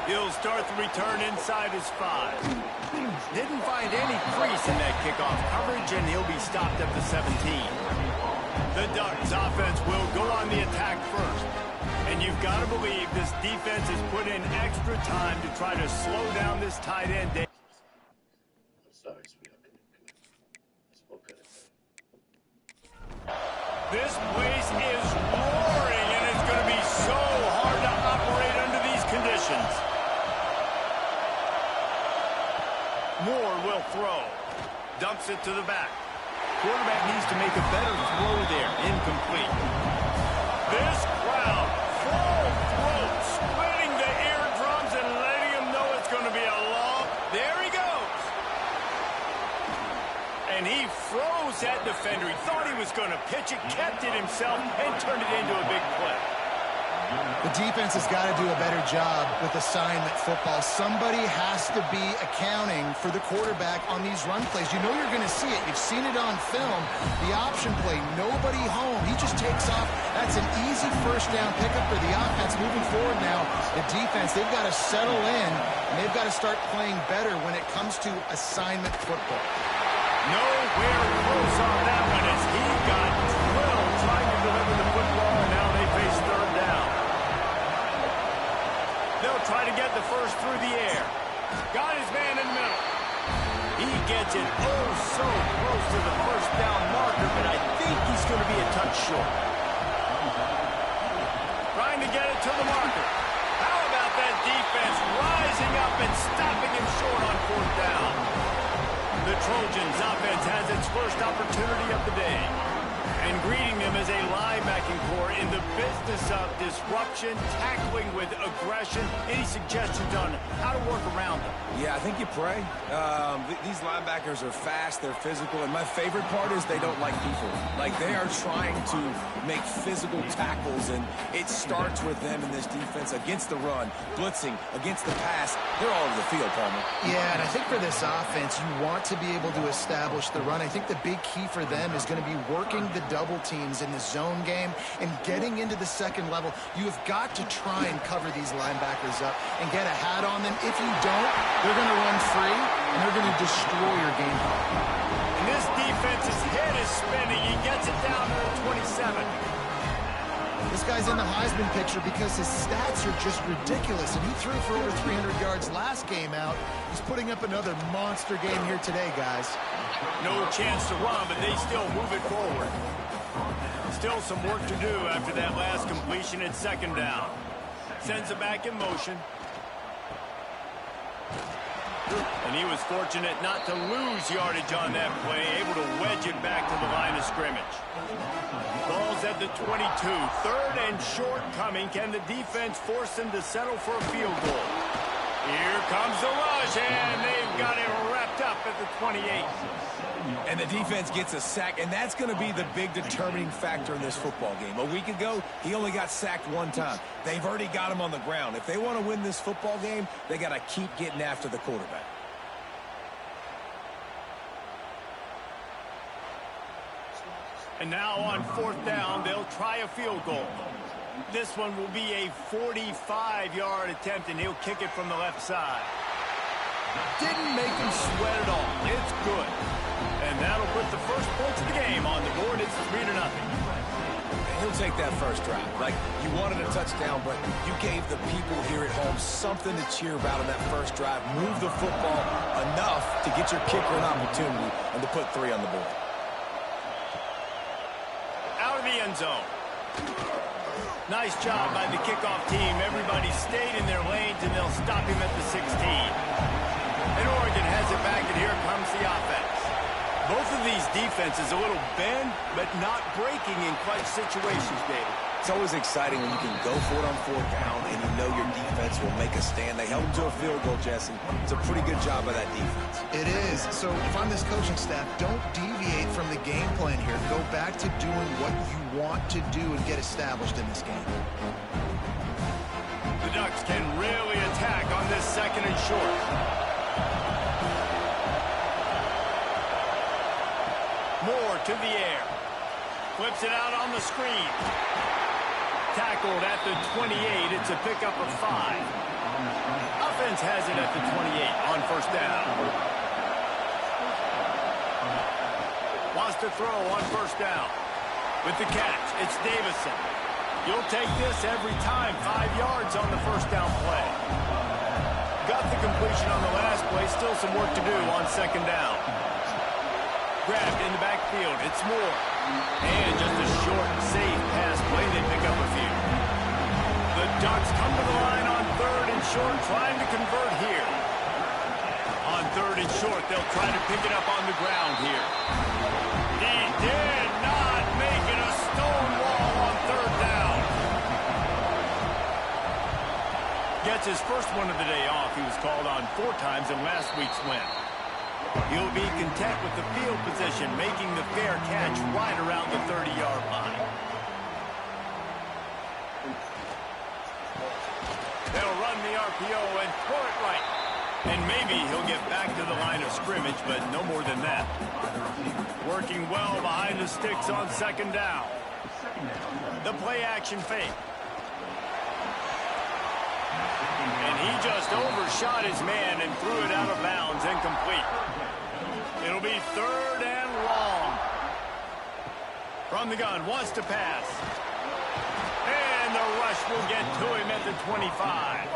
He'll start the return inside his 5. Didn't find any crease in that kickoff coverage, and he'll be stopped at the 17. The Ducks offense will go on the attack first. And you've got to believe this defense has put in extra time to try to slow down this tight end. This place is roaring, and it's going to be so hard to operate under these conditions. Moore will throw. Dumps it to the back. Quarterback needs to make a better throw there. Incomplete. This crowd, full throat, splitting the eardrums and letting him know it's going to be a long. There he goes. And he froze that defender. He thought he was going to pitch it, kept it himself, and turned it into a big play. The defense has got to do a better job with assignment football. Somebody has to be accounting for the quarterback on these run plays. You know you're going to see it. You've seen it on film. The option play, nobody home. He just takes off. That's an easy first down pickup for the offense. Moving forward now, the defense, they've got to settle in, and they've got to start playing better when it comes to assignment football. Nowhere close on that one as he got drilled trying to deliver the football, and now they face third down. They'll try to get the first through the air. Got his man in the middle. He gets it oh so close to the first down marker, but I think he's going to be a touch short. Trying to get it to the marker. How about that defense rising up and stopping him short on fourth down? The Trojans offense has its first opportunity of the day. And greeting them as a linebacking core in the business of disruption, tackling with aggression. Any suggestions on how to work around them? Yeah, I think you pray. These linebackers are fast, they're physical, and my favorite part is they don't like people. Like, they are trying to make physical tackles, and it starts with them in this defense against the run, blitzing, against the pass. They're all over the field, Palmer. Yeah, and I think for this offense, you want to be able to establish the run. I think the big key for them is going to be working the double teams in the zone game and getting into the second level. You have got to try and cover these linebackers up and get a hat on them. If you don't, they're going to run free and they're going to destroy your game plan. And this defense's head is spinning. He gets it down to the 27. This guy's in the Heisman picture because his stats are just ridiculous, and he threw for over 300 yards last game out. He's putting up another monster game here today, guys. No chance to run, but they still move it forward. Still some work to do after that last completion at second down. Sends it back in motion. And he was fortunate not to lose yardage on that play, able to wedge it back to the line of scrimmage. Ball's at the 22. Third and short coming. Can the defense force them to settle for a field goal? Here comes the rush, and they've got it wrapped up at the 28. And the defense gets a sack, and that's going to be the big determining factor in this football game. A week ago, he only got sacked one time. They've already got him on the ground. If they want to win this football game, they got to keep getting after the quarterback. And now on fourth down, they'll try a field goal. This one will be a 45-yard attempt, and he'll kick it from the left side. Didn't make him sweat at all. It's good. And that'll put the first points of the game on the board. It's 3-0. He'll take that first drive. Like, you wanted a touchdown, but you gave the people here at home something to cheer about on that first drive. Move the football enough to get your kicker an opportunity and to put 3 on the board. Out of the end zone. Nice job by the kickoff team. Everybody stayed in their lanes, and they'll stop him at the 16. And Oregon has it back, and here comes the offense. Both of these defenses a little bend, but not breaking in clutch situations, David. It's always exciting when you can go for it on fourth down, and you know your defense will make a stand. They held them to a field goal, Jesse. It's a pretty good job by that defense. It is. So if I'm this coaching staff, don't deviate from the game plan here. Go back to doing what you want to do and get established in this game. The Ducks can really attack on this second and short. Moore to the air. Flips it out on the screen. Tackled at the 28. It's a pickup of 5. Offense has it at the 28 on first down. Wants to throw on first down. With the catch, it's Davison. You'll take this every time. 5 yards on the first down play. Got the completion on the last play. Still some work to do on second down. Grabbed in the backfield. It's Moore. And just a short, safe pass play. They pick up a few. The Ducks come to the line on third and short, trying to convert here. On third and short, they'll try to pick it up on the ground here. He did not make it a stone wall on third down. Gets his first one of the day off. He was called on 4 times in last week's win. He'll be content with the field position, making the fair catch right around the 30-yard line. They'll run the RPO and throw it right. And maybe he'll get back to the line of scrimmage, but no more than that. Working well behind the sticks on second down. The play-action fake. And he just overshot his man and threw it out of bounds, incomplete. It'll be third and long. From the gun, wants to pass. And the rush will get to him at the 25.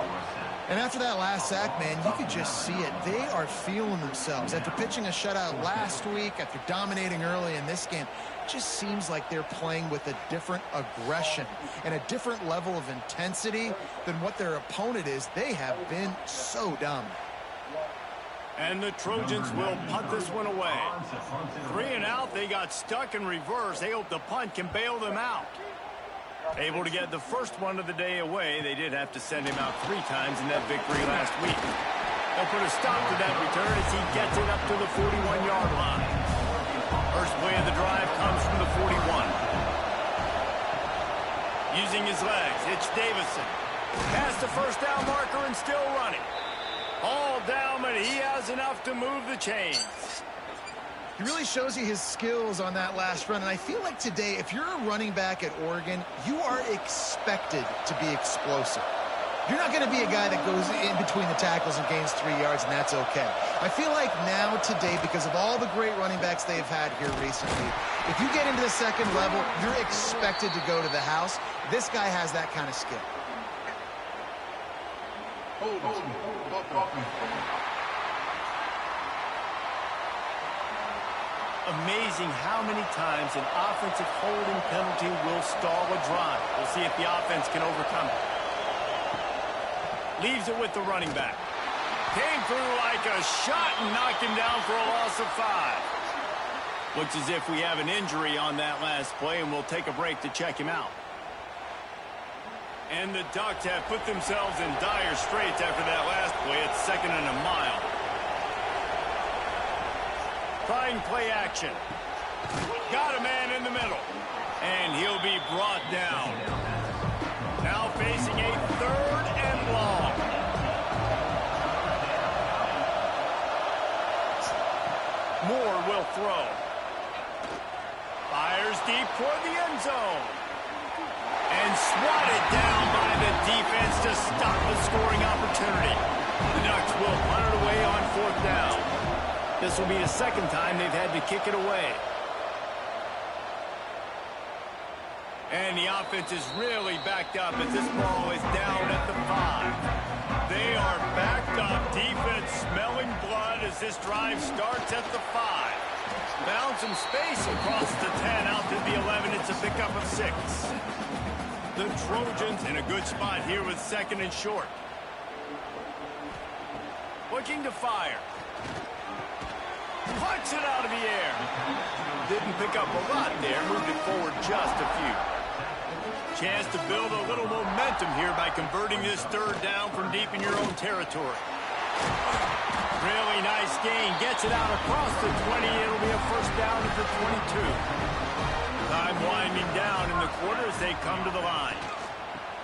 And after that last sack, man, you could just see it. They are feeling themselves. After pitching a shutout last week, after dominating early in this game, it just seems like they're playing with a different aggression and a different level of intensity than what their opponent is. They have been so dominant. And the Trojans will punt this one away. 3 and out, they got stuck in reverse. They hope the punt can bail them out. Able to get the first one of the day away. They did have to send him out 3 times in that victory last week. They'll put a stop to that return as he gets it up to the 41-yard line. First play of the drive comes from the 41. Using his legs, it's Davison. Past the first down marker and still running. All down, but he has enough to move the chains. He really shows you his skills on that last run. And I feel like today, if you're a running back at Oregon, you are expected to be explosive. You're not going to be a guy that goes in between the tackles and gains 3 yards, and that's okay. I feel like now today, because of all the great running backs they've had here recently, if you get into the second level, you're expected to go to the house. This guy has that kind of skill. Amazing how many times an offensive holding penalty will stall a drive. We'll see if the offense can overcome it. Leaves it with the running back. Came through like a shot and knocked him down for a loss of 5. Looks as if we have an injury on that last play, and we'll take a break to check him out. And the Ducks have put themselves in dire straits after that last play. It's 2nd and a mile. Trying play action. Got a man in the middle. And he'll be brought down. Now facing a 3rd and long. Moore will throw. Fires deep toward the end zone. And swatted down by the defense to stop the scoring opportunity. The Ducks will punt it away on 4th down. This will be the 2nd time they've had to kick it away. And the offense is really backed up as this ball is down at the 5. They are backed up. Defense smelling blood as this drive starts at the 5. Found some space across the 10 out to the 11. It's a pickup of 6. The Trojans in a good spot here with 2nd and short. Looking to fire. Puts it out of the air. Didn't pick up a lot there. Moved it forward just a few. Chance to build a little momentum here by converting this 3rd down from deep in your own territory. Really nice gain. Gets it out across the 20. It'll be a first down at the 22. Time winding down in the quarter as they come to the line.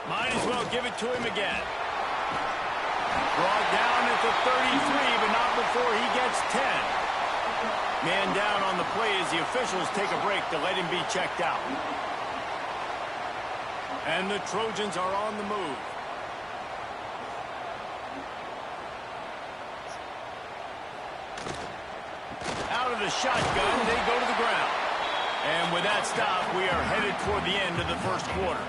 Might as well give it to him again. Brought down at the 33, but not before he gets 10. Man down on the play as the officials take a break to let him be checked out. And the Trojans are on the move. the shotgun, they go to the ground. And with that stop, we are headed toward the end of the first quarter.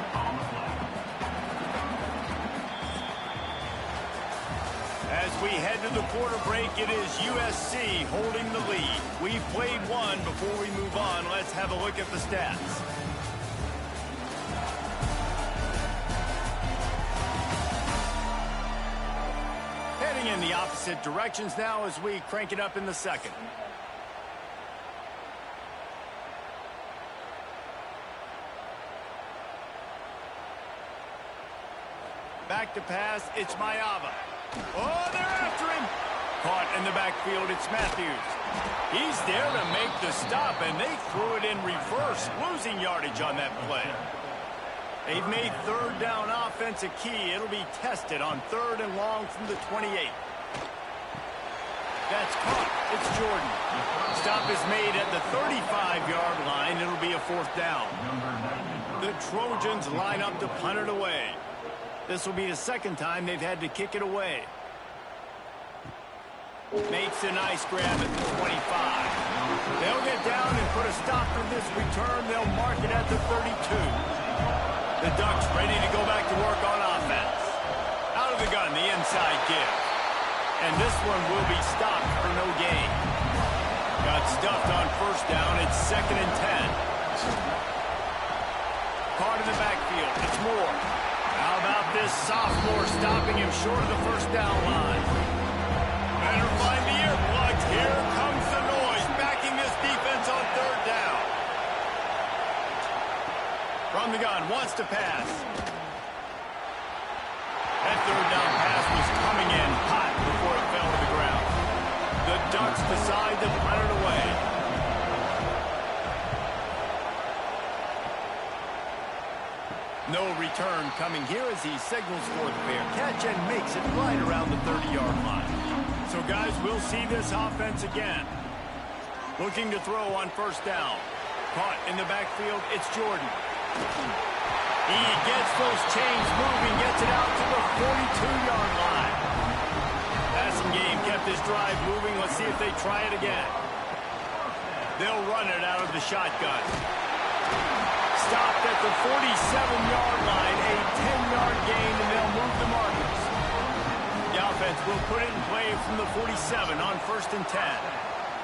As we head to the quarter break, it is USC holding the lead. We've played one. Before we move on, let's have a look at the stats. Heading in the opposite directions now as we crank it up in the second. Back to pass, it's Ncaa. Oh, they're after him. Caught in the backfield, it's Matthews. He's there to make the stop, and they threw it in reverse, losing yardage on that play. They've made third down offense a key. It'll be tested on 3rd and long from the 28. That's caught. It's Jordan. Stop is made at the 35-yard line. It'll be a 4th down. The Trojans line up to punt it away. This will be the second time they've had to kick it away. Makes a nice grab at the 25. They'll get down and put a stop to this return. They'll mark it at the 32. The Ducks ready to go back to work on offense. Out of the gun, the inside give. And this one will be stopped for no gain. Got stuffed on 1st down. It's 2nd and 10. Caught in the backfield. It's Moore. How about this sophomore stopping him short of the 1st down line? Better find the earplugs. Here comes the noise, backing this defense on 3rd down. From the gun, wants to pass. That 3rd down pass was coming in hot before it fell to the ground. The Ducks decide to punt it away. No return coming here as he signals for the fair catch and makes it right around the 30-yard line. So, guys, we'll see this offense again. Looking to throw on 1st down. Caught in the backfield, it's Jordan. He gets those chains moving, gets it out to the 42-yard line. Passing game kept this drive moving. Let's see if they try it again. They'll run it out of the shotgun. Stopped at the 47-yard line, a 10-yard gain, and they'll move the markers. The offense will put it in play from the 47 on 1st and 10.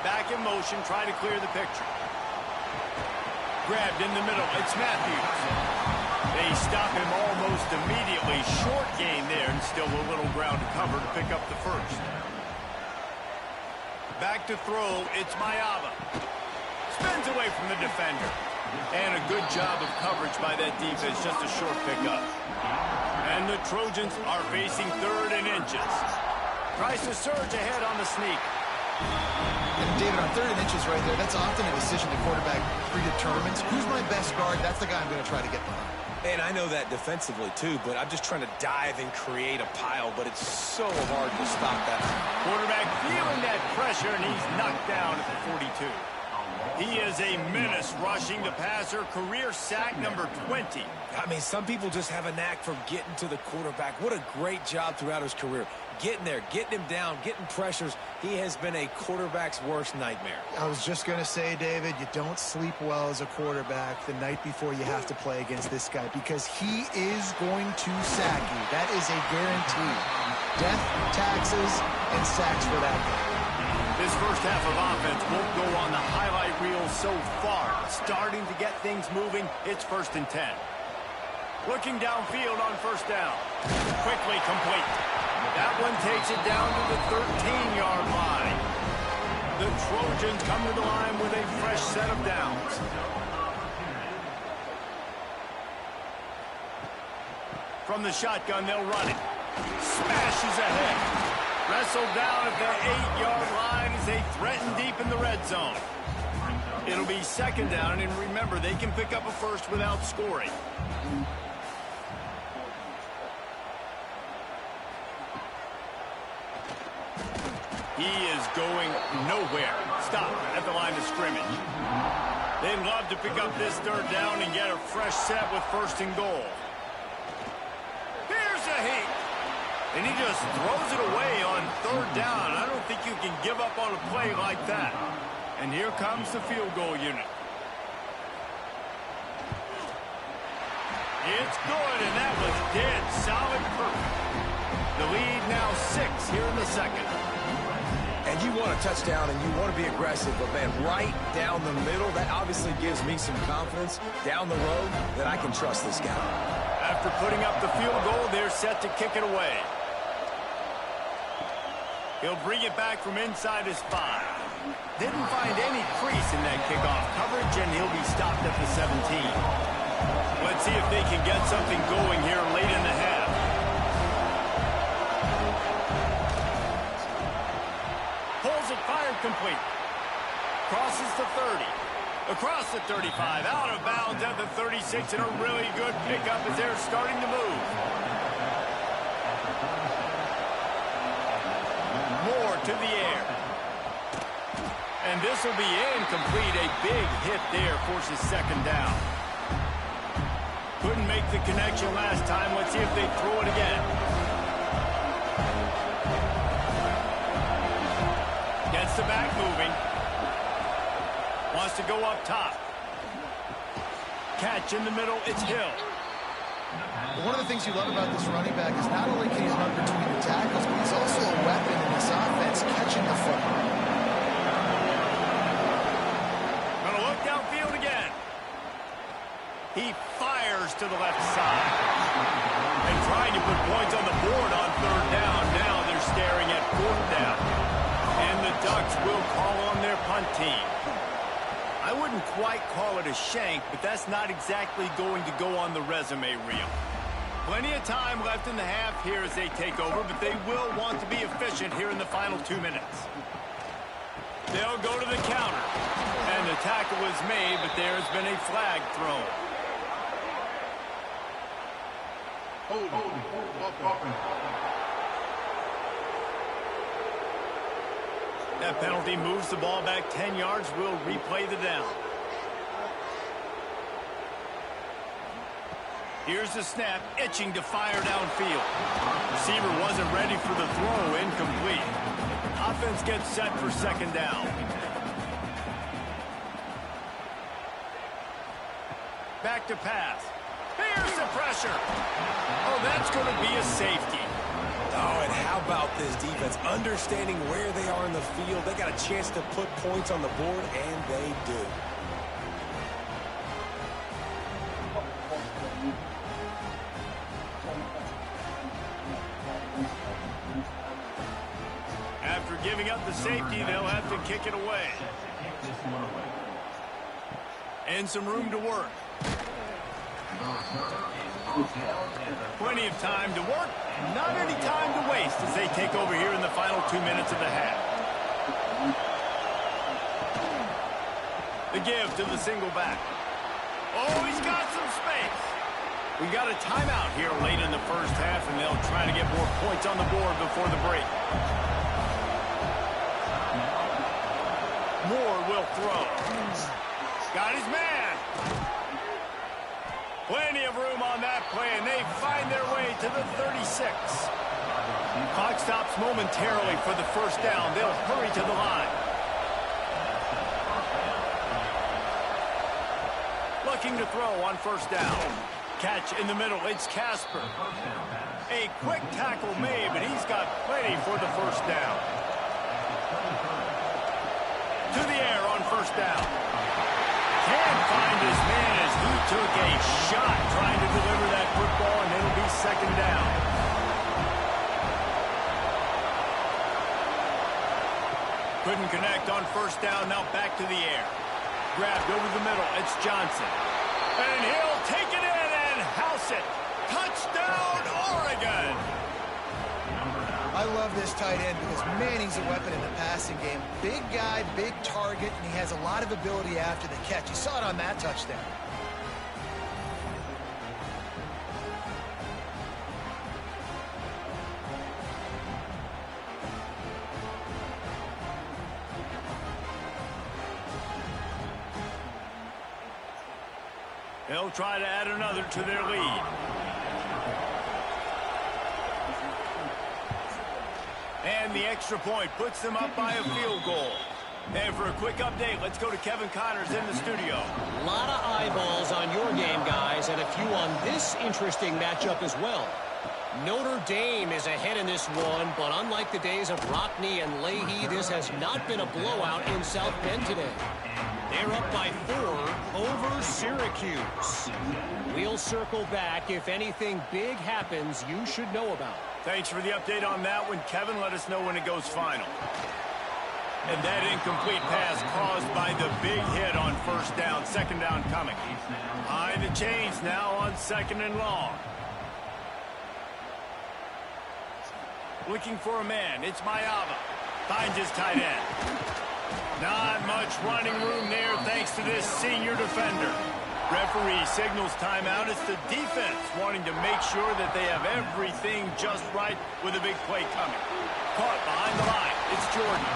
Back in motion, try to clear the picture. Grabbed in the middle, it's Matthews. They stop him almost immediately. Short gain there, and still a little ground to cover to pick up the 1st. Back to throw, it's Ncaa. Spins away from the defender. And a good job of coverage by that defense, just a short pickup. And the Trojans are facing 3rd and inches. Tries to surge ahead on the sneak. And David, on 3rd and inches right there, that's often a decision the quarterback predetermines. Who's my best guard? That's the guy I'm going to try to get behind. And I know that defensively, too, but I'm just trying to dive and create a pile, but it's so hard to stop that. Quarterback feeling that pressure, and he's knocked down at the 42. He is a menace rushing the passer. Career sack number 20. I mean, some people just have a knack for getting to the quarterback. What a great job throughout his career. Getting there, getting him down, getting pressures. He has been a quarterback's worst nightmare. I was just going to say, David, you don't sleep well as a quarterback the night before you have to play against this guy because he is going to sack you. That is a guarantee. Death, taxes, and sacks for that guy. This first half of offense won't go on the highlight reel so far. Starting to get things moving, it's 1st and 10. Looking downfield on 1st down. Quickly complete. That one takes it down to the 13-yard line. The Trojans come to the line with a fresh set of downs. From the shotgun, they'll run it. Smashes ahead. Wrestled down at the 8-yard line as they threaten deep in the red zone. It'll be 2nd down, and remember, they can pick up a 1st without scoring. He is going nowhere. Stop at the line of scrimmage. They'd love to pick up this 3rd down and get a fresh set with 1st and goal. Here's a heat. And he just throws it away on 3rd down. I don't think you can give up on a play like that. And here comes the field goal unit. It's good, and that was dead solid perfect. The lead now 6 here in the second. And you want a touchdown, and you want to be aggressive, but, man, right down the middle, that obviously gives me some confidence down the road that I can trust this guy. After putting up the field goal, they're set to kick it away. He'll bring it back from inside his 5. Didn't find any crease in that kickoff coverage, and he'll be stopped at the 17. Let's see if they can get something going here late in the half. Pulls it fired complete. Crosses the 30. Across the 35. Out of bounds at the 36, and a really good pickup as they're starting to move. More to the air. And this will be incomplete. A big hit there forces second down. Couldn't make the connection last time. Let's see if they throw it again. Gets the back moving. Wants to go up top. Catch in the middle. It's Hill. One of the things you love about this running back is not only can he run between the tackles, but he's also a weapon in this offense, catching the football. Gonna look downfield again. He fires to the left side. And trying to put points on the board on third down. Now they're staring at fourth down. And the Ducks will call on their punt team. I wouldn't quite call it a shank, but that's not exactly going to go on the resume reel. Plenty of time left in the half here as they take over, but they will want to be efficient here in the final 2 minutes. They'll go to the counter. And the tackle is made, but there's been a flag thrown. That penalty moves the ball back 10 yards. We'll replay the down. Here's the snap, itching to fire downfield. Receiver wasn't ready for the throw, incomplete. Offense gets set for second down. Back to pass. Here's the pressure. Oh, that's going to be a safety. Oh, and how about this defense? Understanding where they are in the field. They got a chance to put points on the board, and they do. After giving up the safety, they'll have to kick it away. And some room to work. Plenty of time to work, not any time to waste as they take over here in the final 2 minutes of the half. The give to the single back. Oh, he's got some space. We got a timeout here late in the first half, and they'll try to get more points on the board before the break. Moore will throw. Got his man. Plenty of room on that play, and they find their way to the 36. Clock stops momentarily for the first down. They'll hurry to the line. Looking to throw on first down. Catch in the middle. It's Casper. A quick tackle made, but he's got plenty for the first down. To the air on first down. Can't find his man as he took a shot trying to deliver that football, and it'll be second down. Couldn't connect on first down. Now back to the air. Grabbed over the middle. It's Johnson. And he'll take it in and house it. Touchdown, Oregon! I love this tight end because, man, he's a weapon in the passing game. Big guy, big target, and he has a lot of ability after the catch. You saw it on that touchdown. They'll try to add another to their lead. And the extra point puts them up by a field goal. And for a quick update, let's go to Kevin Connors in the studio. A lot of eyeballs on your game, guys, and a few on this interesting matchup as well. Notre Dame is ahead in this one, but unlike the days of Rockne and Leahy, this has not been a blowout in South Bend today. They're up by 4 over Syracuse. We'll circle back. If anything big happens, you should know about. Thanks for the update on that one, Kevin. Let us know when it goes final. And that incomplete pass caused by the big hit on first down. Second down coming. Behind the chains now on 2nd and long. Looking for a man. It's Ncaa. Finds his tight end. Not much running room there thanks to this senior defender. Referee signals timeout. It's the defense wanting to make sure that they have everything just right with a big play coming. Caught behind the line. It's Jordan.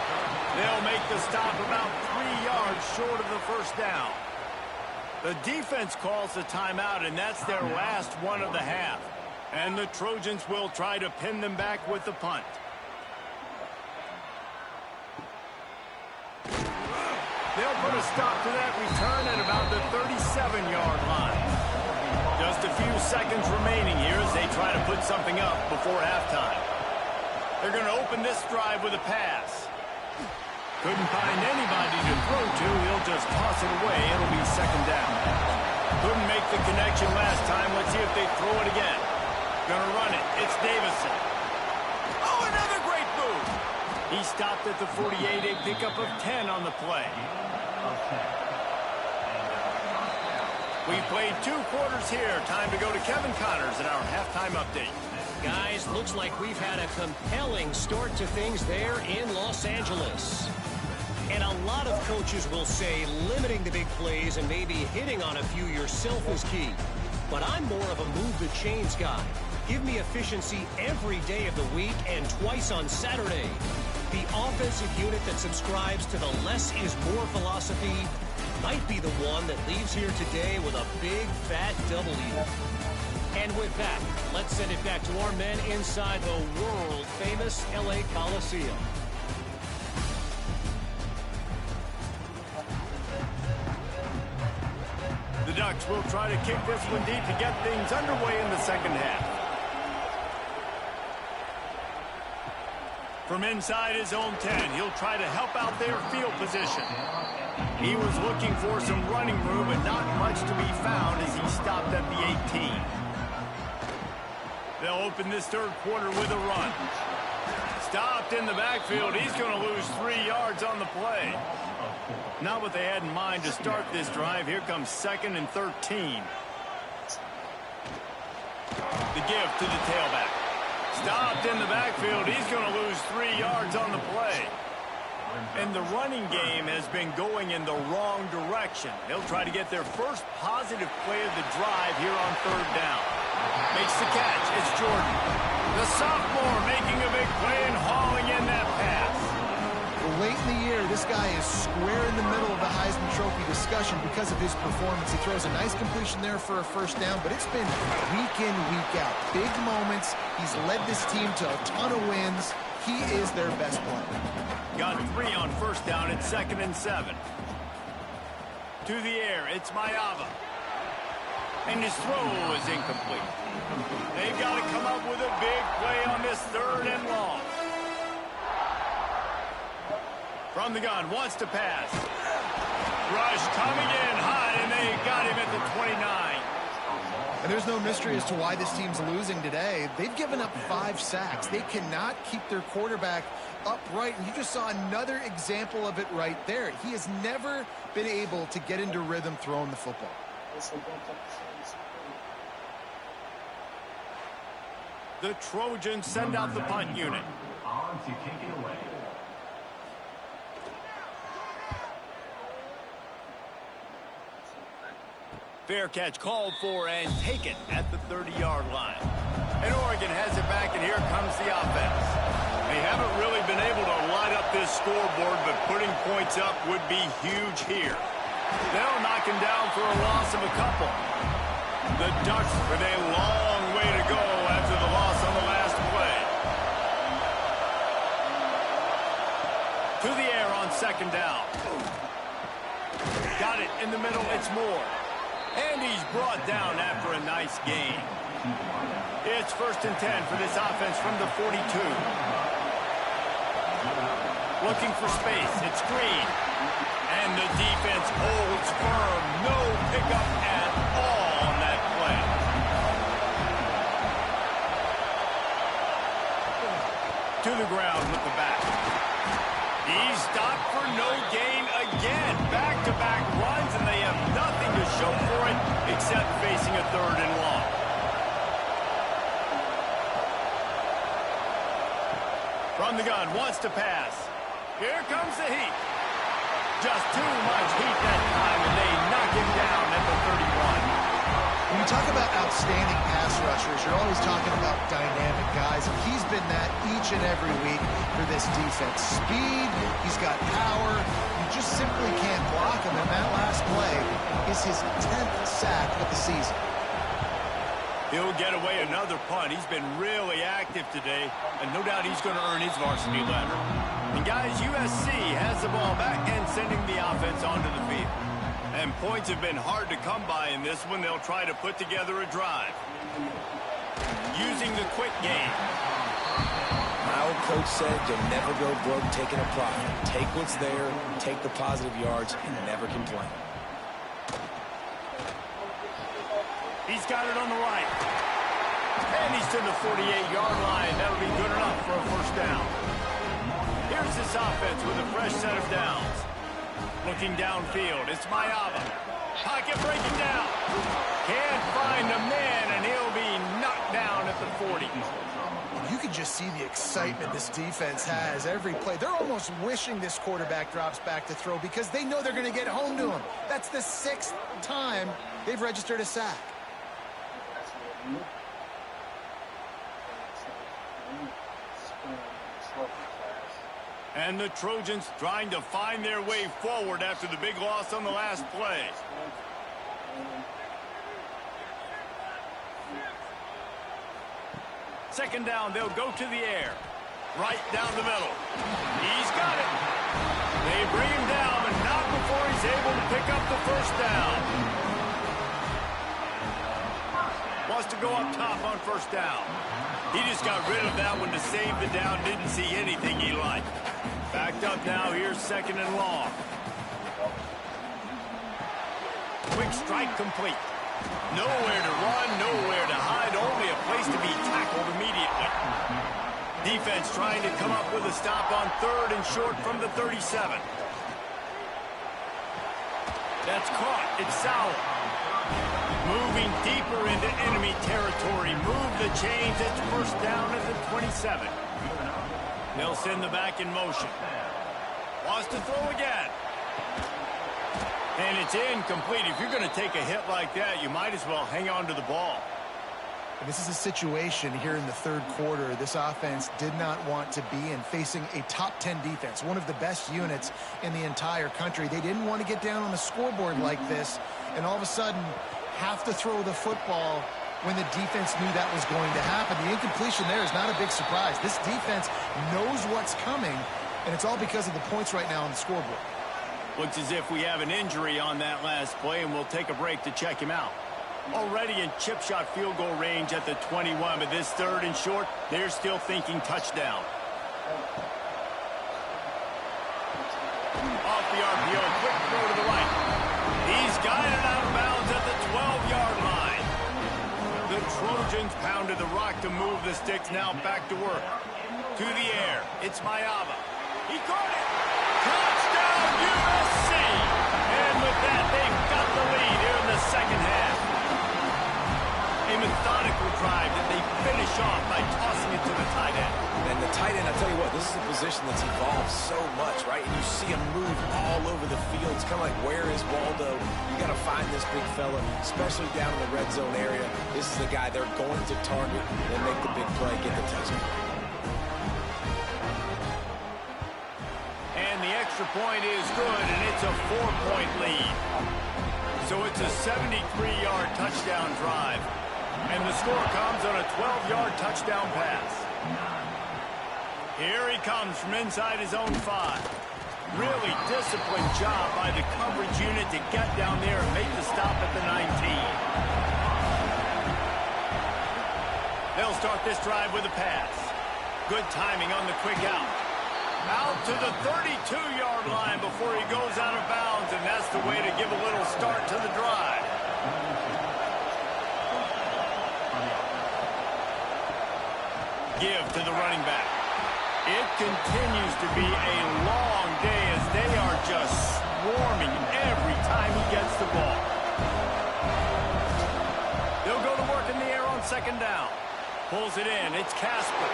They'll make the stop about 3 yards short of the first down. The defense calls the timeout, and that's their last one of the half. And the Trojans will try to pin them back with the punt. They'll put a stop to that return at about the 37-yard line. Just a few seconds remaining here as they try to put something up before halftime. They're going to open this drive with a pass. Couldn't find anybody to throw to. He'll just toss it away. It'll be second down. Couldn't make the connection last time. Let's see if they throw it again. Gonna run it. It's Davison. Oh, another great move. He stopped at the 48, a pickup of 10 on the play. We played 2 quarters here. Time to go to Kevin Connors in our halftime update. Guys, looks like we've had a compelling start to things there in Los Angeles. And a lot of coaches will say limiting the big plays and maybe hitting on a few yourself is key. But I'm more of a move the chains guy. Give me efficiency every day of the week and twice on Saturday. The offensive unit that subscribes to the less is more philosophy might be the one that leaves here today with a big fat W. And with that, let's send it back to our men inside the world-famous LA Coliseum. The Ducks will try to kick this one deep to get things underway in the second half. From inside his own 10, he'll try to help out their field position. He was looking for some running room, but not much to be found as he stopped at the 18. They'll open this third quarter with a run. Stopped in the backfield. He's going to lose 3 yards on the play. Not what they had in mind to start this drive. Here comes 2nd and 13. The give to the tailback. Stopped in the backfield. He's going to lose 3 yards on the play. And the running game has been going in the wrong direction. They'll try to get their first positive play of the drive here on third down. Makes the catch. It's Jordan. The sophomore making a big play and hauling in that pass. Well, late in the year, this guy is square in the middle of the Heisman Trophy discussion because of his performance. He throws a nice completion there for a first down, but it's been week in, week out. Big moments. He's led this team to a ton of wins. He is their best player. Got 3 on first down at 2nd and 7. To the air, it's Ncaa. And his throw is incomplete. They've got to come up with a big play on this 3rd and long. From the gun, wants to pass. Rush coming in hot, and they got him at the 29. And there's no mystery as to why this team's losing today. They've given up 5 sacks. They cannot keep their quarterback upright, and you just saw another example of it right there. He has never been able to get into rhythm throwing the football. The Trojans send out the punt unit. On to kick it away. Fair catch called for and taken at the 30-yard line. And Oregon has it back, and here comes the offense. They haven't really been able to light up this scoreboard, but putting points up would be huge here. They'll knock him down for a loss of a couple. The Ducks with a long way to go after the loss on the last play. To the air on 2nd second down. Got it in the middle. It's Moore. And he's brought down after a nice gain. It's 1st and 10 for this offense from the 42. Looking for space. It's Green. And the defense holds firm. No pickup at all on that play. To the ground with the back. He's stopped for no gain again. Back-to-back runs, and they have nothing to show for it except facing a 3rd and long. From the gun, wants to pass. Here comes the heat. Just too much heat that time, and they knock him down at the 31. When you talk about outstanding pass rushers, you're always talking about dynamic guys, and he's been that each and every week for this defense. Speed, he's got power, you just simply can't block him, and that last play is his 10th sack of the season. He'll get away another punt. He's been really active today, and no doubt he's going to earn his varsity letter. And guys, USC has the ball back and sending the offense onto the field. And points have been hard to come by in this one. They'll try to put together a drive. Using the quick game. My old coach said you'll never go broke taking a profit. Take what's there, take the positive yards, and never complain. He's got it on the right. And he's to the 48-yard line. That'll be good enough for a 1st down. Here's this offense with a fresh set of downs. Looking downfield, it's Ncaa. Pocket breaking down. Can't find a man, and he'll be knocked down at the 40. You can just see the excitement this defense has every play. They're almost wishing this quarterback drops back to throw because they know they're going to get home to him. That's the 6th time they've registered a sack. And the Trojans trying to find their way forward after the big loss on the last play. Second down, they'll go to the air. Right down the middle. He's got it. They bring him down, but not before he's able to pick up the 1st down. Wants to go up top on 1st down. He just got rid of that one to save the down. Didn't see anything he liked. Backed up now. Here's 2nd and long. Quick strike complete. Nowhere to run, nowhere to hide. Only a place to be tackled immediately. Defense trying to come up with a stop on 3rd and short from the 37. That's caught. It's Sauer. Moving deeper into enemy territory. Move the chains. It's 1st down at the 27. They'll send the back in motion. Wants to throw again. And it's incomplete. If you're going to take a hit like that, you might as well hang on to the ball. This is a situation here in the 3rd quarter this offense did not want to be in, facing a top 10 defense, one of the best units in the entire country. They didn't want to get down on the scoreboard like this and all of a sudden have to throw the football when the defense knew that was going to happen. The incompletion there is not a big surprise. This defense knows what's coming, and it's all because of the points right now on the scoreboard. Looks as if we have an injury on that last play, and we'll take a break to check him out. Already in chip shot field goal range at the 21, but this 3rd and short, they're still thinking touchdown. Off the RPO, quick throw to the right. He's got it out of bounds at the 12-yard line. The Trojans pounded the rock to move the sticks, now back to work. To the air, it's Ncaa. He caught it. Touchdown, USC! And with that, they've got the lead here in the 2nd half. A methodical drive that they finish off by tossing it to the tight end. And the tight end, I tell you what, this is a position that's evolved so much, right? And you see him move all over the field. It's kind of like, where is Waldo? You got to find this big fella, especially down in the red zone area. This is the guy they're going to target and make the big play, get the touchdown. And the extra point is good, and it's a 4-point lead. So it's a 73-yard touchdown drive. And the score comes on a 12-yard touchdown pass. Here he comes from inside his own 5. Really disciplined job by the coverage unit to get down there and make the stop at the 19. They'll start this drive with a pass. Good timing on the quick out. Out to the 32-yard line before he goes out of bounds, and that's the way to give a little start to the drive. Give to the running back. It continues to be a long day as they are just swarming every time he gets the ball. They'll go to work in the air on second down. Pulls it in. It's Casper.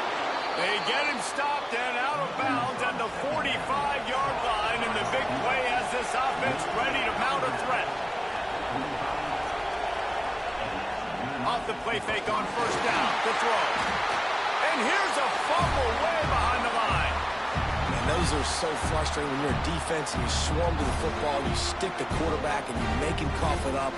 They get him stopped and out of bounds at the 45-yard line, and the big play has this offense ready to mount a threat. Off the play fake on first down to throw. And here's a fumble way behind the line. And those are so frustrating when you're a defense and you swarm to the football, you stick the quarterback, and you make him cough it up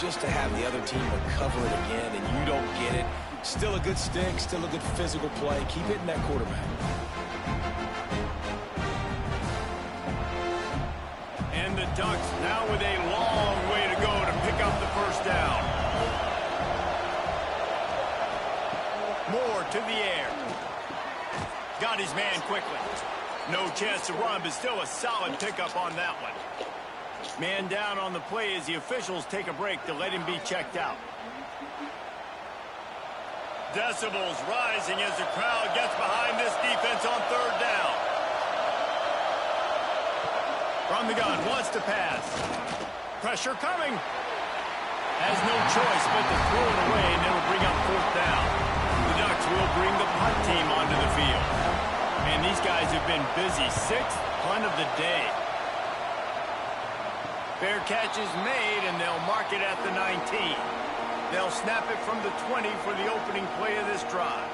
just to have the other team recover it again, and you don't get it. Still a good stick, still a good physical play. Keep hitting that quarterback. And the Ducks now with a long way to go to pick up the first down. Moore to the air. Got his man quickly. No chance to run, but still a solid pickup on that one. Man down on the play as the officials take a break to let him be checked out. Decibels rising as the crowd gets behind this defense on third down. From the gun, wants to pass. Pressure coming. Has no choice but to throw it away, and it'll bring up fourth down. The Ducks will bring the punt team onto the field. And these guys have been busy. Sixth punt of the day. Fair catch is made, and they'll mark it at the 19. They'll snap it from the 20 for the opening play of this drive.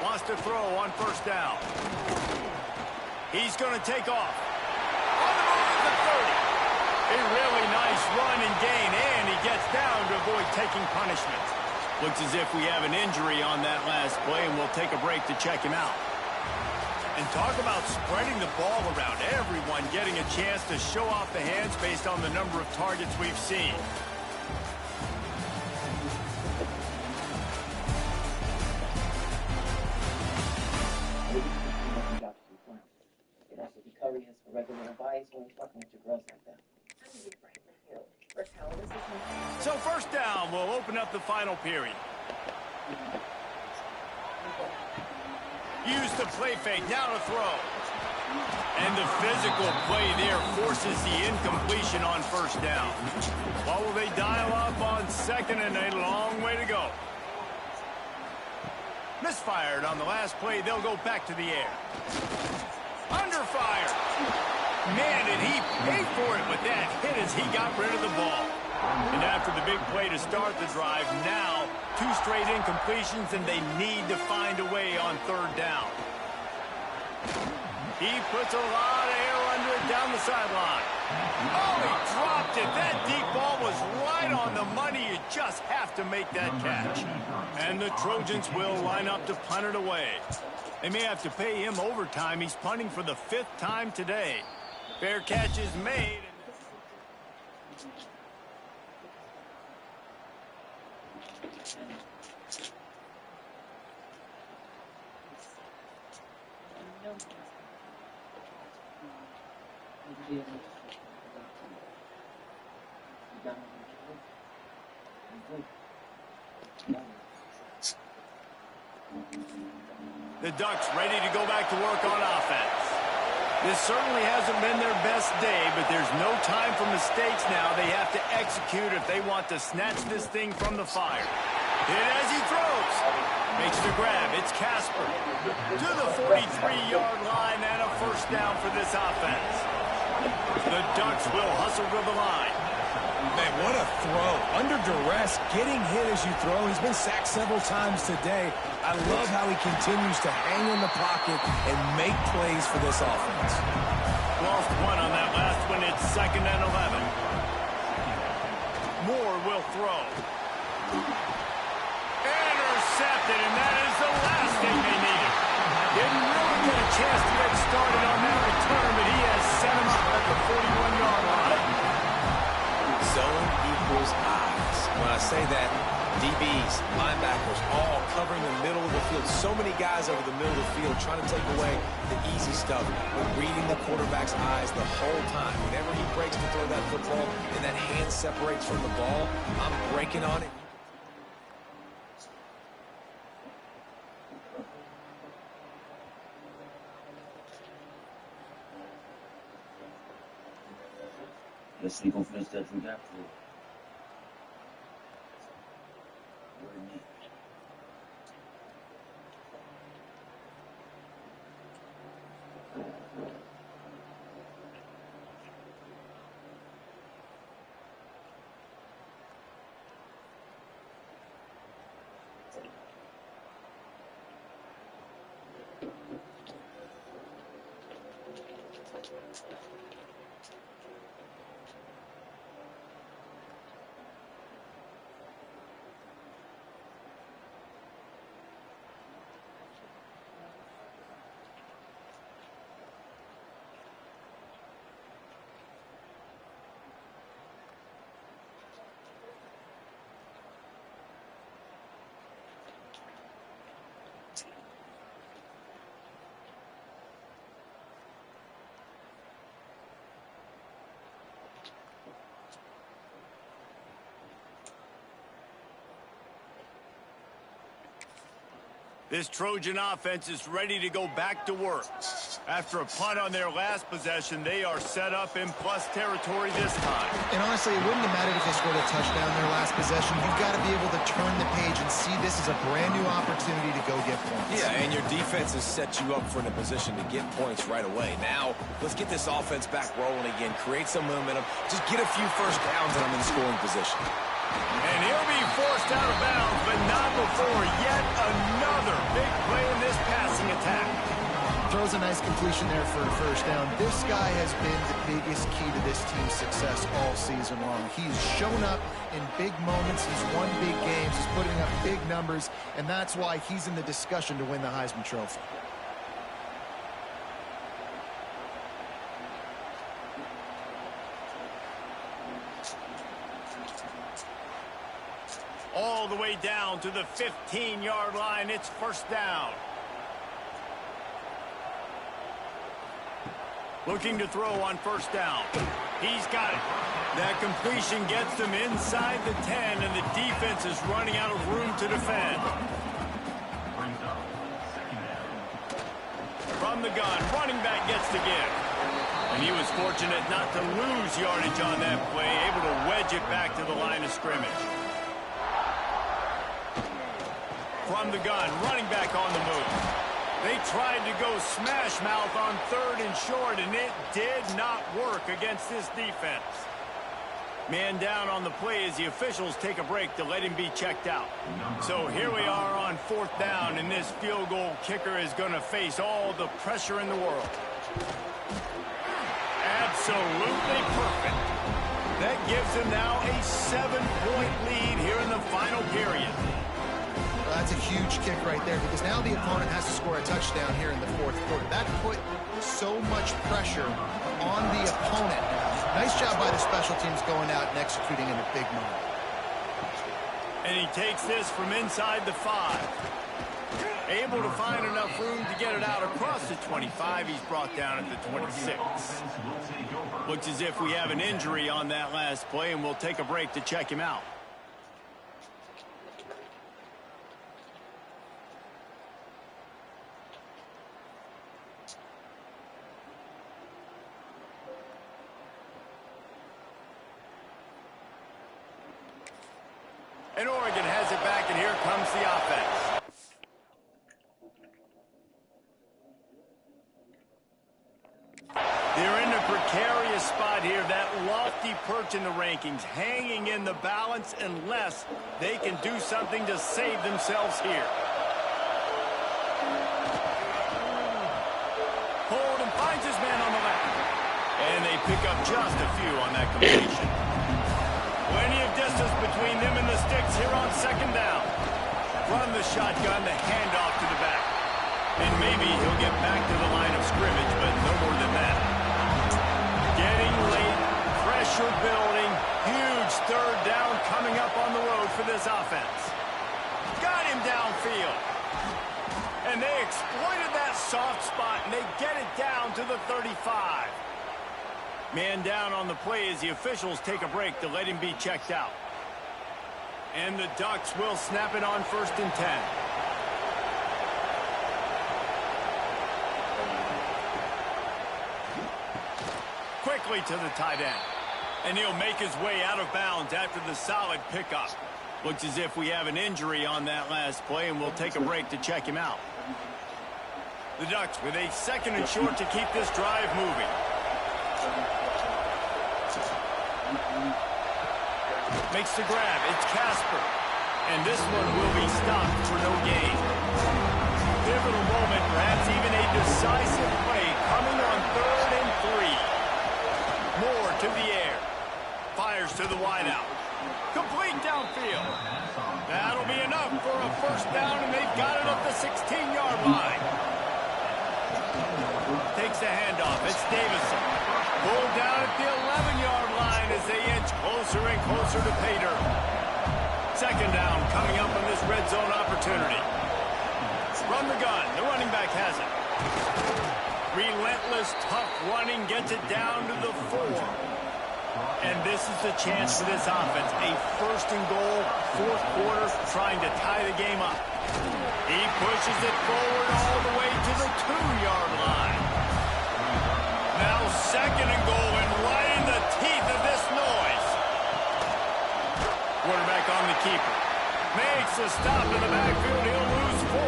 Wants to throw on first down. He's going to take off. On the move at the 30. A really nice run and gain, and he gets down to avoid taking punishment. Looks as if we have an injury on that last play, and we'll take a break to check him out. And talk about spreading the ball around. Everyone getting a chance to show off the hands based on the number of targets we've seen. So first down, we'll open up the final period. Use the play fake, now to throw. And the physical play there forces the incompletion on first down. What will they dial up on second, and a long way to go. Misfired on the last play, they'll go back to the air. Under fire. Man, did he pay for it with that hit as he got rid of the ball. And after the big play to start the drive, now 2 straight incompletions, and they need to find a way on third down. He puts a lot of air under it down the sideline. Oh, he dropped it. That deep ball was right on the money. You just have to make that catch. And the Trojans will line up to punt it away. They may have to pay him overtime. He's punting for the 5th time today. Fair catch is made. The Ducks ready to go back to work on offense. This certainly hasn't been their best day, but there's no time for mistakes now. They have to execute if they want to snatch this thing from the fire. Hit as he throws. Makes the grab. It's Casper. To the 43-yard line and a first down for this offense. The Ducks will hustle to the line. Man, what a throw. Under duress, getting hit as you throw. He's been sacked several times today. I love how he continues to hang in the pocket and make plays for this offense. Lost one on that last one. It's 2nd and 11. Moore will throw. Intercepted, and that is the last thing they needed. Didn't really get a chance to get started on that return, but he has people's eyes. When I say that, DBs, linebackers, all covering the middle of the field. So many guys over the middle of the field trying to take away the easy stuff, but reading the quarterback's eyes the whole time. Whenever he breaks to throw that football and that hand separates from the ball, I'm breaking on it. Let's see, go finish that we got for. This Trojan offense is ready to go back to work. After a punt on their last possession, they are set up in plus territory this time. And honestly, it wouldn't have mattered if they scored a touchdown in their last possession. You've got to be able to turn the page and see this as a brand new opportunity to go get points. Yeah, and your defense has set you up for in a position to get points right away. Now, let's get this offense back rolling again, create some momentum, just get a few first downs and I'm in scoring position. And he'll be forced out of bounds, but not before yet another big play in this passing attack. Throws a nice completion there for a first down. This guy has been the biggest key to this team's success all season long. He's shown up in big moments. He's won big games. He's putting up big numbers, and that's why he's in the discussion to win the Heisman Trophy. All the way down to the 15-yard line. It's first down. Looking to throw on first down. He's got it. That completion gets them inside the 10, and the defense is running out of room to defend. From the gun, running back gets the give. And he was fortunate not to lose yardage on that play, able to wedge it back to the line of scrimmage. From the gun, running back on the move. They tried to go smash mouth on third and short, and it did not work against this defense. Man down on the play as the officials take a break to let him be checked out. So here we are on fourth down, and this field goal kicker is going to face all the pressure in the world. Absolutely perfect. That gives them now a 7-point lead here in the final period. That's a huge kick right there because now the opponent has to score a touchdown here in the fourth quarter. That put so much pressure on the opponent. Nice job by the special teams going out and executing in a big moment. And he takes this from inside the 5. Able to find enough room to get it out across the 25. He's brought down at the 26. Looks as if we have an injury on that last play, and we'll take a break to check him out. And Oregon has it back, and here comes the offense. They're in a precarious spot here, that lofty perch in the rankings, hanging in the balance unless they can do something to save themselves here. Holden finds his man on the left. And they pick up just a few on that completion. Plenty of distance between them and the sticks here on second down. From the shotgun, the handoff to the back. And maybe he'll get back to the line of scrimmage, but no more than that. Getting late, pressure building. Huge third down coming up on the road for this offense. Got him downfield. And they exploited that soft spot, and they get it down to the 35. Man down on the play as the officials take a break to let him be checked out. And the Ducks will snap it on 1st and 10. Quickly to the tight end. And he'll make his way out of bounds after the solid pickup. Looks as if we have an injury on that last play, and we'll take a break to check him out. The Ducks with a 2nd and short to keep this drive moving. Makes the grab. It's Casper. And this one will be stopped for no gain. Pivotal moment, perhaps even a decisive play coming on 3rd and 3. Moore to the air. Fires to the wideout. Complete downfield. That'll be enough for a 1st down, and they've got it up the 16-yard line. Takes the handoff. It's Davison. Pulled down at the 11-yard line as they inch closer and closer to pay dirt. 2nd down coming up on this red zone opportunity. Run the gun. The running back has it. Relentless, tough running gets it down to the 4. And this is the chance for this offense. A 1st and goal, 4th quarter, trying to tie the game up. He pushes it forward all the way to the 2-yard line. Now 2nd and goal, and right in the teeth of this noise. Quarterback on the keeper. Makes a stop in the backfield. He'll lose 4.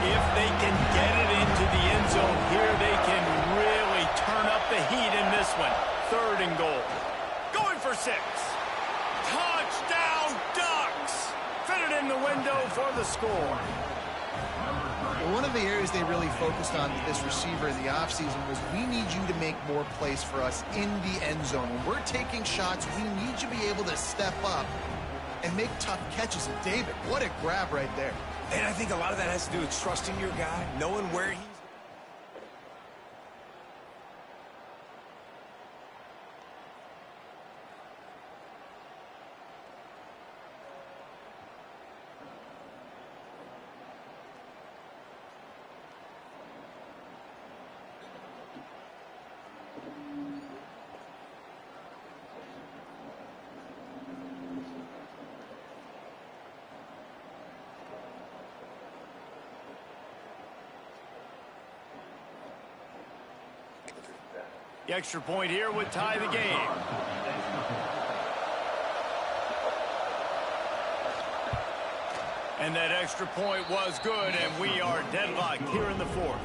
If they can get it into the end zone here, they can really turn up the heat in this one. 3rd and goal. Going for 6. Touchdown, Ducks! Fitted in the window for the score. Well, one of the areas they really focused on with this receiver in the offseason was we need you to make more plays for us in the end zone. When we're taking shots, we need you to be able to step up and make tough catches. And David, what a grab right there. And I think a lot of that has to do with trusting your guy, knowing where he's... The extra point here would tie the game. And that extra point was good, and we are deadlocked here in the 4th.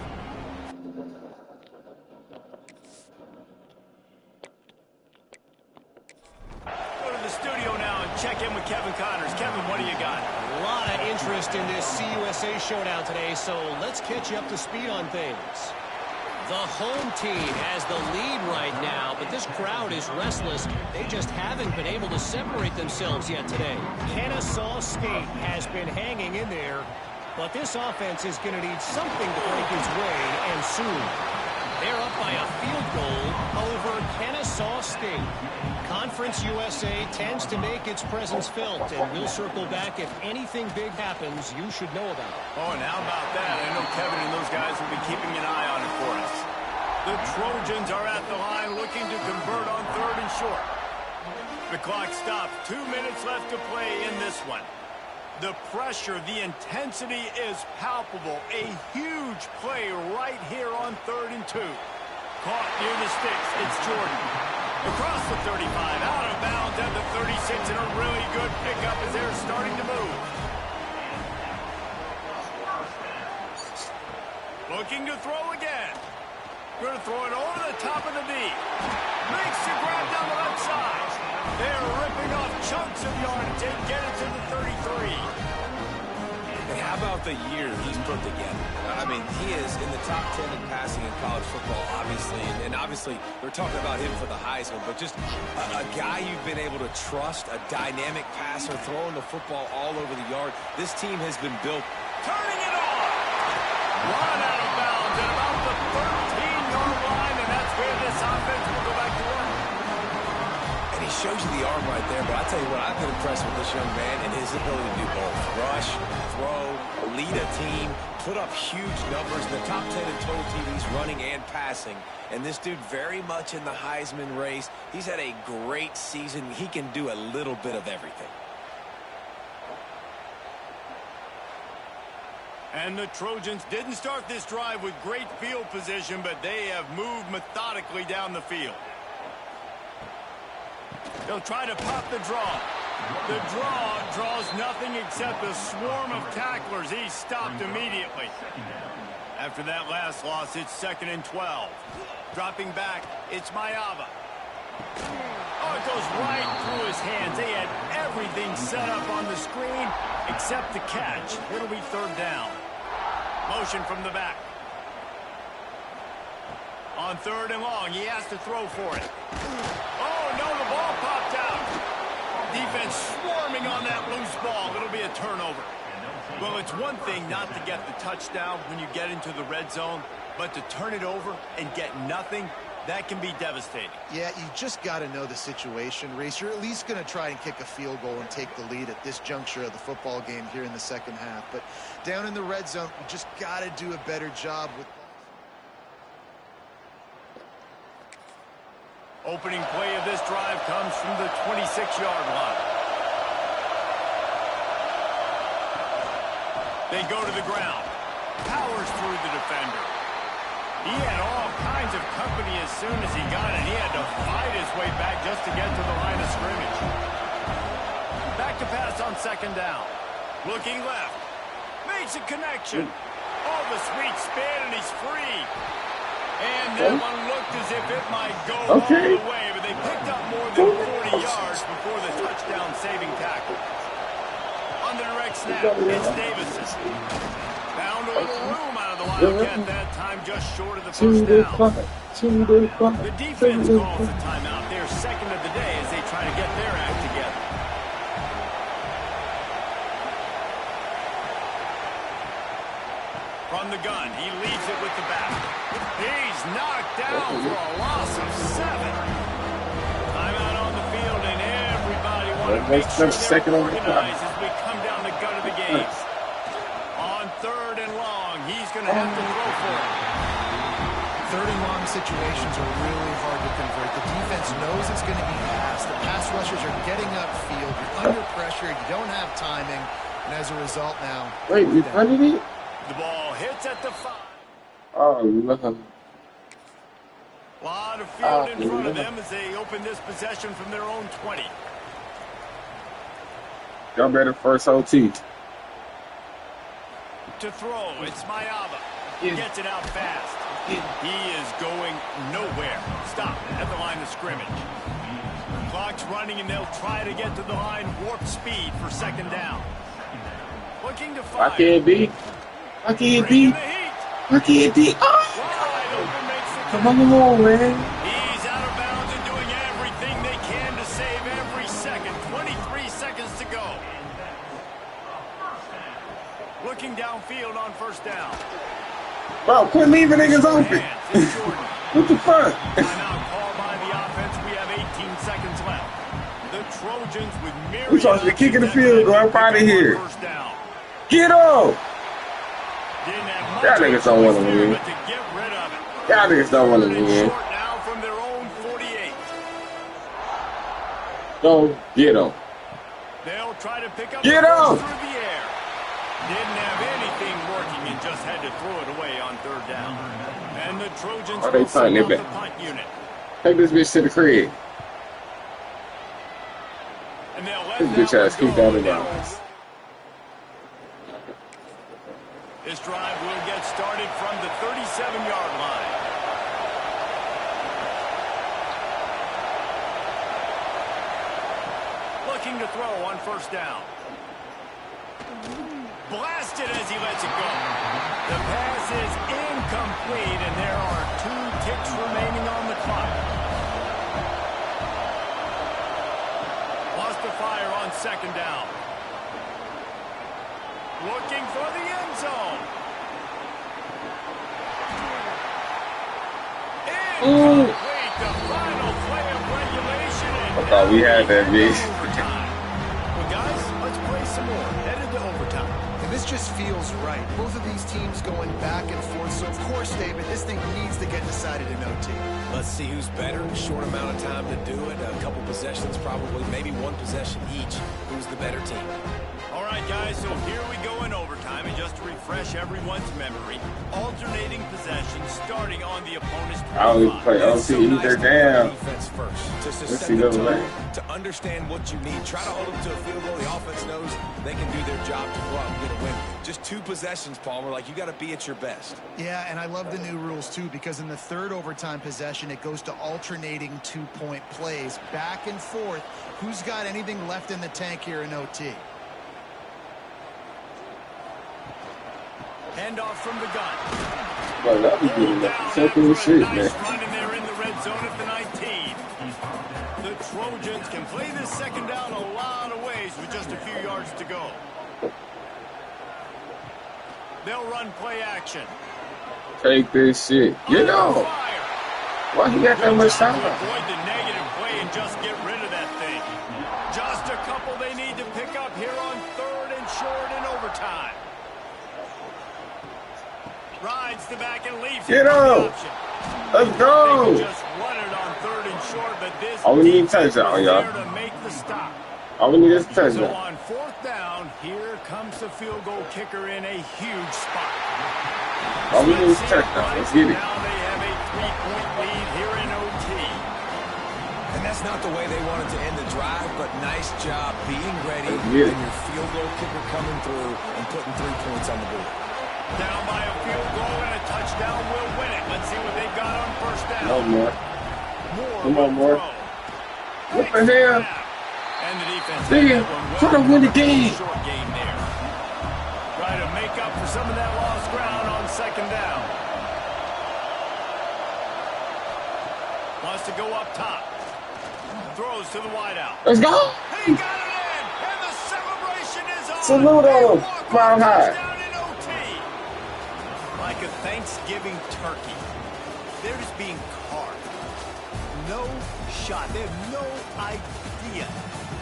Go to the studio now and check in with Kevin Connors. Kevin, what do you got? A lot of interest in this CUSA showdown today, so let's catch you up to speed on things. The home team has the lead right now, but this crowd is restless. They just haven't been able to separate themselves yet today. Ncaa State has been hanging in there, but this offense is going to need something to break its way, and soon. They're up by a field goal over Ncaa State. Conference USA tends to make its presence felt, and we'll circle back if anything big happens you should know about. Oh, and how about that? I know Kevin and those guys will be keeping an eye on it for us. The Trojans are at the line looking to convert on 3rd and short. The clock stops. 2 minutes left to play in this one. The pressure, the intensity is palpable. A huge play right here on 3rd and 2. Caught near the sticks. It's Jordan. Across the 35, out of bounds at the 36, and a really good pickup as they're starting to move. Looking to throw again. Going to throw it over the top of the knee. Makes the grab down the left side. They're ripping off chunks of yardage and get it to the 33. And how about the year he's put together? I mean, he is in the top 10 in passing in college football, obviously. And obviously, we're talking about him for the Heisman, but just a guy you've been able to trust, a dynamic passer, throwing the football all over the yard. This team has been built. Turning it on. Run out of bounds at about the 13-yard line, and that's where this offense will go back to work. And he shows shows you the arm right there, but I tell you what, I've been impressed with this young man and his ability to do both. Rush, throw, lead a team, put up huge numbers. In the top 10 in total TDs running and passing. And this dude very much in the Heisman race. He's had a great season. He can do a little bit of everything. And the Trojans didn't start this drive with great field position, but they have moved methodically down the field. They'll try to pop the draw. The draw draws nothing except a swarm of tacklers. He's stopped immediately. After that last loss, it's 2nd and 12. Dropping back, it's Ncaa. Oh, it goes right through his hands. They had everything set up on the screen except the catch. It'll be 3rd down. Motion from the back. On 3rd and long, he has to throw for it. Oh, no, the ball popped out. Defense swarming on that loose ball. It'll be a turnover. Well, it's one thing not to get the touchdown when you get into the red zone, but to turn it over and get nothing, that can be devastating. Yeah, you just got to know the situation, Reese. You're at least going to try and kick a field goal and take the lead at this juncture of the football game here in the second half. But down in the red zone, you just got to do a better job with... Opening play of this drive comes from the 26-yard line. They go to the ground. Powers through the defender. He had all kinds of company as soon as he got it. He had to fight his way back just to get to the line of scrimmage. Back to pass on 2nd down. Looking left. Makes a connection. Oh, the sweet spin, and he's free. And that one looked as if it might go all the way, but they picked up more than 40 yards before the touchdown-saving tackle. On the direct snap, it's Davison. Found a little room out of the Wildcat that time, just short of the 1st down. The defense calls the timeout. They're 2nd of the day as they try to get their act together. From the gun, he leaves it with the back. He's knocked down for a loss of 7. Timeout on the field, and everybody wants to make sure they're organized as we come down the gut of the game. On 3rd and long, he's going to have to throw for it. 3rd and long situations are really hard to convert. The defense knows it's going to be passed. The pass rushers are getting upfield. You're under pressure. You don't have timing. And as a result now... Wait, we punted it? The ball hits at the 5. Oh, look. A lot of field in front of them as they open this possession from their own 20. Y'all better first OT. To throw, it's Ncaa. Gets it out fast. He is going nowhere. Stop at the line of scrimmage. Clock's running, and they'll try to get to the line warp speed for 2nd down. Looking to fire. I can't be. I can't be. I can't be. Come on, man. He's out of bounds and doing everything they can to save every second. 23 seconds to go. Looking downfield on 1st down. Bro, quit leaving niggas open. What the fuck? Timeout called by the offense. We have 18 seconds left. The Trojans with myriad We're supposed to be kicking the field goal up out of here. Get up! Y'all niggas don't want to win. Y'all niggas don't want to win. Now from their own 48. Go get them. They'll try to pick up Get the up! through the air. Didn't have anything working and just had to throw it away on 3rd down. And the Trojans Oh, they will send punting it out the back. punt unit. Take this bitch to the crib. And they'll let This bitch that ass one keep go. down the bounds. This drive will get started from the 37-yard line. Looking to throw on 1st down. Blasted as he lets it go. The pass is incomplete, and there are 2 ticks remaining on the clock. Lost the fire on 2nd down. Looking for the end zone. Incomplete. The final play of regulation, and thought we had that bitch. Well, guys, let's play some more. Headed to overtime. And this just feels right. Both of these teams going back and forth. So, of course, David, this thing needs to get decided in OT. Let's see who's better. Short amount of time to do it. A couple possessions, probably, maybe one possession each. Who's the better team? All right, guys, so here we go in overtime. And just to refresh everyone's memory, alternating possessions starting on the opponent's I always play OT either down. Defense first. Just to Let's set see the the tone, way. to understand what you need. Try to hold them to a field goal. The offense knows they can do their job to go out and get a win. Just 2 possessions, Palmer. Like, you got to be at your best. Yeah, and I love the new rules, too, because in the third overtime possession, it goes to alternating 2-point plays. Back and forth. Who's got anything left in the tank here in OT? Handoff from the gun. Bro, that be getting that second shit, man. Nice run, and they're in the red zone at the 19. The Trojans can play this second down a lot of ways with just a few yards to go. They'll run play action. Take this shit. Get off. Why he got that much time? Avoid the negative play and just get rid of that thing. Just a couple they need to pick up here on 3rd and short in overtime. Rides the back and leaves. Get up. Let's go. Just run it on 3rd and short, but this All we need is a touchdown, y'all. there to make the stop. All we need is a So touchdown. on 4th down, here comes the field goal kicker in a huge spot. All we need is a touchdown. Let's get it. Now they have a 3-point lead here in OT. And that's not the way they wanted to end the drive, but nice job being ready and Yeah. your field goal kicker coming through and putting 3 points on the board. Down by a field goal and a touchdown will win it. Let's see what they've got on 1st down. No more. Moore Come on, will Moore. throw. What the hell? And the defense Damn, had that one try to win the game. Short game there. Try to make up for some of that lost ground on 2nd down. Wants to go up top. Throws to the wideout. Let's go. He got it in, and the celebration is on. Salute They him. walk Mile on high. touchdown in OT. Like a Thanksgiving turkey. They're just being carved. No shot. They have no idea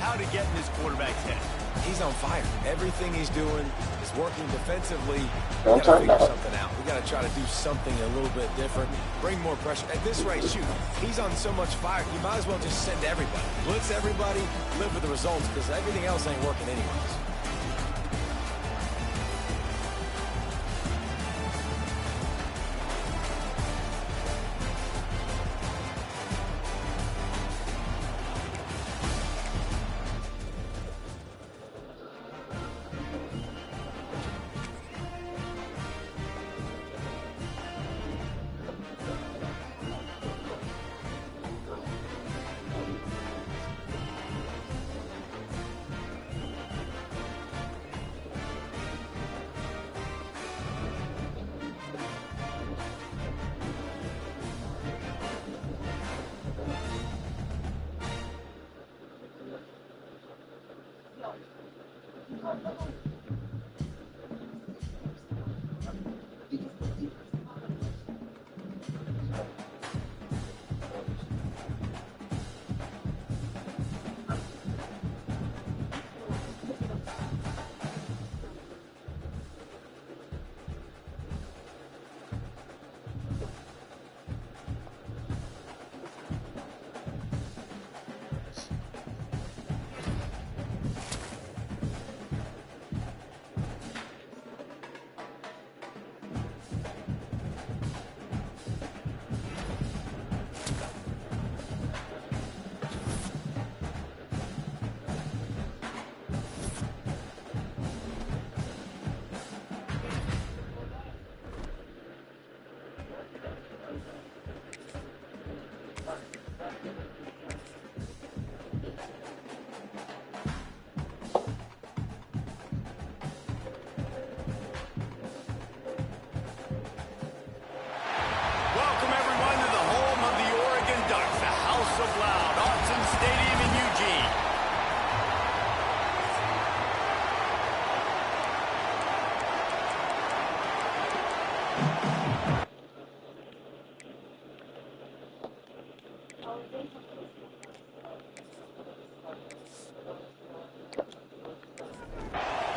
how to get in this quarterback's head. He's on fire. Everything he's doing is working defensively. We Don't got to talk figure about it. something out. We got to try to do something a little bit different. Bring more pressure. At this rate, shoot, he's on so much fire. You might as well just send everybody. Blitz everybody, live with the results, because everything else ain't working anyways.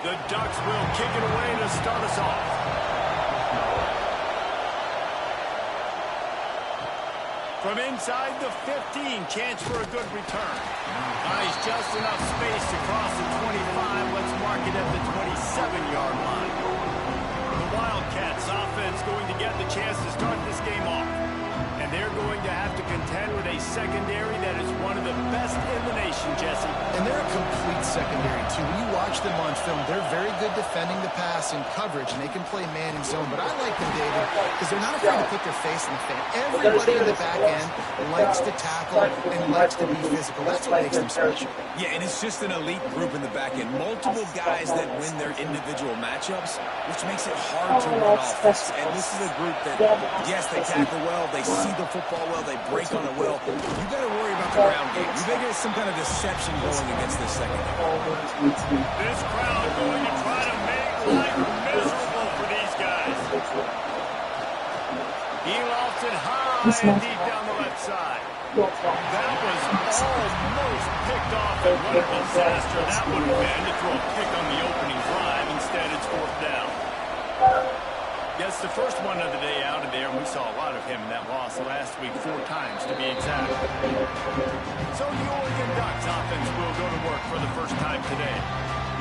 The Ducks will kick it away to start us off. From inside the 15, chance for a good return. Buys just enough space to cross the 25. Let's mark it at the 27-yard line. The Wildcats offense going to get the chance to start this game off. And they're going to have to contend with a secondary that is one of the best in the nation, Jesse. And they're a complete secondary, too. When you watch them on film, they're very good defending the pass and coverage, and they can play man and zone. But I like them, David, because they're not afraid to put their face in the fan. Everybody in the back end likes to tackle and likes to be physical. That's what makes them special. Yeah, and it's just an elite group in the back end. Multiple guys that win their individual matchups, which makes it hard to run offense. And this is a group that, yes, they tackle well, they see the football well, they break on it well. You got to worry about the ground game. You think there's some kind of deception going against this secondary. This crowd going to try to make life miserable for these guys. He lofts it high and deep down the left side. That was almost picked off, and what a disaster that would have been to throw a pick on the opening drive. Instead, it's fourth down. That's the first one of the day out of there. We saw a lot of him in that loss last week, 4 times to be exact. So the Oregon Ducks offense will go to work for the first time today.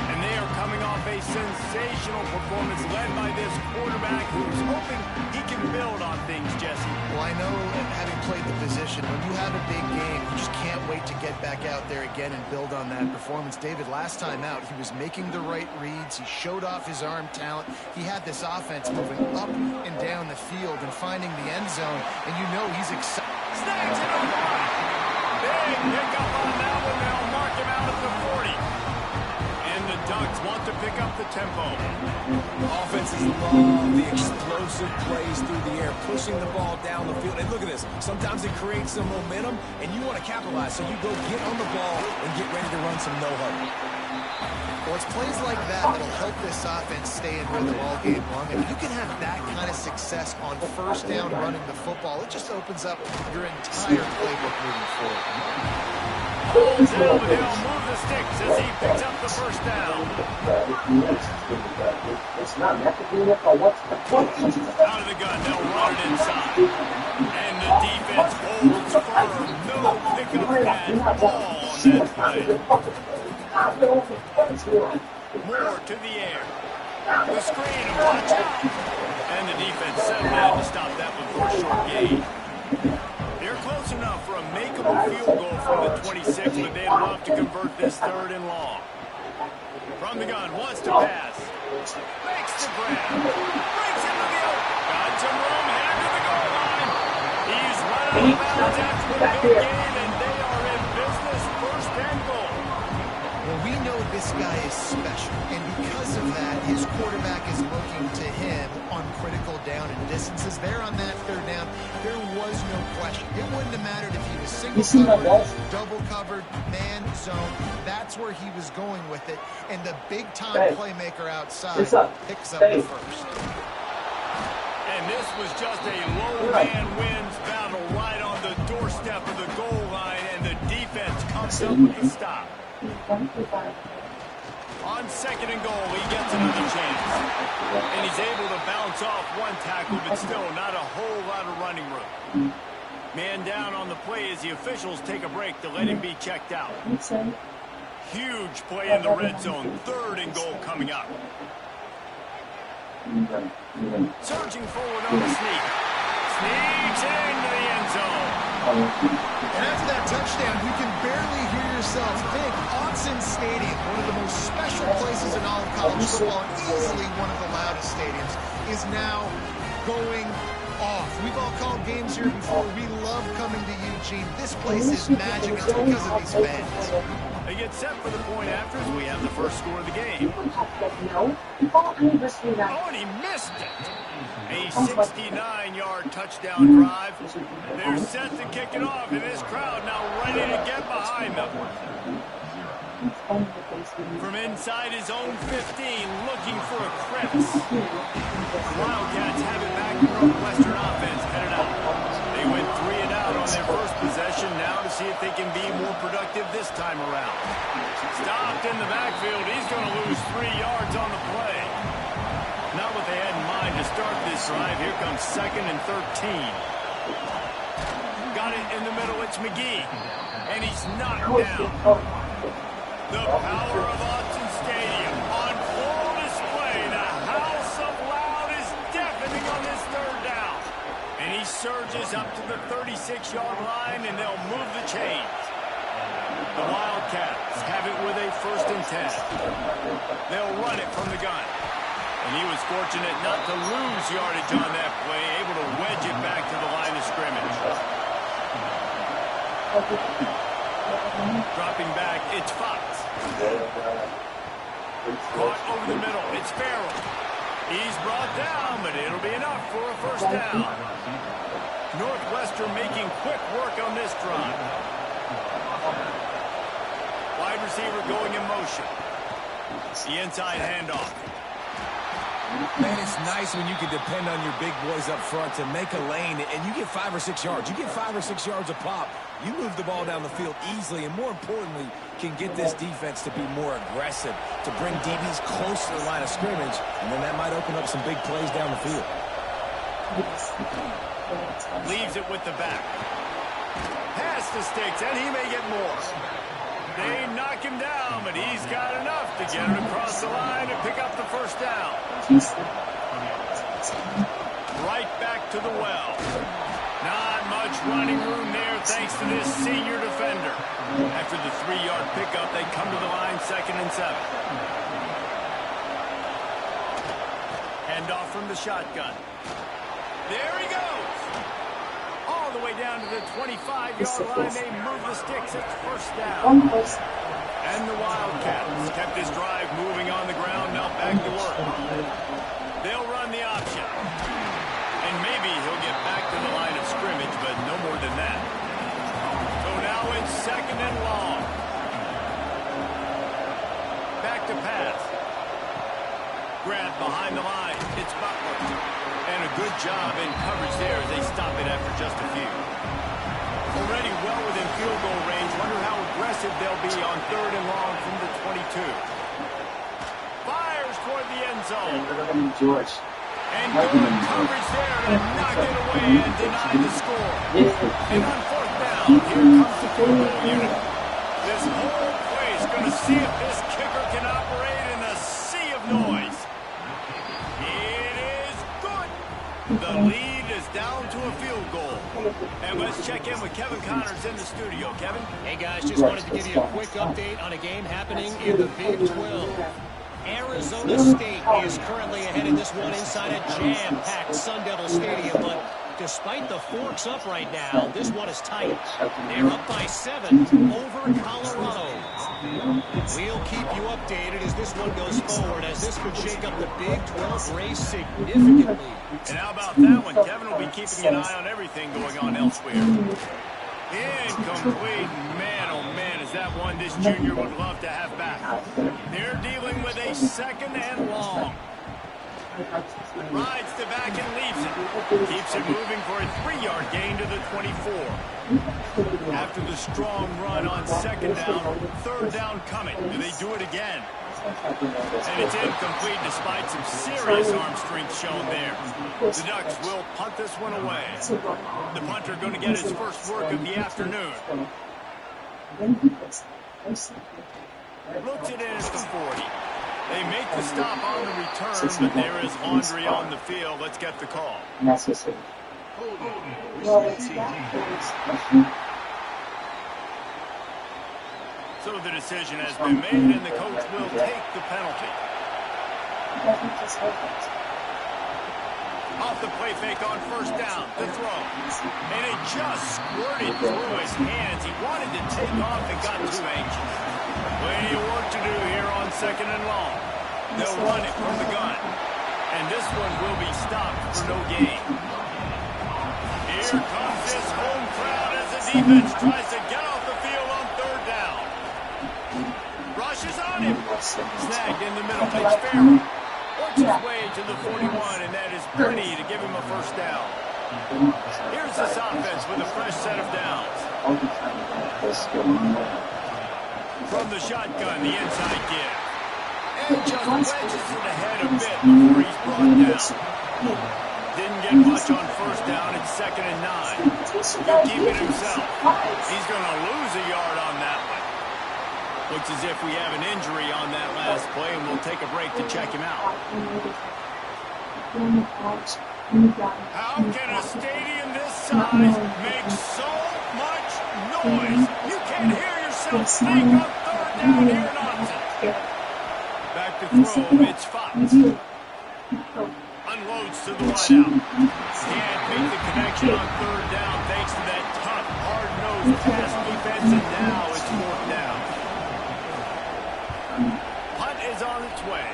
And they are coming off a sensational performance led by this quarterback who's hoping he can build on things, Jesse. Well, I know, having played the position, when you have a big game, you just can't wait to get back out there again and build on that performance. David, last time out, he was making the right reads. He showed off his arm talent. He had this offense moving up and down the field and finding the end zone, and you know he's excited. Snags it on one. Big pick up on that one. They'll mark him out at the 40. The Ducks want to pick up the tempo. Offenses love the explosive plays through the air, pushing the ball down the field. And look at this. Sometimes it creates some momentum, and you want to capitalize. So you go get on the ball and get ready to run some no-huddle. Well, it's plays like that that'll help this offense stay in rhythm all game long. And if you can have that kind of success on first down running the football, it just opens up your entire playbook moving forward. Holds down, but he'll move the sticks as he picks up the first down. Out of the gun, they'll run it inside. And the defense holds firm. No pickup at all on that play. More to the air. The screen, and watch out. And the defense settled in to stop that one for a short gain. They're close enough for a makeable field goal from the 26, but they'd love to convert this 3rd and long. From the gun, wants to pass. Makes the grab. Brings him to the open. Got some room, headed to the goal line. He's run out of bounds after a good game, and they are in business, 1st and goal. Well, we know this guy is special, and because of that, his quarterback is looking to him on critical down and distances. There on that 3rd down, there was no question. It wouldn't have mattered if he was single covered, double covered, man zone. That's where he was going with it, and the big-time playmaker outside picks up the first. And this was just a low man wins battle right on the doorstep of the goal line, and the defense comes up with the stop. On 2nd and goal, he gets another chance. And he's able to bounce off one tackle, but still not a whole lot of running room. Man down on the play as the officials take a break to let him be checked out. Huge play in the red zone. 3rd and goal coming up. Surging forward on the sneak. Sneaks into the end zone. And after that touchdown, you can barely hear yourself think. Autzen Stadium, one of the most special places in all of college football, and easily one of the loudest stadiums, is now going off. We've all called games here before. We love coming to Eugene. This place is magic. It's because of these fans. They get set for the point after as we have the first score of the game. Oh, and he missed it. A 69-yard touchdown drive. They're set to kick it off, and this crowd now ready to get behind them. From inside his own 15, looking for a crevice. Wildcats have it back. Northwestern offense headed out. They went 3 and out on on their first possession now to see if they can be more productive this time around. Stopped in the backfield. He's going to lose 3 yards on the play. Not what they had in mind to start this drive. Here comes 2nd and 13. Got it in the middle. It's McGee. And he's knocked down. The power of Autzen Stadium on full display. The house of loud is deafening on this 3rd down. And he surges up to the 36-yard line, and they'll move the chains. The Wildcats have it with a 1st and 10. They'll run it from the gun. And he was fortunate not to lose yardage on that play, able to wedge it back to the line of scrimmage. Dropping back, it's Fox. Caught over the middle, it's Farrell. He's brought down, but it'll be enough for a 1st down. Northwestern making quick work on this drive. Wide receiver going in motion. The inside handoff. Man, it's nice when you can depend on your big boys up front to make a lane, and you get 5 or 6 yards. You get 5 or 6 yards a pop. You move the ball down the field easily, and more importantly, can get this defense to be more aggressive, to bring DBs close to the line of scrimmage, and then that might open up some big plays down the field. Leaves it with the back. Pass the sticks, and he may get more. They knock him down, but he's got enough to get it across the line and pick up the 1st down. Right back to the well. Not much running room there thanks to this senior defender. After the 3-yard pickup, they come to the line 2nd and 7. Hand off from the shotgun. There he goes. All the way down to the 25-yard line. They move the sticks. It's 1st down. And the Wildcats kept this drive moving on the ground. Now back to work. They'll run the option. And maybe he'll get back to the line of scrimmage, but no more than that. So now it's 2nd and long. Back to pass. Grab behind the line. It's Butler. And a good job in coverage there as they stop it after just a few. Already well within field goal range. Wonder how aggressive they'll be on 3rd and long from the 22. Fires toward the end zone. And good coverage there to knock it away and deny the score. And on 4th down, here comes the field goal unit. This whole play is going to see if this kicker can operate in a sea of noise. The lead is down to a field goal. And let's check in with Kevin Connors in the studio. Kevin? Hey, guys, just wanted to give you a quick update on a game happening in the Big 12. Arizona State is currently ahead in this one inside a jam-packed Sun Devil Stadium, but despite the forks up right now, this one is tight. They're up by 7 over Colorado. We'll keep you updated as this one goes forward, as this could shake up the Big 12 race significantly. And how about that one? Kevin will be keeping an eye on everything going on elsewhere. Incomplete. Man, oh man, is that one this junior would love to have back. They're dealing with a 2nd and long. Rides the back and leaves it. Keeps it moving for a 3-yard gain to the 24. After the strong run on 2nd down, 3rd down coming. Do they do it again? And it's incomplete despite some serious arm strength shown there. The Ducks will punt this one away. The punter going to get his first work of the afternoon. Looks it in at the 40. They make the stop on the return, but there is laundry on the field. Let's get the call. So the decision has been made, and the coach will take the penalty. Off the play fake on 1st down, the throw. And it just squirted through his hands. He wanted to take off and got too anxious. Plenty of work to do here on 2nd and long. They'll run it from the gun. And this one will be stopped for no gain. Here comes this home crowd as the defense tries to get off the field on 3rd down. Rushes on him. Snagged in the middle. It's Farrell. Works his way to the 41, and that is plenty to give him a 1st down. Here's this offense with a fresh set of downs. From the shotgun, the inside give. And just wedges it ahead a bit before he's brought down. Didn't get much on first down. It's 2nd and 9. He'll keep it himself. He's going to lose a yard on that one. Looks as if we have an injury on that last play, and we'll take a break to check him out. How can a stadium this size make so much noise? You can't hear yourself think on 3rd down here in Ncaa. Back to throw, it's Fox. Unloads to the wideout. Can't make the connection on 3rd down thanks to that tough, hard-nosed pass defense, and now it's 4th down. Punt is on its way.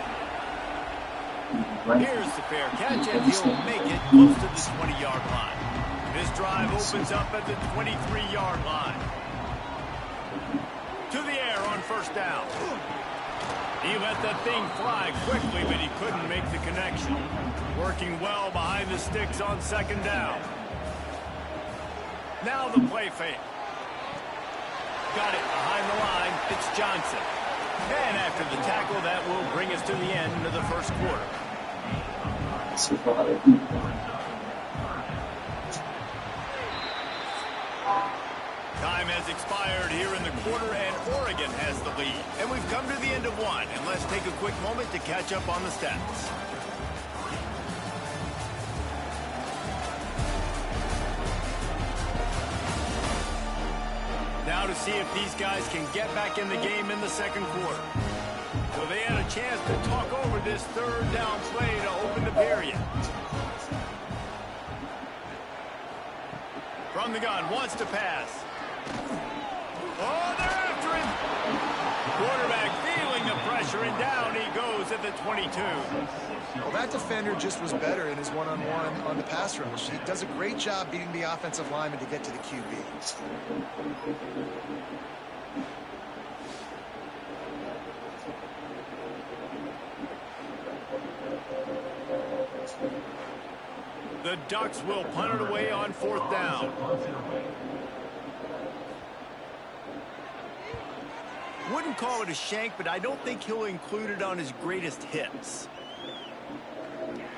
Here's the fair catch, and he'll make it close to the 20-yard line. This drive opens up at the 23-yard line. To the air on 1st down. He let that thing fly quickly, but he couldn't make the connection. Working well behind the sticks on 2nd down. Now the play fake. Got it behind the line. It's Johnson. And after the tackle, that will bring us to the end of the 1st quarter. Time has expired here in the quarter, and Oregon has the lead. And we've come to the end of one, and let's take a quick moment to catch up on the stats. Now to see if these guys can get back in the game in the 2nd quarter. So they had a chance to talk over this 3rd down play to open the period. From the gun, wants to pass. Oh, they're after him. Quarterback feeling the pressure, and down he goes at the 22. Well, that defender just was better in his one-on-one on the pass rush. He does a great job beating the offensive lineman to get to the QB. The Ducks will punt it away on 4th down. Wouldn't call it a shank, but I don't think he'll include it on his greatest hits.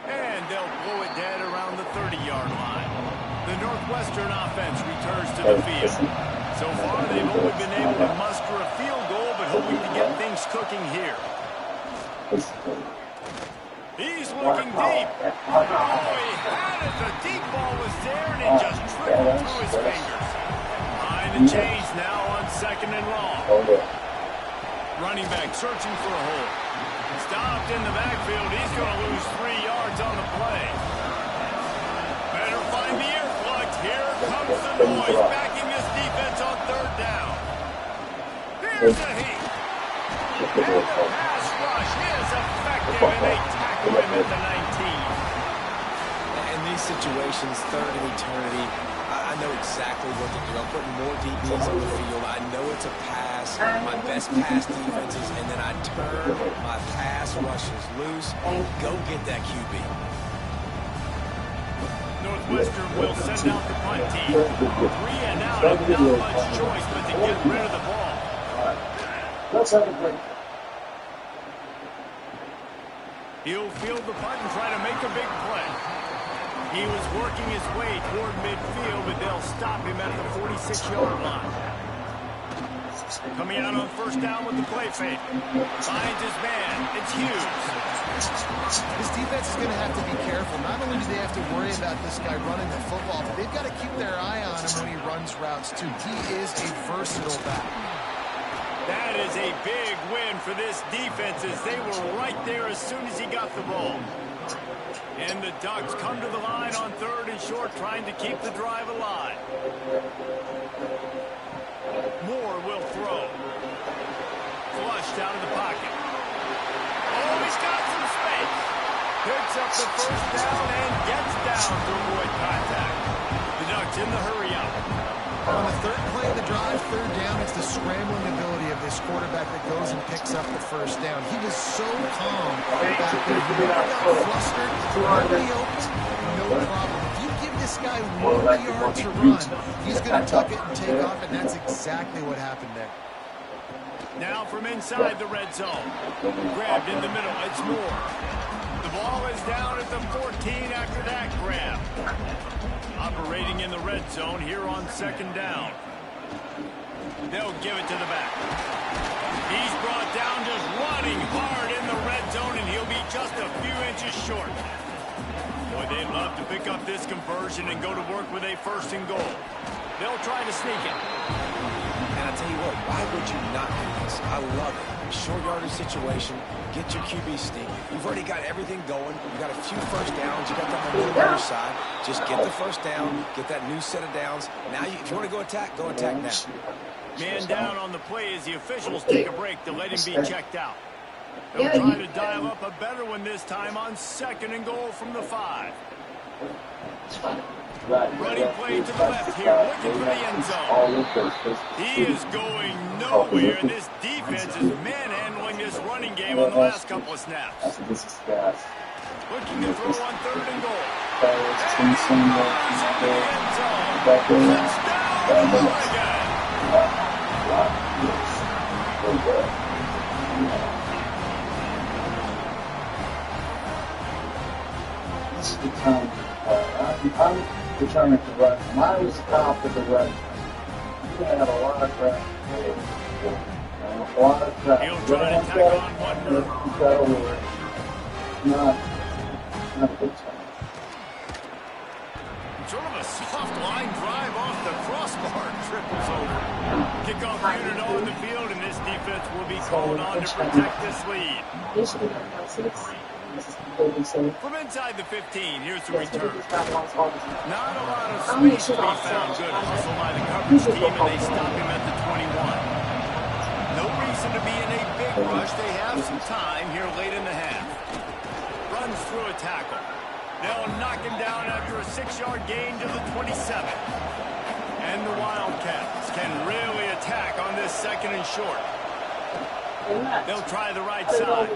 And they'll blow it dead around the 30-yard line. The Northwestern offense returns to the field. So far, they've only been able to muster a field goal, but hoping to get things cooking here. He's looking deep. Oh, he had it. The deep ball was there, and it just trickled through his fingers. Behind the chains now on 2nd and long. Running back searching for a hole. Stopped in the backfield. He's going to lose 3 yards on the play. Better find the earplugs. Here comes the noise, backing this defense on 3rd down. Here's a heat. And the pass rush is effective, and they tackle him at the 19. In these situations, 3rd and eternity, I know exactly what to do. I'm putting more DBs on the field. I know it's a pass, my best pass defenses, and then I turn my pass rushers loose. Go get that QB. Northwestern will send out the punt team. 3 and out, and not much choice but to get rid of the ball. He'll field the punt and try to make a big play. He was working his way toward midfield, but they'll stop him at the 46-yard line. Coming out on 1st down with the play fake. Finds his man. It's Hughes. This defense is going to have to be careful. Not only do they have to worry about this guy running the football, but they've got to keep their eye on him when he runs routes, too. He is a versatile back. That is a big win for this defense, as they were right there as soon as he got the ball. And the Ducks come to the line on 3rd and short, trying to keep the drive alive. Moore will throw. Flushed out of the pocket. Oh, he's got some space. Picks up the 1st down and gets down to avoid contact. The Ducks in the hurry up. On the 3rd play of the drive, 3rd down, it's the scrambling ability of this quarterback that goes and picks up the 1st down. He was so calm back there. He never got flustered, totally open, no problem. If you give this guy 1 yard to run, he's going to tuck it and take off, and that's exactly what happened there. Now from inside the red zone. Grabbed in the middle. It's Moore. The ball is down at the 14 after that grab. Operating in the red zone here on second down. They'll give it to the back. He's brought down just running hard in the red zone, and he'll be just a few inches short. Boy, they'd love to pick up this conversion and go to work with a first and goal. They'll try to sneak it. And I tell you what, why would you not do this? I love it. Short yardage situation. Get your QB sneak. You've already got everything going. You got a few first downs. You got that momentum on your side. Just get the first down. Get that new set of downs. Now, if you want to go attack now. Man down on the play as the officials take a break to let him be checked out. They'll try to dial up a better one this time on second and goal from the 5. Running play to the left here, looking for the end zone. He is going nowhere, and this defense is manhandling this running game on the last couple of snaps. Looking to throw on third and goal. And he fires into the end zone. Touchdown, Oregon! This is the time. I'm determined to run. When I was top of the run, you had a lot of crap. A lot of crap. He'll try to tack on one more. Not a good time. Sort of a soft line drive off the crossbar, triples over. Kickoff unit on the field, and this defense will be called on to protect this lead. From inside the 15, here's the return. Not a lot of space to be found. Good hustle by the coverage team, and they stop him at the 21. No reason to be in a big rush. They have some time here late in the half. Runs through a tackle. They'll knock him down after a 6-yard gain to the 27. And the Wildcats can really attack on this second and short. They'll try the right side.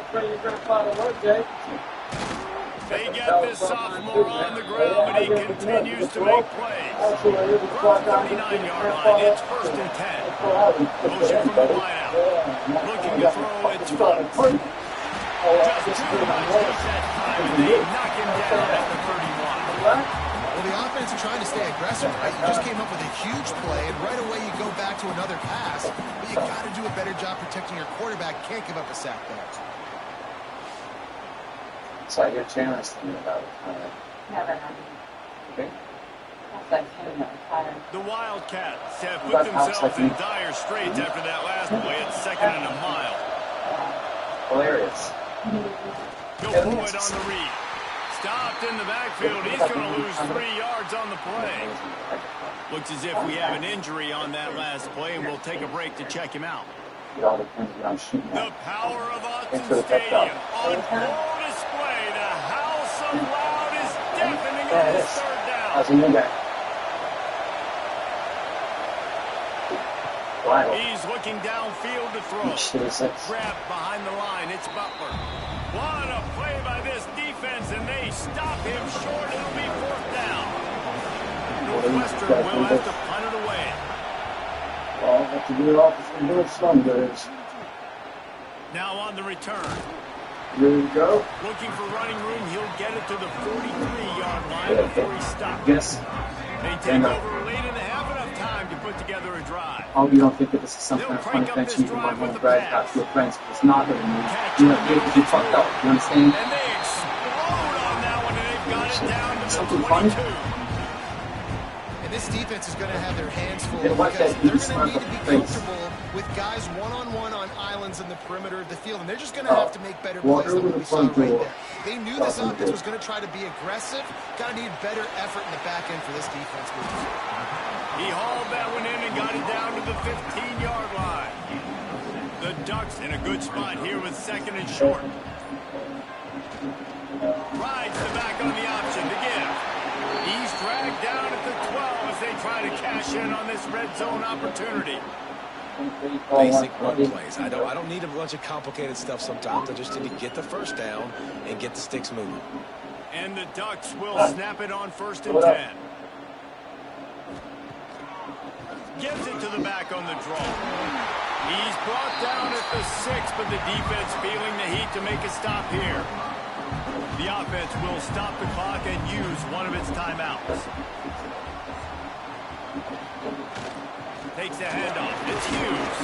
They get this sophomore on the ground, but he continues to make plays. From the 39-yard line, it's 1st and 10. Motion from the wideout. Looking to throw, it's Fox. Just too much just that time, and they knock him down at the 31. Well, the offense is trying to stay aggressive, right? You just came up with a huge play, and right away you go back to another pass. But you got to do a better job protecting your quarterback. Can't give up a sack there. So I get Janice thinking about it. Never happened. Okay. The Wildcats have put themselves in dire straits after that last play at 2nd and a mile. Hilarious. Go forward on the read. Stopped in the backfield. He's going to lose 3 yards on the play. Looks as if we have an injury on that last play, and we'll take a break to check him out. The power of Autzen Stadium on full display. The house of loud is deafening on this third down. How's he guy? He's looking downfield to throw. Grabbed behind the line. It's Butler. What a play by this defense, and they stop him short. It'll be 4th down. Northwestern will have to punt it away. Well, have to do it off with some goods. Now on the return. Here we go. Looking for running room. He'll get it to the 43-yard line before he stops. Yes. They take over late in the half, enough time to put together a drive. Oh, you don't think that this is some kind of funny thing you might want to brag about to your friends, but it's not what it means. You know, you fucked up. You understand? And they explode on that one, and they've got it down to the 22. Funny? And this defense is going to have their hands full because they're going to need to be comfortable with guys one-on-one on islands in the perimeter of the field, and they're just going to have to make better plays than what we saw right there. They knew this offense was going to try to be aggressive. Got to need better effort in the back end for this defense. He hauled that one in and got it down to the 15-yard line. The Ducks in a good spot here with 2nd and short. Rides the back on the option to give. He's dragged down at the 12 as they try to cash in on this red zone opportunity. Basic run plays. I don't need a bunch of complicated stuff sometimes. I just need to get the first down and get the sticks moving. And the Ducks will snap it on 1st and 10. Gives it to the back on the draw. He's brought down at the 6, but the defense feeling the heat to make a stop here. The offense will stop the clock and use one of its timeouts. Takes the handoff. It's Hughes.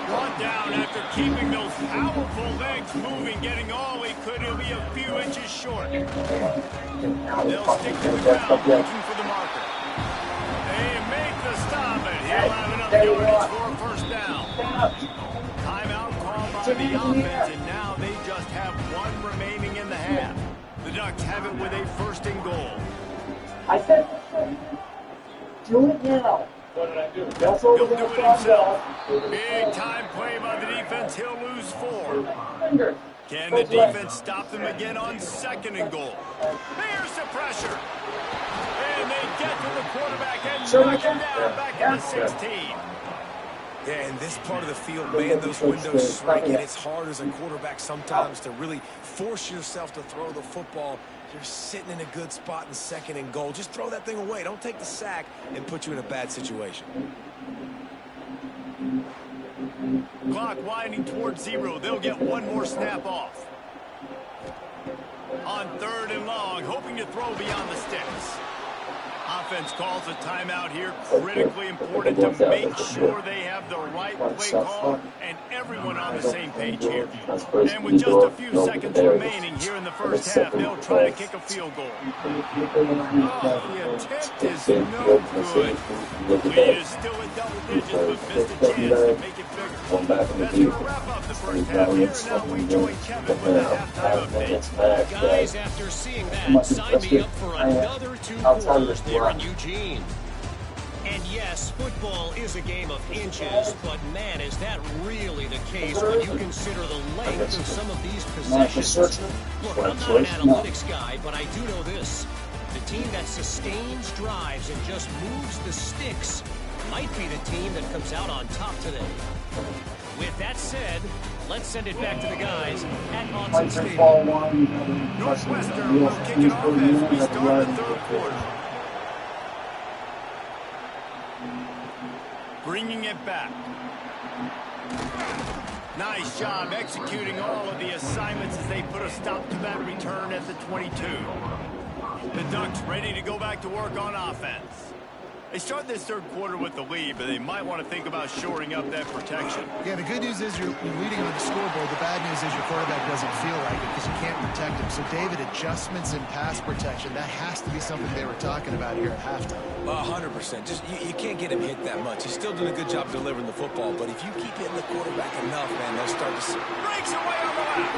Brought down after keeping those powerful legs moving, getting all he could. He'll be a few inches short. They'll stick to the ground, looking for the marker. They make the stop, and he'll have enough yardage for a first down. Timeout called by the offense, and now they just have one remaining in the half. The Ducks have it with a first and goal. I said, do it now. What did I do? That's He'll do it himself. Big time play by the defense. He'll lose 4. Can the defense stop them again on second and goal? Here's the pressure. And they get to the quarterback and knock him down back in the 16. Yeah, in this part of the field, man, those windows shrink, and it's hard as a quarterback sometimes to really force yourself to throw the football. You're sitting in a good spot in second and goal. Just throw that thing away. Don't take the sack and put you in a bad situation. Clock winding towards 0. They'll get one more snap off. On third and long, hoping to throw beyond the sticks. Offense calls a timeout here. Critically important to make sure they have the right play call and everyone on the same page here. And with just a few seconds remaining here in the first half, they'll try to kick a field goal. Oh, the attempt is no good. Lead is still in double digits, but missed a chance to make it bigger. That's going to wrap up the first half here. Now we join Kevin with a halftime update. Guys, after seeing that, sign me up for another 2 quarters there in Eugene. And yes, football is a game of inches, but man, is that really the case when you consider the length of some of these possessions. Look, I'm not an analytics guy, but I do know this. The team that sustains drives and just moves the sticks might be the team that comes out on top today. With that said, let's send it back to the guys at Autzen Stadium. Northwestern will kick it off as we start the third quarter. Bringing it back. Nice job executing all of the assignments as they put a stop to that return at the 22. The Ducks ready to go back to work on offense. They start this third quarter with the lead, but they might want to think about shoring up that protection. Yeah, the good news is you're leading on the scoreboard. The bad news is your quarterback doesn't feel like it because you can't protect him. So, David, adjustments in pass protection, that has to be something they were talking about here at halftime. 100%. Just you can't get him hit that much. He's still doing a good job delivering the football, but if you keep hitting the quarterback enough, man, they'll start to see. Breaks away on the left.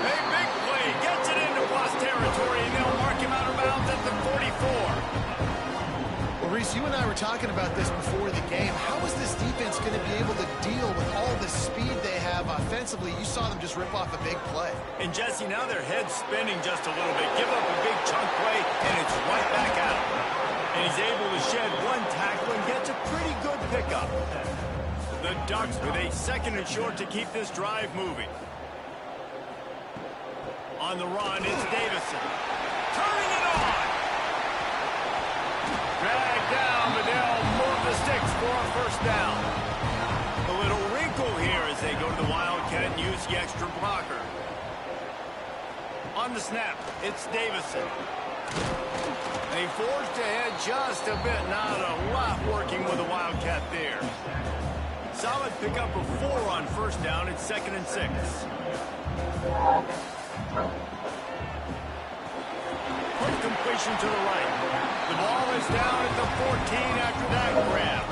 A big play gets it into plus territory, and they'll mark him out of bounds at the 44. Reese, you and I were talking about this before the game. How is this defense going to be able to deal with all the speed they have offensively? You saw them just rip off a big play. And, Jesse, now their head's spinning just a little bit. Give up a big chunk play, and it's right back out. And he's able to shed one tackle and gets a pretty good pickup. The Ducks with a second and short to keep this drive moving. On the run, it's Davison. Turning it on. Drag down, but they'll move the sticks for a first down. A little wrinkle here as they go to the Wildcat and use the extra blocker. On the snap, it's Davison. They forced ahead just a bit, not a lot working with the Wildcat there. Solid pickup of 4 on first down. It's 2nd and 6. Quick completion to the right. The ball is down at the 14 after that grab.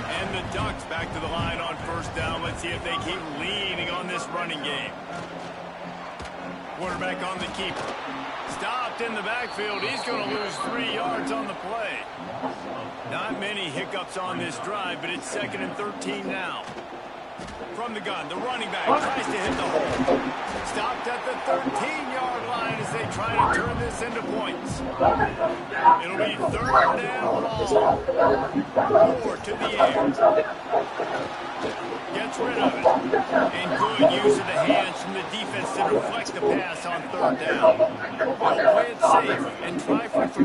And the Ducks back to the line on first down. Let's see if they keep leaning on this running game. Quarterback on the keeper. Stopped in the backfield. He's going to lose 3 yards on the play. Not many hiccups on this drive, but it's 2nd and 13 now. From the gun, the running back tries to hit the hole. Stopped at the 13-yard line as they try to turn this into points. It'll be 3rd down long. 4 to the air. Gets rid of it. And good use of the hands from the defense to deflect the pass on 3rd down. They'll play it safe and try for 3.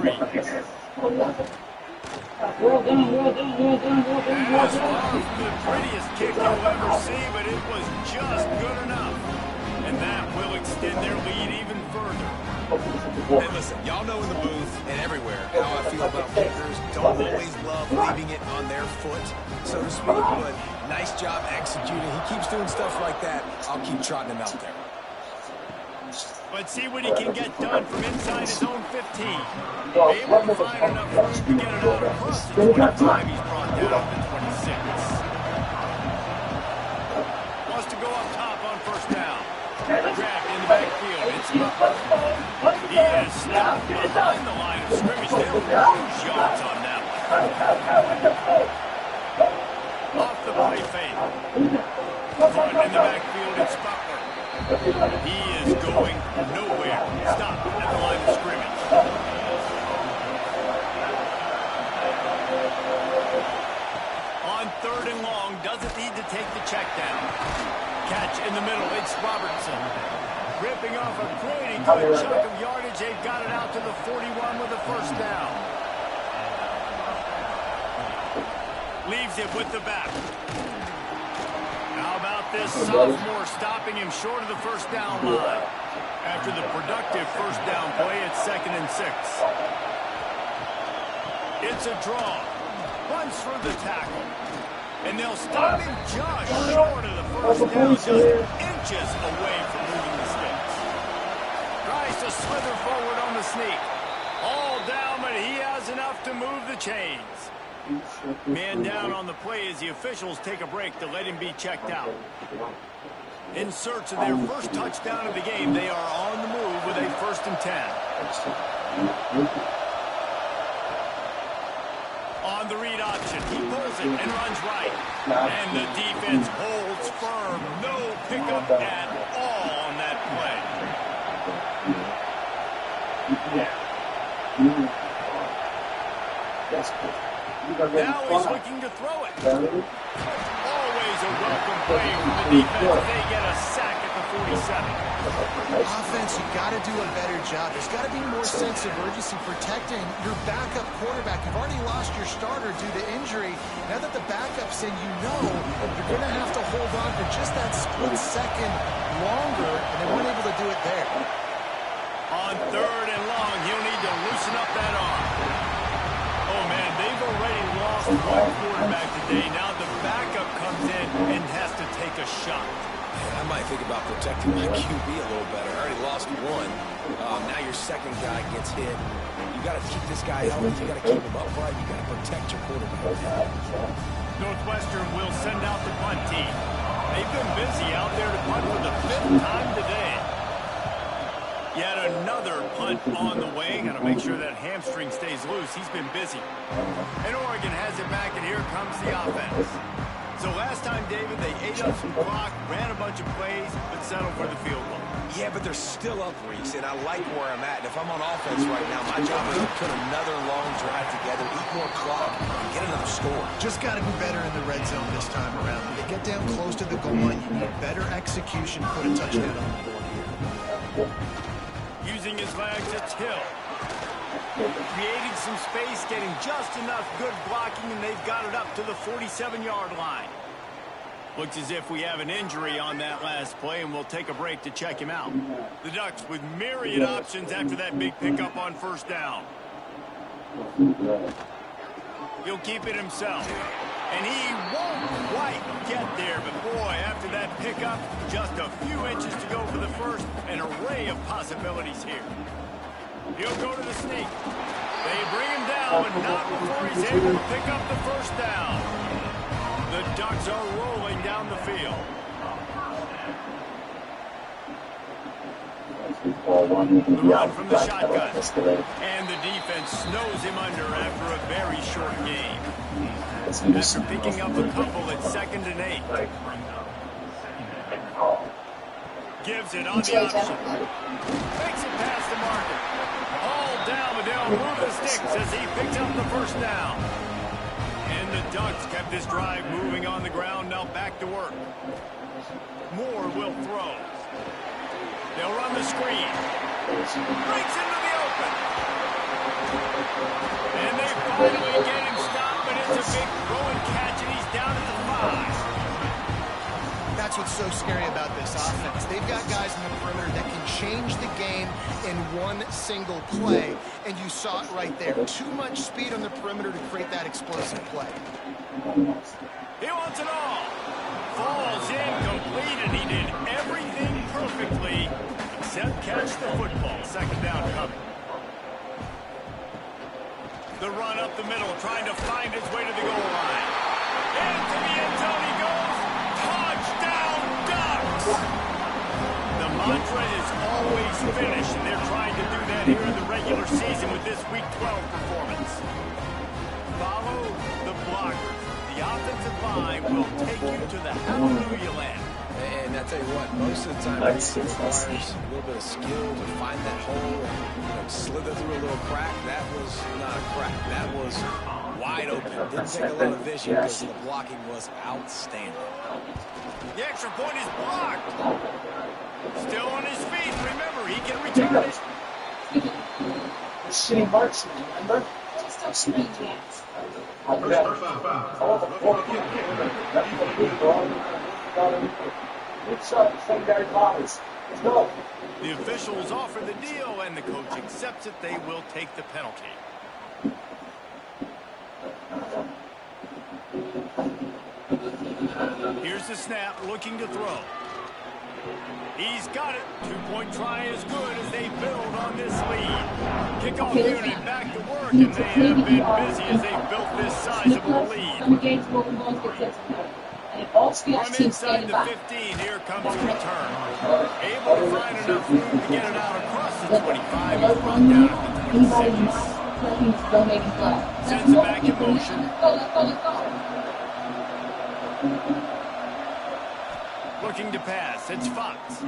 Hey, listen, y'all know in the booth and everywhere how I feel about kickers. Don't always love leaving it on their foot, so to speak, but nice job executing. He keeps doing stuff like that. I'll keep trotting him out there. Let's see what he can get done from inside his own 15. Able to find enough room to get it out across the 25. He's brought down to 26. Wants to go up top on first down. Grabbed in the backfield. It's up. He is stopped behind the line of scrimmage. They'll lose yards on that one. Off the play fake. Front in the backfield, it's Butler. He is going nowhere. Stopped at the line of scrimmage. On 3rd and long, doesn't need to take the check down. Catch in the middle, it's Robertson. Ripping off a pretty good chunk of yardage. They've got it out to the 41 with a first down. Leaves it with the back. How about this sophomore stopping him short of the first down line? After the productive first down play, it's 2nd and 6. It's a draw. Runs through the tackle. And they'll stop him just short of the first down, just inches away from moving the sticks. Tries to slither forward on the sneak. All down, but he has enough to move the chains. Man down on the play as the officials take a break to let him be checked out. In search of their first touchdown of the game, they are on the move with a 1st and 10. On the read option, he pulls it and runs right. And the defense holds firm. No pickup at all on that play. Now he's looking to throw it. Always a welcome play from the defense. They get a sack at the 47. Offense, you got to do a better job. There's got to be more sense of urgency protecting your backup quarterback. You've already lost your starter due to injury. Now that the backup's in, you know you're going to have to hold on for just that split second longer, and they weren't able to do it there. On 3rd and long, he'll need to loosen up that arm. Oh, man, they've already lost one quarterback today. Now the backup comes in and has to take a shot. I might think about protecting my QB a little better. I already lost one. Now your second guy gets hit. You got to keep this guy healthy. You got to keep him upright. You got to protect your quarterback. Northwestern will send out the punt team. They've been busy out there to punt for the 5th time today. Yet another punt on the way. Got to make sure that hamstring stays loose. He's been busy. And Oregon has it back, and here comes the offense. So last time, David, they ate up some clock, ran a bunch of plays, but settled for the field goal. Yeah, but they're still up, Reese, and I like where I'm at. And if I'm on offense right now, my job is to put another long drive together, eat more clock, and get another score. Just got to be better in the red zone this time around. When you get down close to the goal line, you need better execution, put a touchdown on the board here. Using his legs, it's Hill. Creating some space, getting just enough good blocking, and they've got it up to the 47-yard line. Looks as if we have an injury on that last play, and we'll take a break to check him out. The Ducks with myriad options after that big pickup on first down. He'll keep it himself. And he won't quite get there, but boy, after that pickup, just a few inches to go for the first, an array of possibilities here. He'll go to the sneak. They bring him down, but not before he's able to pick up the first down. The Ducks are rolling down the field. The run from the shotgun. And the defense snows him under after a very short game. After picking up a couple at 2nd and 8. Gives it on the option. Makes it past the marker. All down, but they'll move the sticks as he picks up the first down. And the Ducks kept this drive moving on the ground. Now back to work. Moore will throw. They'll run the screen. Breaks into the open. And they finally get him stopped, but it's a big throw and catch, and he's down at the 5. That that's what's so scary about this offense. They've got guys in the perimeter that can change the game in one single play, and you saw it right there. Too much speed on the perimeter to create that explosive play. He wants it all. Falls incomplete, and he did everything perfectly except catch the football. Second down coming. The run up the middle, trying to find his way to the goal line. Into the end zone he goes. Touchdown, Ducks! The mantra is always finish, and they're trying to do that here in the regular season with this Week 12 performance. Follow the blockers. The offensive line will take you to the hallelujah land. And I tell you what, most of the time it requires a little bit of skill to find that hole and slither through a little crack. That was not a crack. That was wide open. Didn't take a lot of vision because the blocking was outstanding. The extra point is blocked. Still on his feet. Remember, he can return it. Shitty marks, remember? The officials offer the deal, and the coach accepts it. They will take the penalty. Here's the snap, looking to throw. He's got it. Two-point try is good as they build on this lead. Kickoff unit back to work, and they have been busy as they built this sizable lead. From inside the 15, here comes the return. Able to find enough room to get it out across the 25. He's brought down at the 26. Sends it back in motion. Looking to pass. It's Fox.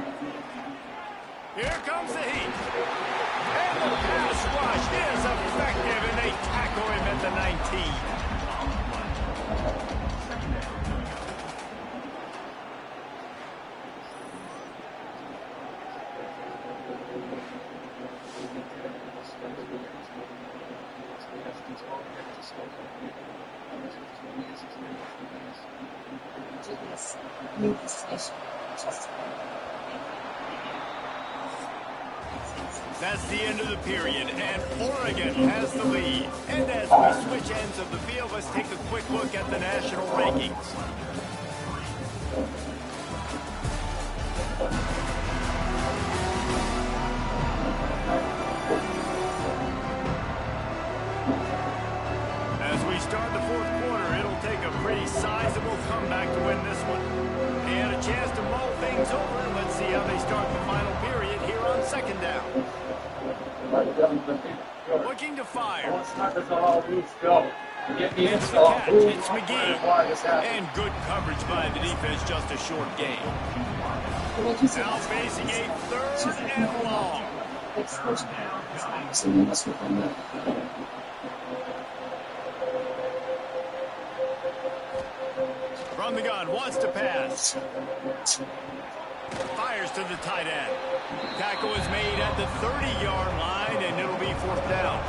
Here comes the heat. And the pass rush is effective, and they tackle him at the 19. That's the end of the period, and Oregon has the lead. And as we switch ends of the field, let's take a quick look at the national rankings. As we start the fourth quarter, it'll take a pretty sizable comeback to win this one. They had a chance to mull things over. Let's see how they start the final period here on second down. Looking to fire. It's the catch. It's McGee. And good coverage by the defense, just a short gain. Now facing a third and long. From the gun, wants to pass. Fires to the tight end. Tackle is made at the 30-yard line, and it'll be fourth down.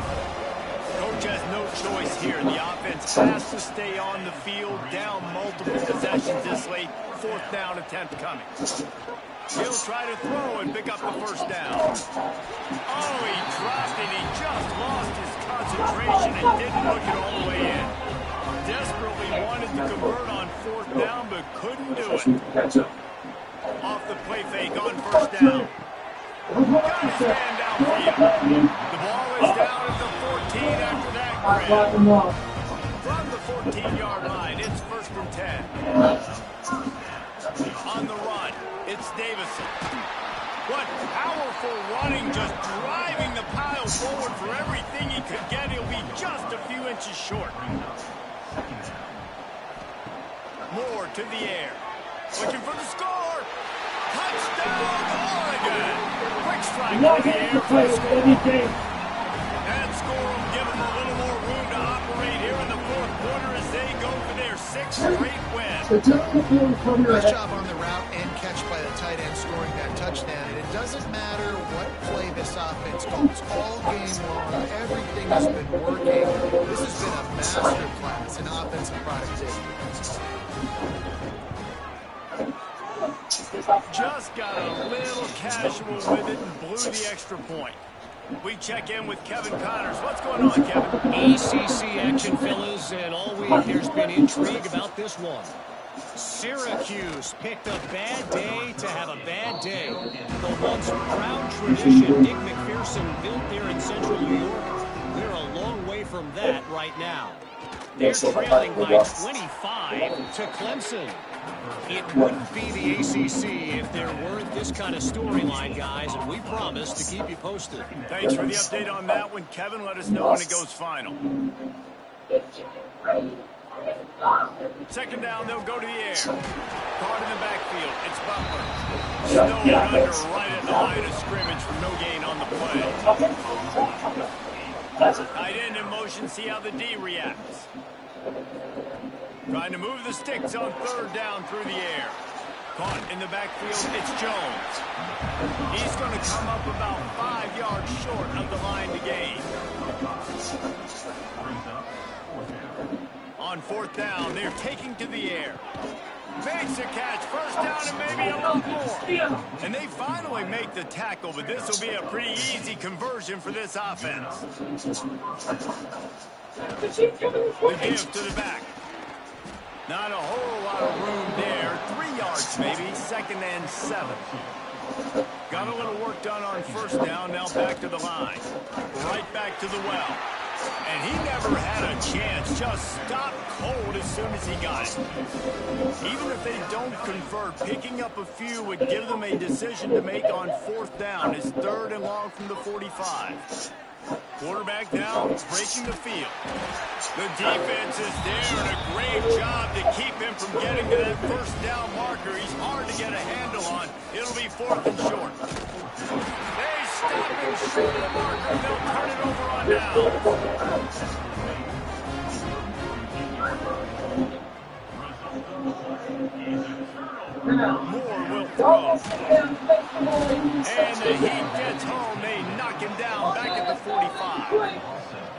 Coach has no choice here. The offense has to stay on the field, down multiple possessions this late. Fourth down attempt coming. He'll try to throw and pick up the first down. Oh, he dropped and he just lost his concentration and didn't look it all the way in. Desperately wanted to convert on fourth down, but couldn't do it. Off the play fake on first down. Got his man downfield. The ball is down at the 14 after that grab. From the 14-yard line, it's first and 10. On the run, it's Davison. What powerful running, just driving the pile forward for everything he could get. He'll be just a few inches short. Moore to the air. Looking for the score. Touchdown, Oregon. Quick strike to the air for the score. That score will give them a little more room to operate here in the fourth quarter as they go for their sixth straight win. Nice job on the route and catch by the tight end scoring that touchdown. And it doesn't matter what play this offense calls. All game long, everything has been working. This has been a master class in offensive productivity. Just got a little casual with it and blew the extra point. We check in with Kevin Connors. What's going on, Kevin? ACC action, fellas, and all week there's been intrigue about this one. Syracuse picked a bad day to have a bad day. The once proud tradition Nick McPherson built there in central New York, we're a long way from that right now. They're trailing by 25 to Clemson. It wouldn't be the ACC if there weren't this kind of storyline, guys, and we promise to keep you posted. Thanks for the update on that one, Kevin. Let us know when it goes final. Second down, they'll go to the air. Caught in the backfield. It's Butler. Snowed under right at the line of scrimmage for no gain on the play. Tight end in motion. See how the D reacts. Trying to move the sticks on third down through the air. Caught in the backfield. It's Jones. He's going to come up about 5 yards short of the line to gain. On fourth down, they're taking to the air. Makes a catch, first down, and maybe a lot more. And they finally make the tackle, but this will be a pretty easy conversion for this offense. The give to the back. Not a whole lot of room there. 3 yards maybe, second and 7. Got a little work done on first down, now back to the line. Right back to the well. And he never had a chance, just stopped cold as soon as he got it. Even if they don't convert, picking up a few would give them a decision to make on fourth down. It's third and long from the 45. Quarterback down, breaking the field. The defense is there, and a great job to keep him from getting to that first down marker. He's hard to get a handle on. It'll be fourth and short. They stop him short of the marker, and they'll turn it over on down. Moore will throw. And the heat gets home. They knock him down back at the 45.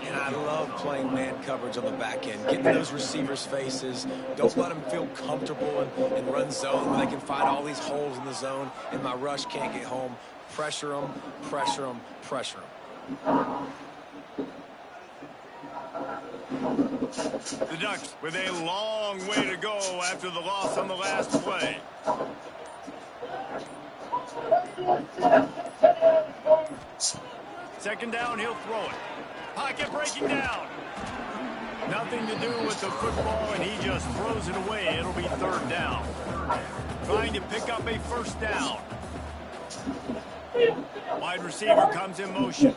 And I love playing man coverage on the back end. Get to those receivers' faces. Don't let them feel comfortable and run zone where they can find all these holes in the zone and my rush can't get home. Pressure them, pressure them, pressure them. The Ducks with a long way to go after the loss on the last play. Second down, he'll throw it. Pocket breaking down. Nothing to do with the football, and he just throws it away. It'll be third down. Trying to pick up a first down. Wide receiver comes in motion.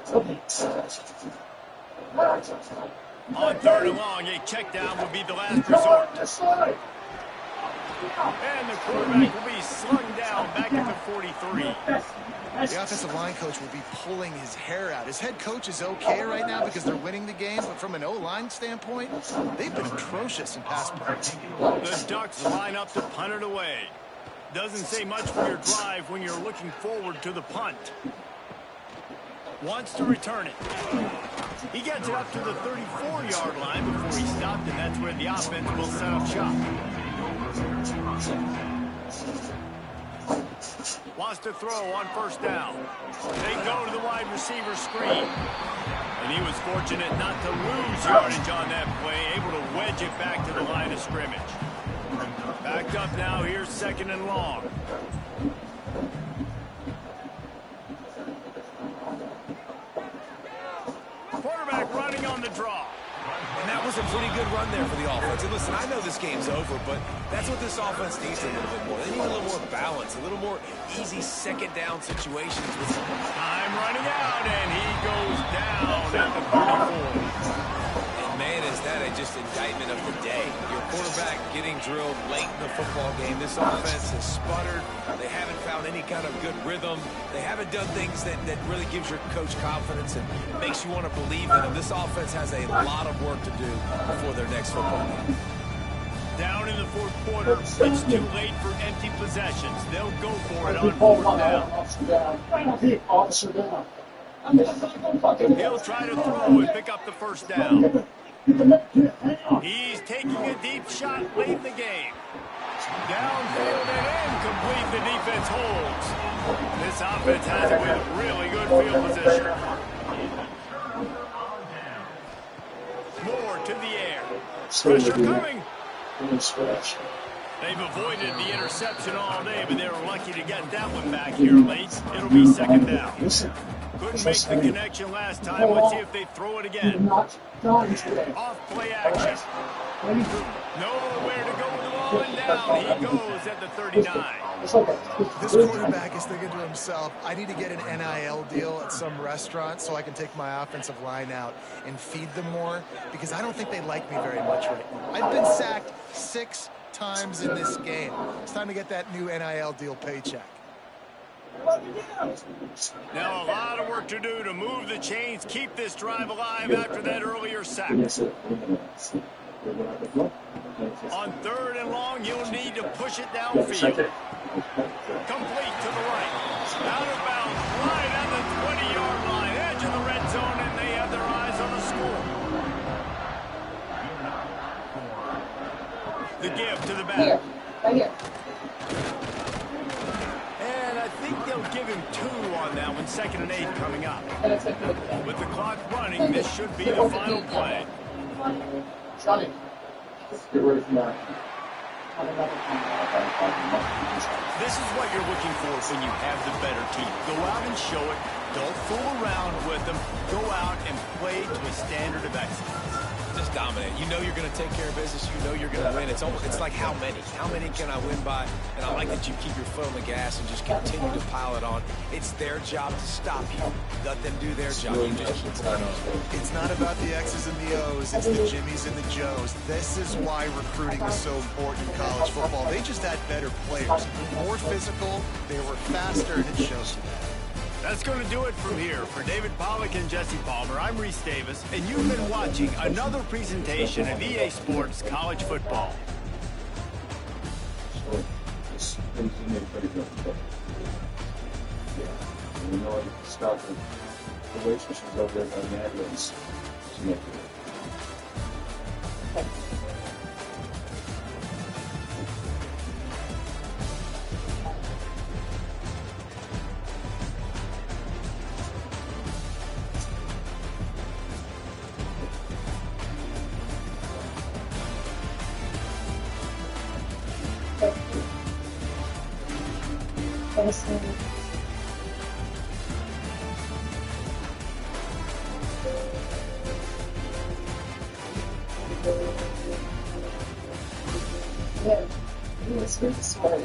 On third and long, a check down would be the last resort. And the quarterback will be slung down back at the 43. The offensive line coach will be pulling his hair out. His head coach is okay right now because they're winning the game, but from an O-line standpoint, they've been atrocious in pass pro. The Ducks line up to punt it away. Doesn't say much for your drive when you're looking forward to the punt. Wants to return it. He gets it up to the 34-yard line before he stopped, and that's where the offense will set up shop. Wants to throw on first down. They go to the wide receiver screen. And he was fortunate not to lose yardage on that play, able to wedge it back to the line of scrimmage. Backed up now, here's second and long. Quarterback running on the draw. And that was a pretty good run there for the offense. And listen, I know this game's over, but that's what this offense needs a little bit more. They need a little more balance, a little more easy second down situations. Time running out, and he goes down at the 34. And man, is that just indictment of the day. Your quarterback getting drilled late in the football game. This offense has sputtered. They haven't found any kind of good rhythm. They haven't done things that really gives your coach confidence and makes you want to believe in them. This offense has a lot of work to do before their next football game. Down in the fourth quarter, it's too late for empty possessions. They'll go for it on fourth down. He'll try to throw and pick up the first down. He's taking a deep shot late in the game. Downfield and incomplete. The defense holds. This offense has it with really good field position. Moore to the air. Pressure coming. They've avoided the interception all day, but they were lucky to get that one back here late. It'll be second down. Couldn't make the connection last time. Let's see if they throw it again. Off play action. Nowhere to go with the ball, and down he goes at the 39. This quarterback is thinking to himself, I need to get an NIL deal at some restaurant so I can take my offensive line out and feed them more, because I don't think they like me very much right now. I've been sacked 6 times in this game. It's time to get that new NIL deal paycheck. Now a lot of work to do to move the chains, keep this drive alive after that earlier sack. On 3rd and long, you'll need to push it downfield. Complete to the right. Out of bounds, right on the 20-yard line, edge of the red zone, and they have their eyes on the score. The give to the back. Right here. And I think they'll give him 2 on that one. 2nd and 8 coming up. With the clock running, this should be the final play. Johnny. Get ready for that. This is what you're looking for when you have the better team. Go out and show it. Don't fool around with them. Go out and play to a standard of excellence. Just dominate. You know you're going to take care of business. You know you're going to win. It's like how many? How many can I win by? And I like that you keep your foot on the gas and just continue to pile it on. It's their job to stop you. Let them do their job. You just keep going on. It's not about the X's and the O's. It's the Jimmies and the Joes. This is why recruiting is so important in college football. They just had better players. More physical. They were faster, and it shows you that. That's going to do it from here. For David Pollack and Jesse Palmer, I'm Reese Davis, and you've been watching another presentation of EA Sports College Football. You know, start the relationships over there on the ambulance to make it. Yeah, he was really smart.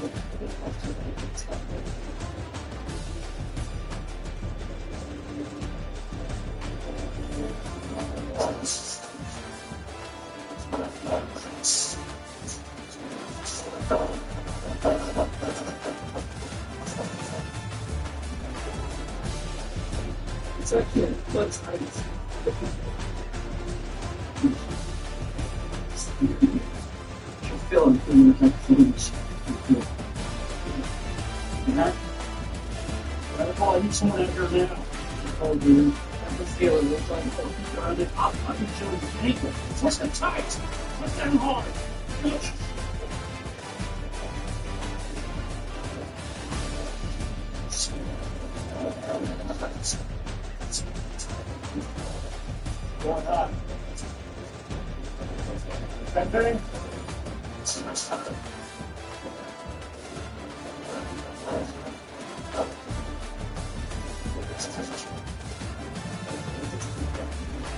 It's actually what's nice. Feeling like foods. I need someone out here now. Oh, dude. I'm just feeling looks like I'm showing the paper. What's the tight? What's that hard? Going on. That thing?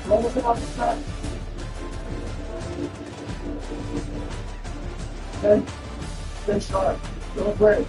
Roll it off the side. Then start. Go break.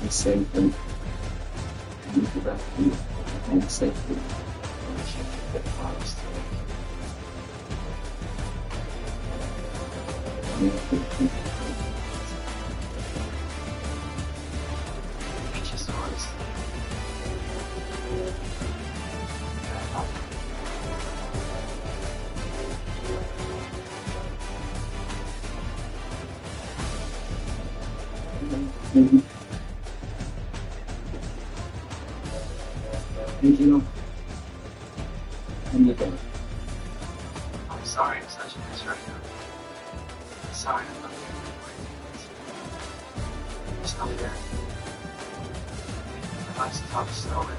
Safely, you can and safely, get honest. Just honest. Thank you. And you go. I'm sorry I'm such a mess right now. I'm sorry I'm not just come here. Let's talk slowly.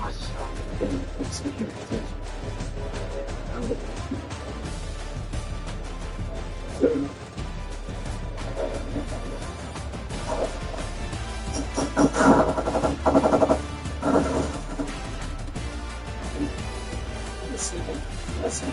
Let's talk. Listen.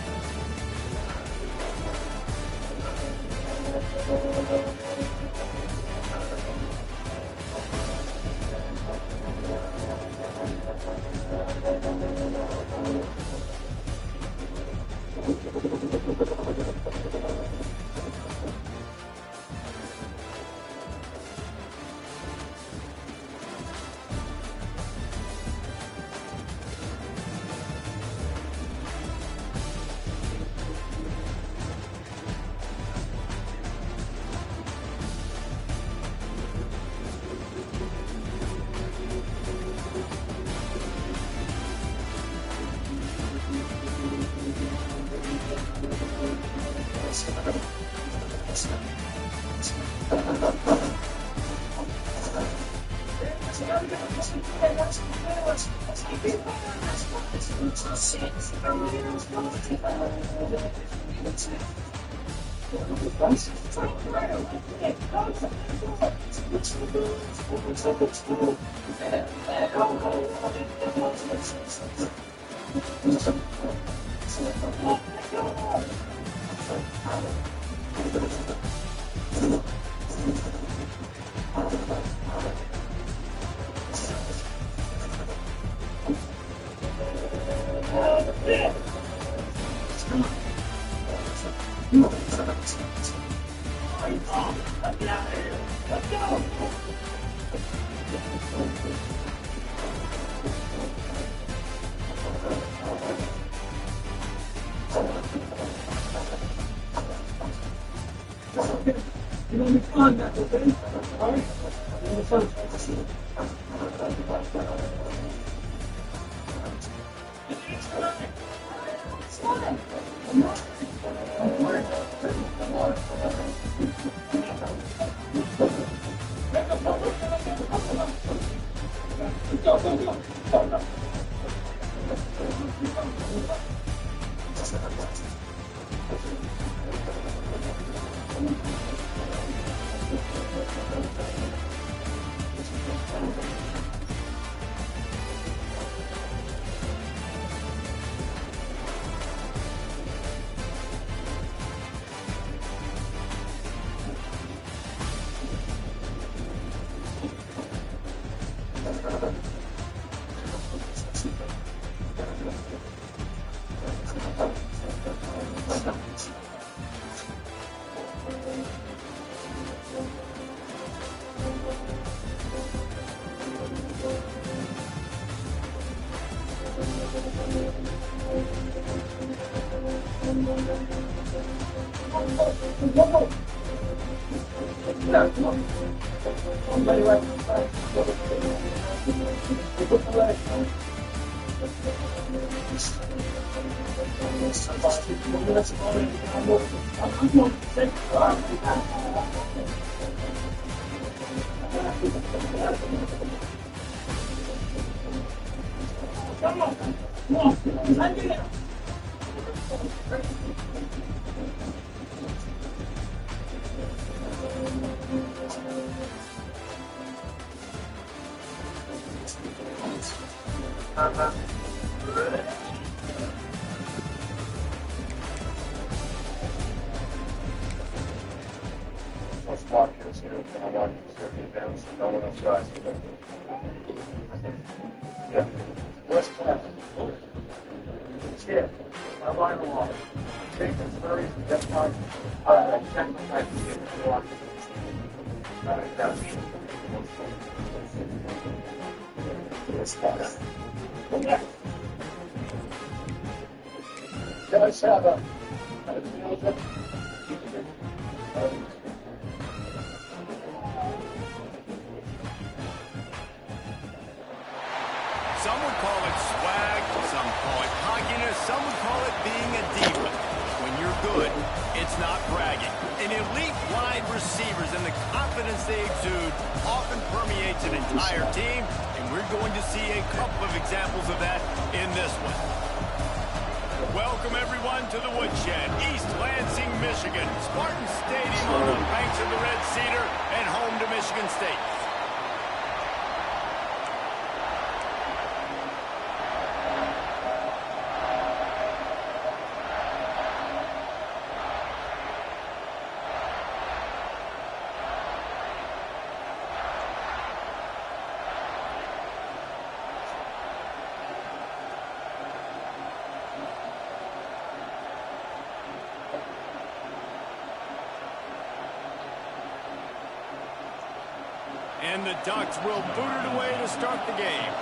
Some would call it swag, some call it cockiness, some would call it being a diva. When you're good, it's not bragging. An elite wide receivers and the confidence they exude often permeates an entire team, and we're going to see a couple of examples of that in this one. Welcome, everyone, to the Woodshed, East Lansing, Michigan. Spartan Stadium on the banks of the Red Cedar and home to Michigan State. And the Ducks will boot it away to start the game.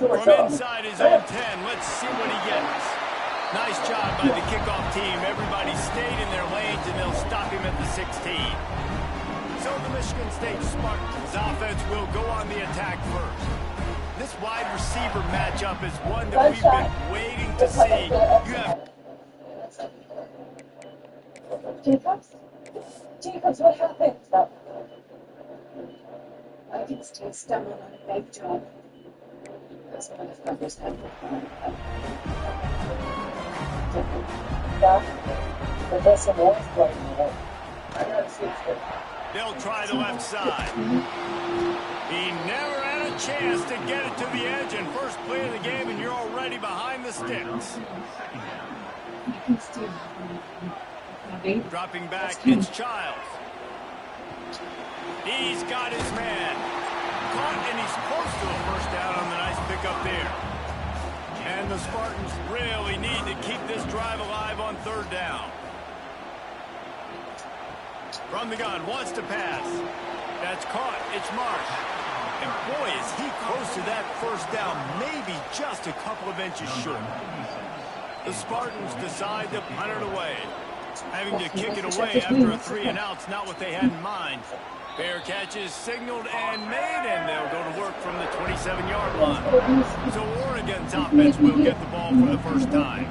From inside his own 10, let's see what he gets. Nice job by the kickoff team. Everybody stayed in their lanes, and they'll stop him at the 16. So the Michigan State Spartans offense will go on the attack first. This wide receiver matchup is one that we've been waiting to see. You have Jacobs, what happened? I think Steve stumbled on a big job. That's one of the numbers had but there's some more playing there. I gotta see it. They'll try the left side. He never had a chance to get it to the edge, and first play of the game, and you're already behind the sticks. Dropping back, it's Childs. He's got his man. Caught, and he's close to a first down on the nice pickup there. And the Spartans really need to keep this drive alive on third down. From the gun, wants to pass. That's caught. It's Marsh. And boy, is he close to that first down, maybe just a couple of inches short. The Spartans decide to punt it away. Having to kick it away after a 3-and-out's not what they had in mind. Fair catch is signaled and made, and they'll go to work from the 27-yard line. So Oregon's offense will get the ball for the first time.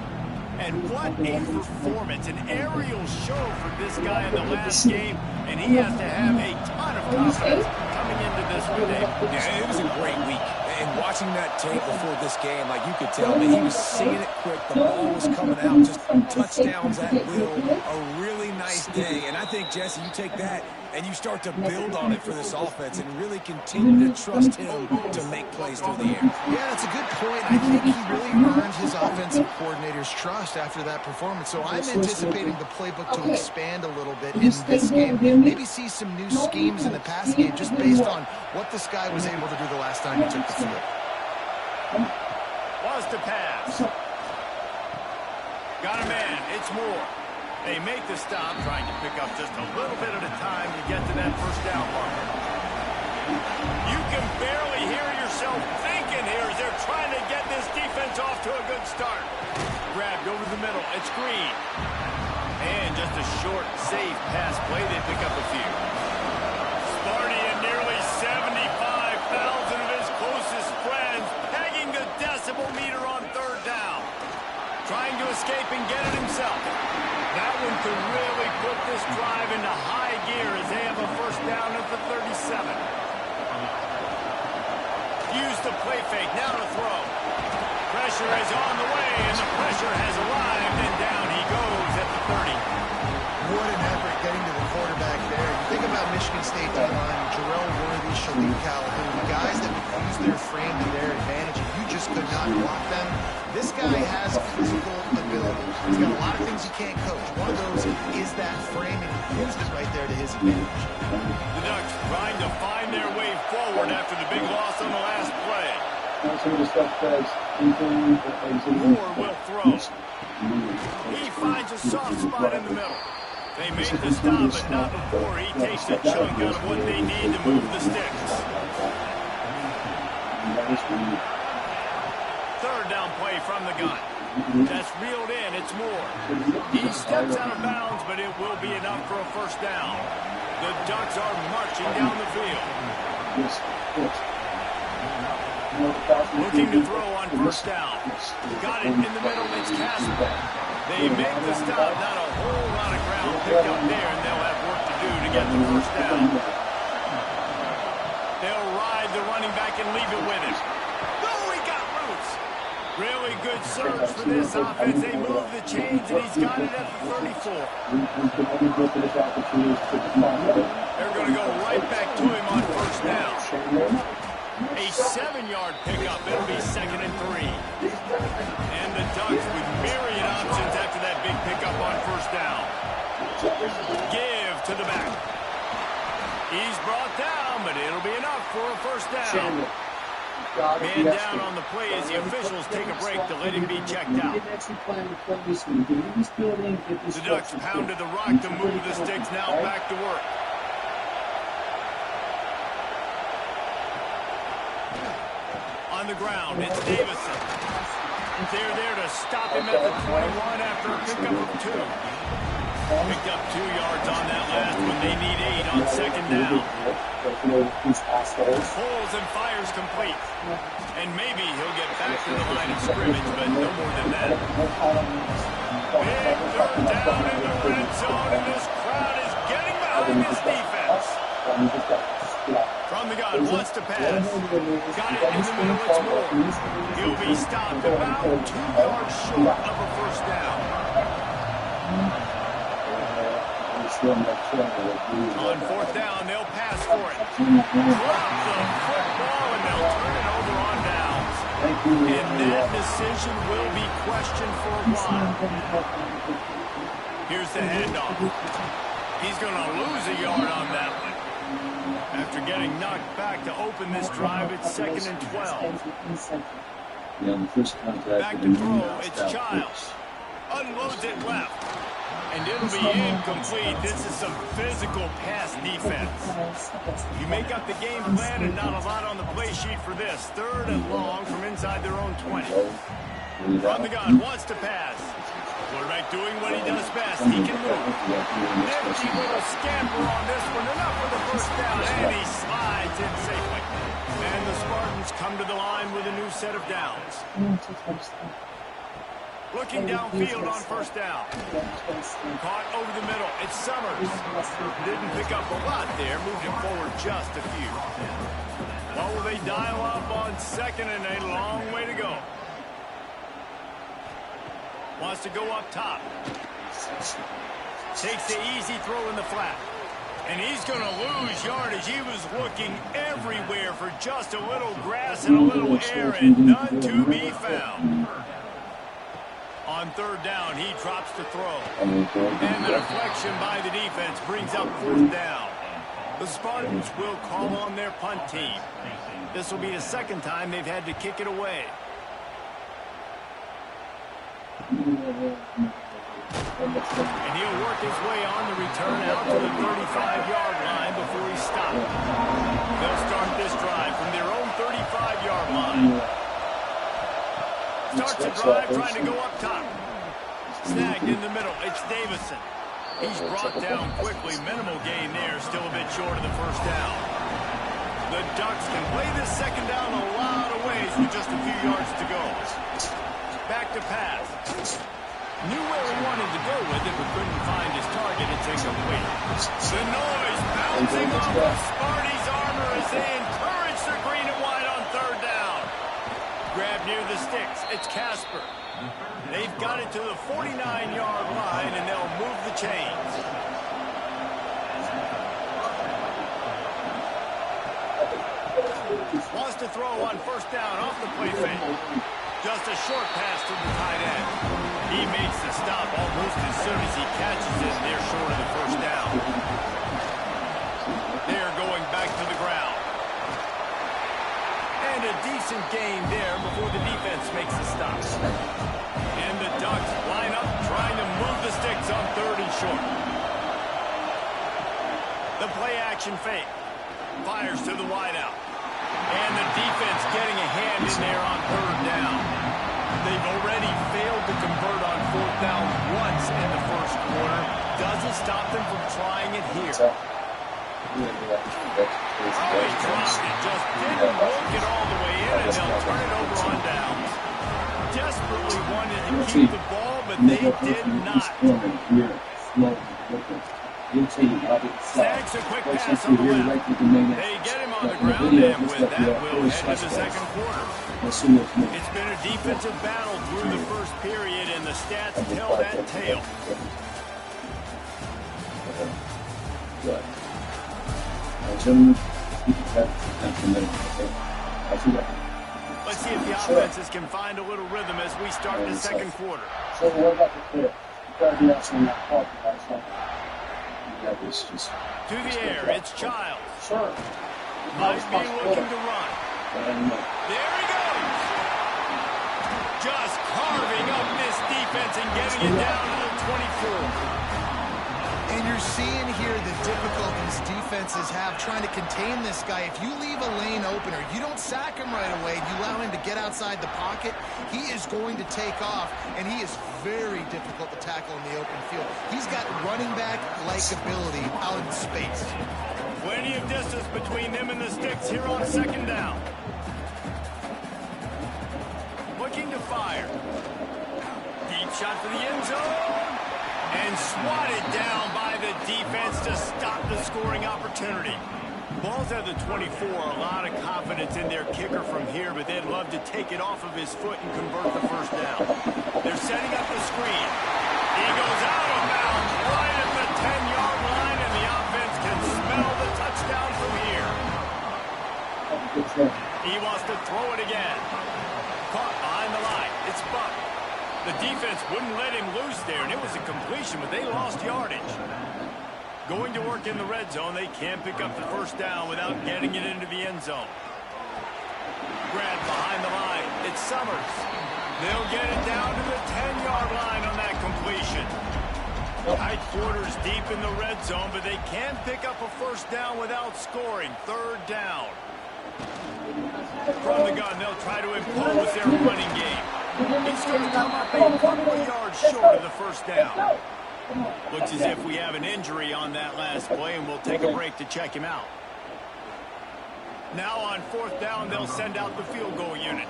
And what a performance, an aerial show for this guy in the last game, and he has to have a ton of confidence coming into this one, Dave. Yeah, it was a great week. And watching that tape before this game, like you could tell, man, he was seeing it quick. The ball was coming out, just touchdowns at will. A really nice day. And I think, Jesse, you take that and you start to build on it for this offense and really continue to trust him to make plays through the air. Yeah, that's a good point. I think he really earned his offensive coordinator's trust after that performance. So I'm anticipating the playbook to expand a little bit in this game. Maybe see some new schemes in the pass game just based on what this guy was able to do the last time he took the field. Was to pass. Got a man. It's Moore. They make the stop, trying to pick up just a little bit at a time to get to that first down marker. You can barely hear yourself thinking here as they're trying to get this defense off to a good start. Grabbed over the middle. It's Green. And just a short, safe pass play. They pick up a few. Sparty and nearly 75,000 of his closest friends pegging the decibel meter on third down. Trying to escape and get it himself. That one could really put this drive into high gear as they have a first down at the 37. Use the play fake, now to throw. Pressure is on the way, and the pressure has arrived, and down he goes at the 30. What an effort getting to the quarterback there. You think about Michigan State D-line, Jarrell Worthy, Shalik Calhoun, guys that would use their frame to their advantage, and you just could not block them. This guy has physical ability. He's got a lot of things he can't coach. One of those is that frame, and he used it right there to his advantage. The Ducks trying to find their way forward after the big loss on the last play. Moore will throw. He finds a soft spot in the middle. They make the stop, but not before he takes a chunk out of what they need to move the sticks. Third down play from the gun. That's reeled in. It's Moore. He steps out of bounds, but it will be enough for a first down. The Ducks are marching down the field. Looking to throw on first down. Got it in the middle. It's Casper. They make the stop. Not a whole lot of ground picked up there, and they'll have work to do to get the first down. They'll ride the running back and leave it with him. Really good surge for this offense. They move the chains, and he's got it at the 34. They're going to go right back to him on first down. A 7-yard pickup. It'll be 2nd and 3. And the Ducks with myriad options after that big pickup on first down. Give to the back. He's brought down, but it'll be enough for a first down. Man down on the play as the officials take a break to let him be checked out. The Ducks pounded the rock to move the sticks, now back to work. On the ground, it's Davison. They're there to stop him at the 21 after a pickup of 2. Picked up 2 yards on that last one. They need 8 on second down. Pulls and fires complete. And maybe he'll get back to the line of scrimmage, but no more than that. Big third down in the red zone, and this crowd is getting behind this defense. From the gun, wants to pass. Got it in the middle, it's Moore. He'll be stopped about 2 yards short of a first down. On fourth down, they'll pass for it. Drop the football, and they'll turn it over on downs. And that decision will be questioned for a while. Here's the handoff. He's going to lose a yard on that one. After getting knocked back to open this drive, it's 2nd and 12. Back to throw, it's Childs. Unloads it left. And it'll be incomplete. This is some physical pass defense. You make up the game plan and not a lot on the play sheet for this. 3rd and long from inside their own 20. From the gun, wants to pass. Quarterback doing what he does best. He can move. Nifty little scamper on this one. Enough for the first down, and he slides in safely. And the Spartans come to the line with a new set of downs. Looking downfield on first down. Caught over the middle. It's Summers. Didn't pick up a lot there. Moved him forward just a few. Well, will they dial up on second and a long way to go? Wants to go up top. Takes the easy throw in the flat. And he's going to lose yardage. He was looking everywhere for just a little grass and a little air, and none to be found. On third down, he drops the throw. And the deflection by the defense brings up fourth down. The Spartans will call on their punt team. This will be the second time they've had to kick it away. And he'll work his way on the return out to the 35-yard line before he's stopped. They'll start this drive from their own 35-yard line. Starts the drive trying to go up top. Snagged in the middle. It's Davison. He's brought down quickly. Minimal gain there. Still a bit short of the first down. The Ducks can play this second down a lot of ways with just a few yards to go. Back to pass. Knew where he wanted to go with it, but couldn't find his target. It's incomplete. The noise bouncing off of Sparty's armor as they encourage the green and white on third down. Grab near the sticks. It's Casper. They've got it to the 49-yard line, and they'll move the chains. Wants to throw on first down off the play fake. Just a short pass to the tight end. He makes the stop almost as soon as he catches it. They're short of the first down. They're going back to the ground. And a decent gain there before the defense makes the stop. And the Ducks line up trying to move the sticks on third and short. The play action fake. Fires to the wideout. And the defense getting a hand in there on third down. They've already failed to convert on fourth down once in the first quarter. Doesn't stop them from trying it here. Oh, he dropped it. Just didn't work it all the way in, and they'll turn it over on downs. Desperately wanted to keep the ball, but they did not. Snags a quick pass on the left. They get him on the ground, and with that, we'll head to the second quarter. It's been a defensive battle through the first period, and the stats tell that tale. Let's see if the offenses can find a little rhythm as we start the second quarter. So what about the clear? You gotta be actually not talking about something. To the air, it's Childs. Sure. Might be looking to run. There he goes. Just carving up this defense and getting it down to the 24. And you're seeing here the difficulties defenses have trying to contain this guy. If you leave a lane open or you don't sack him right away, you allow him to get outside the pocket, he is going to take off, and he is very difficult to tackle in the open field. He's got running back-like ability out in space. Plenty of distance between them and the sticks here on second down. Looking to fire. Deep shot for the end zone. And swatted down by the defense to stop the scoring opportunity. Ball's at the 24. A lot of confidence in their kicker from here, but they'd love to take it off of his foot and convert the first down. They're setting up the screen. He goes out of bounds right at the 10-yard line, and the offense can smell the touchdown from here. He wants to throw it again. Caught behind the line. It's Buck. The defense wouldn't let him loose there, and it was a completion, but they lost yardage. Going to work in the red zone, they can't pick up the first down without getting it into the end zone. Grabbed behind the line. It's Summers. They'll get it down to the 10-yard line on that completion. Tight quarters deep in the red zone, but they can't pick up a first down without scoring. Third down. From the gun, they'll try to impose their running game. He's going to come up a couple of yards short of the first down. Looks as if we have an injury on that last play, and we'll take a break to check him out. Now on fourth down, they'll send out the field goal unit.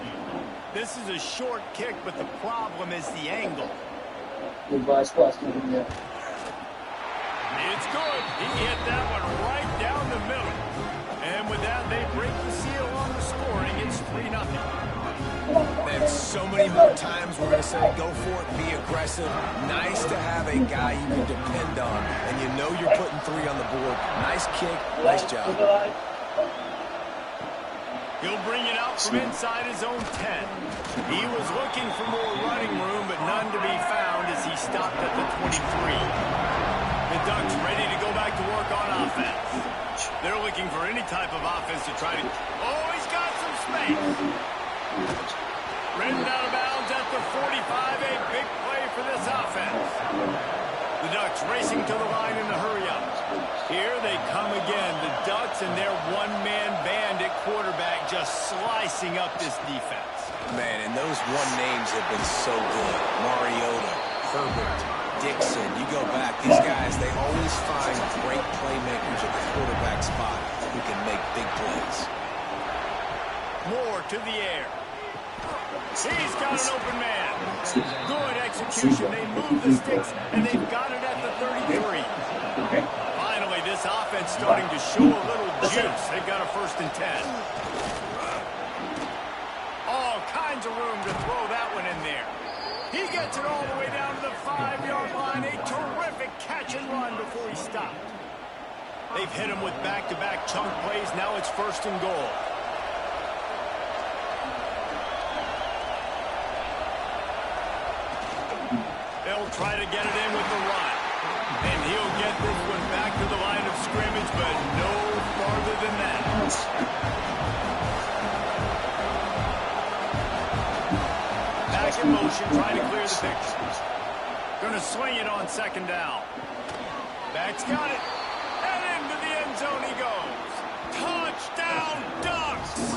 This is a short kick, but the problem is the angle. It's good. He hit that one right down the middle. And with that, they break the seal on the scoring. It's 3-0. And so many more times we're going to say go for it, be aggressive. Nice to have a guy you can depend on, and you know you're putting 3 on the board. Nice kick, nice job. He'll bring it out from inside his own 10. He was looking for more running room, but none to be found as he stopped at the 23. The Ducks ready to go back to work on offense. They're looking for any type of offense to try to... Oh, he's got some space. Ridden out of bounds at the 45, a big play for this offense. The Ducks racing to the line in the hurry-up. Here they come again, the Ducks and their one-man band at quarterback just slicing up this defense. Man, and those one names have been so good. Mariota, Herbert, Dixon. You go back, these guys, they always find great playmakers at the quarterback spot who can make big plays. Moore to the air. He's got an open man. Good execution. They move the sticks, and they've got it at the 33. Finally, this offense starting to show a little juice. They've got a 1st and 10. All kinds of room to throw that one in there. He gets it all the way down to the 5-yard line. A terrific catch and run before he stopped. They've hit him with back-to-back chunk plays. Now it's 1st and goal. They'll try to get it in with the run. And he'll get this one back to the line of scrimmage, but no farther than that. Back in motion, trying to clear the picture. Going to swing it on 2nd down. Back's got it. And into the end zone he goes. Touchdown, Ducks!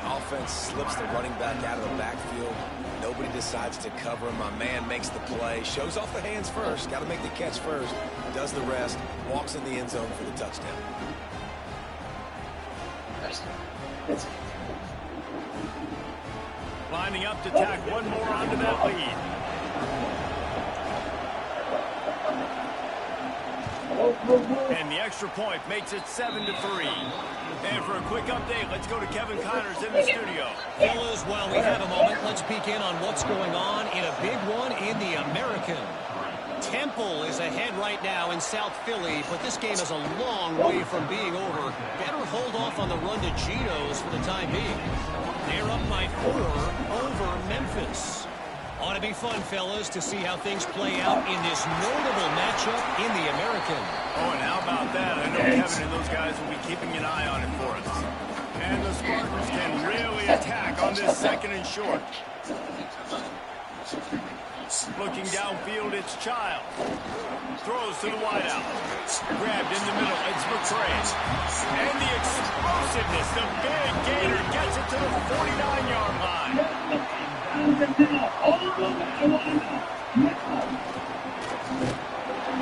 Offense slips the running back out of the backfield. Nobody decides to cover him. My man makes the play. Shows off the hands first. Got to make the catch first. Does the rest. Walks in the end zone for the touchdown. Lining up to tack one more onto that lead. And the extra point makes it 7-3. And for a quick update, let's go to Kevin Connors in the studio. Fellas, while we have a moment, let's peek in on what's going on in a big one in the American. Temple is ahead right now in South Philly, but this game is a long way from being over. Better hold off on the run to Geno's for the time being. They're up by 4 over Memphis. Ought to be fun, fellas, to see how things play out in this notable matchup in the American. Oh, and how about that? I know Kevin and those guys will be keeping an eye on it for us. And the Spartans can really attack on this 2nd and short. Looking downfield, it's Child. Throws to the wideout. Grabbed in the middle, it's McCray. And the explosiveness, the big gainer gets it to the 49-yard line.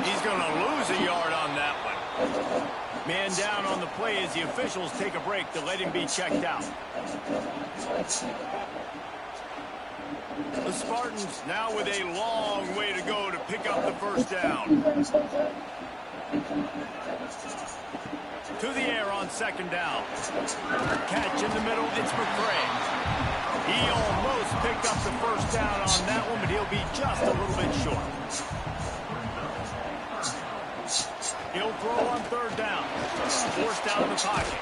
He's going to lose a yard on that one. Man down on the play as the officials take a break to let him be checked out. The Spartans now with a long way to go to pick up the 1st down. To the air on 2nd down. Catch in the middle, it's McCray. He almost picked up the 1st down on that one, but he'll be just a little bit short. He'll throw on 3rd down. Forced out of the pocket.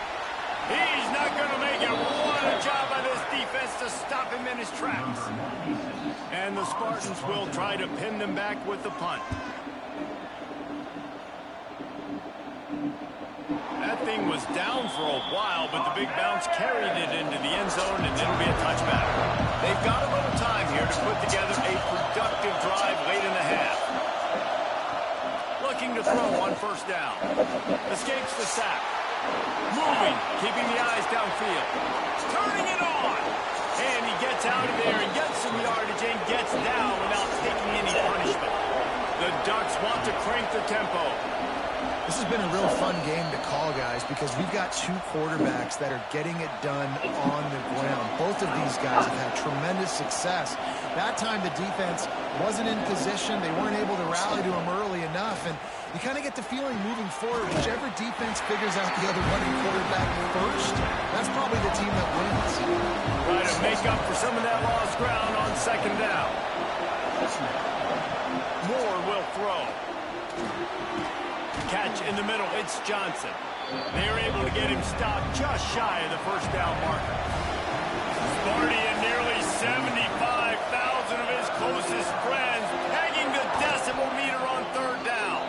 He's not going to make it. What a job by this defense to stop him in his tracks. And the Spartans will try to pin them back with the punt. That thing was down for a while, but the big bounce carried it into the end zone, and it'll be a touchback. They've got a little time here to put together a productive drive late in the half. Looking to throw on 1st down. Escapes the sack. Moving, keeping the eyes downfield. Turning it on. And he gets out of there and gets some yardage and gets down without taking any punishment. The Ducks want to crank the tempo. This has been a real fun game to call, guys, because we've got two quarterbacks that are getting it done on the ground. Both of these guys have had tremendous success. That time the defense wasn't in position. They weren't able to rally to him early enough, and you kind of get the feeling moving forward, whichever defense figures out the other running quarterback first, that's probably the team that wins. Try to make up for some of that lost ground on second down. Moore will throw. Catch in the middle, it's Johnson. They're able to get him stopped just shy of the first down marker. Sparty and nearly 75,000 of his closest friends pegging the decimal meter on third down.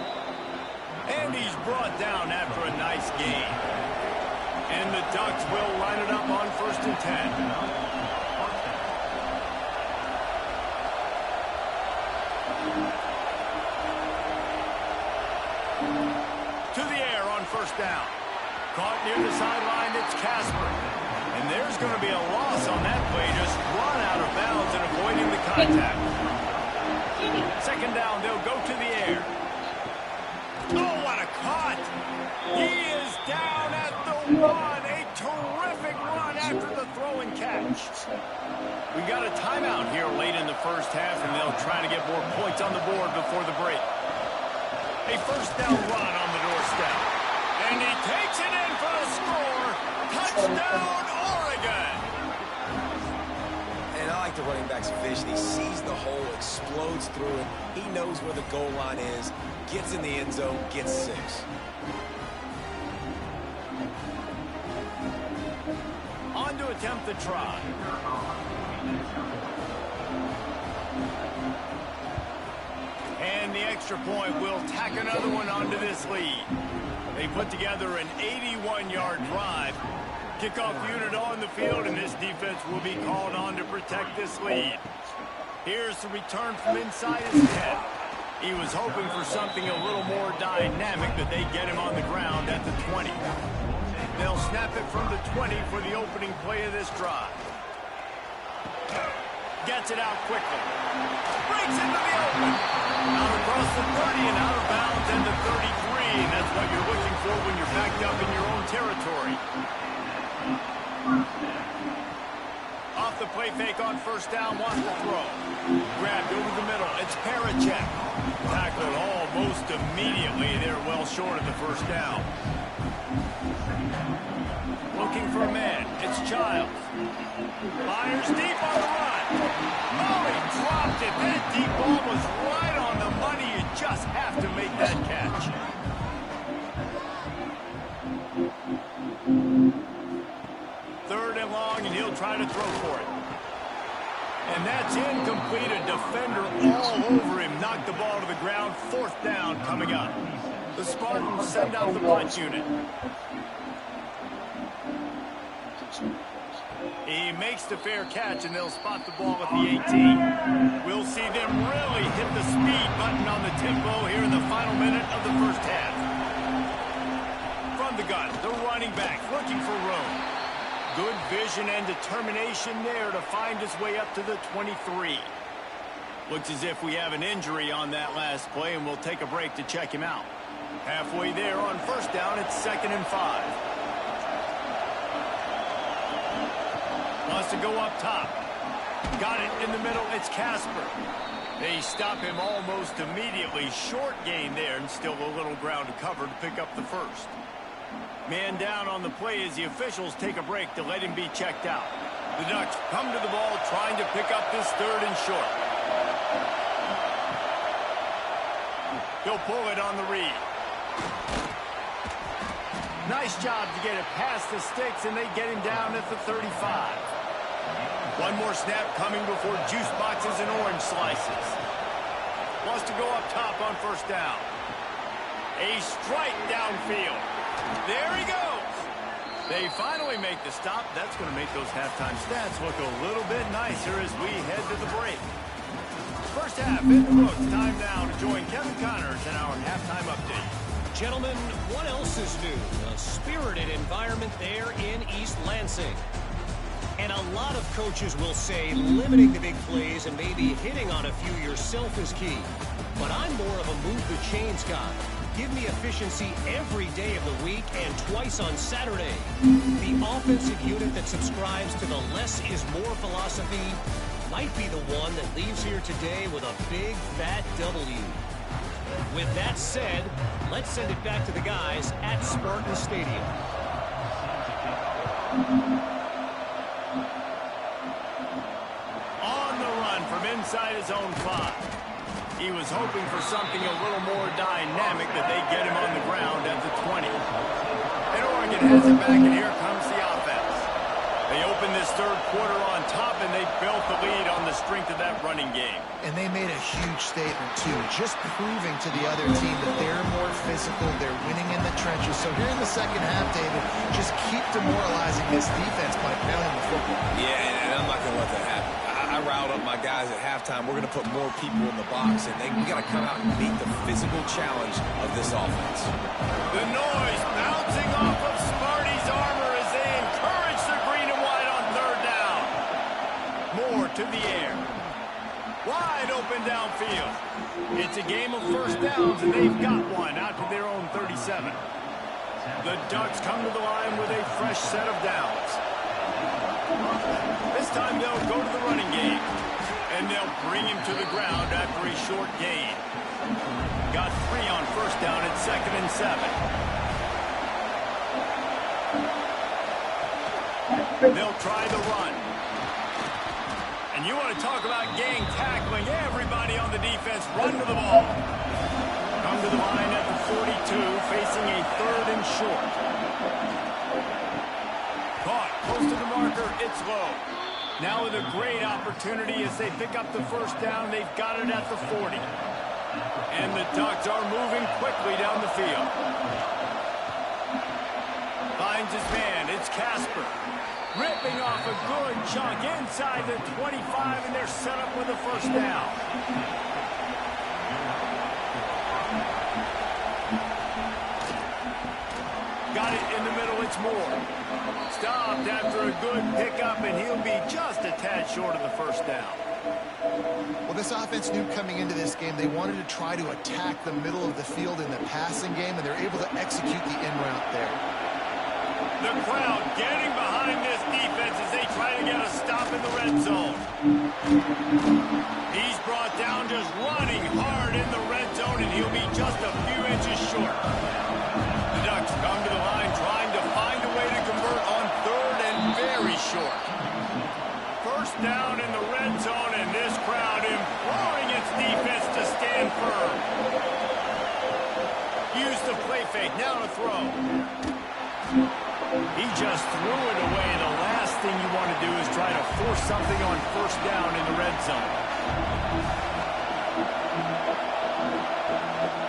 And he's brought down after a nice gain. And the Ducks will line it up on 1st and 10. To the air on first down. Caught near the sideline, it's Casper. And there's going to be a loss on that play, just run out of bounds and avoiding the contact. Second down, they'll go to the air. Oh, what a cut! He is down at the 1. A terrific run after the throw and catch. We got a timeout here late in the first half, and they'll try to get more points on the board before the break. A first down run on the doorstep. And he takes it in for the score. Touchdown, Oregon! And I like the running back's vision. He sees the hole, explodes through it. He knows where the goal line is, gets in the end zone, gets 6. On to attempt the try. And the extra point will tack another one onto this lead. They put together an 81-yard drive. Kickoff unit on the field, and this defense will be called on to protect this lead. Here's the return from inside his 10. He was hoping for something a little more dynamic, but they get him on the ground at the 20. They'll snap it from the 20 for the opening play of this drive. Gets it out quickly. Breaks into the open. Out across the 30 and out of bounds and the 33. And that's what you're looking for when you're backed up in your own territory. Off the play fake on first down, wants to throw. Grabbed over the middle. It's Parachek. Tackled almost immediately. They're well short of the first down. Looking for a man. It's Childs. Fires deep on the run. Oh, he dropped it. That deep ball was right on the money. You just have to make that catch. Third and long, and he'll try to throw for it. And that's incomplete. A defender all over him. Knocked the ball to the ground. Fourth down coming up. The Spartans send out the punt unit. He makes the fair catch, and they'll spot the ball at the 18. We'll see them really hit the speed button on the tempo here in the final minute of the first half. From the gun, the running back looking for room. Good vision and determination there to find his way up to the 23. Looks as if we have an injury on that last play, and we'll take a break to check him out. Halfway there on first down, it's 2nd and 5. Wants to go up top. Got it in the middle. It's Casper. They stop him almost immediately. Short gain there, and still a little ground to cover to pick up the first. Man down on the play as the officials take a break to let him be checked out. The Ducks come to the ball trying to pick up this 3rd and short. He'll pull it on the read. Nice job to get it past the sticks, and they get him down at the 35. One more snap coming before juice boxes and orange slices. Wants to go up top on first down. A strike downfield. There he goes. They finally make the stop. That's going to make those halftime stats look a little bit nicer as we head to the break. First half in the books. Time now to join Kevin Connors in our halftime update. Gentlemen, what else is new? A spirited environment there in East Lansing. And a lot of coaches will say limiting the big plays and maybe hitting on a few yourself is key. But I'm more of a move the chains guy. Give me efficiency every day of the week and twice on Saturday. The offensive unit that subscribes to the less is more philosophy might be the one that leaves here today with a big, fat W. With that said, let's send it back to the guys at Spartan Stadium. On the run from inside his own 5. He was hoping for something a little more dynamic that they get him on the ground at the 20. And Oregon has it back, and here comes the offense. They open this third quarter on top, and they built the lead on the strength of that running game. And they made a huge statement, too, just proving to the other team that they're more physical, they're winning in the trenches. So here in the second half, David, just keep demoralizing this defense by pounding the football. Yeah, and I'm not going to let that happen. I riled up my guys at halftime. We're going to put more people in the box, and we got to come out and meet the physical challenge of this offense. The noise bouncing off of Sparty's armor as they encourage the green and white on third down. More to the air. Wide open downfield. It's a game of first downs, and they've got one out to their own 37. The Ducks come to the line with a fresh set of downs. This time they'll go to the running game, and they'll bring him to the ground after a short gain. Got 3 on first down at 2nd and 7. They'll try the run. And you want to talk about gang tackling. Everybody on the defense run to the ball. Come to the line at the 42, facing a 3rd and short. Caught close to the marker, it's low. Now with a great opportunity as they pick up the first down, they've got it at the 40. And the Ducks are moving quickly down the field. Finds his man, it's Casper. Ripping off a good chunk inside the 25, and they're set up with a first down. Got it in the middle, it's Moore. Stopped after a good pickup, and he'll be just a tad short of the first down. Well, this offense knew coming into this game they wanted to try to attack the middle of the field in the passing game, and they're able to execute the in route there. The crowd getting behind this defense as they try to get a stop in the red zone. He's brought down just running hard in the red zone, and he'll be just a few inches short. The Ducks come to the line trying to find a way to convert on 3rd and very short. First down in the red zone, and this crowd imploring its defense to stand firm. Use the play fake, now to throw. He just threw it away. The last thing you want to do is try to force something on first down in the red zone.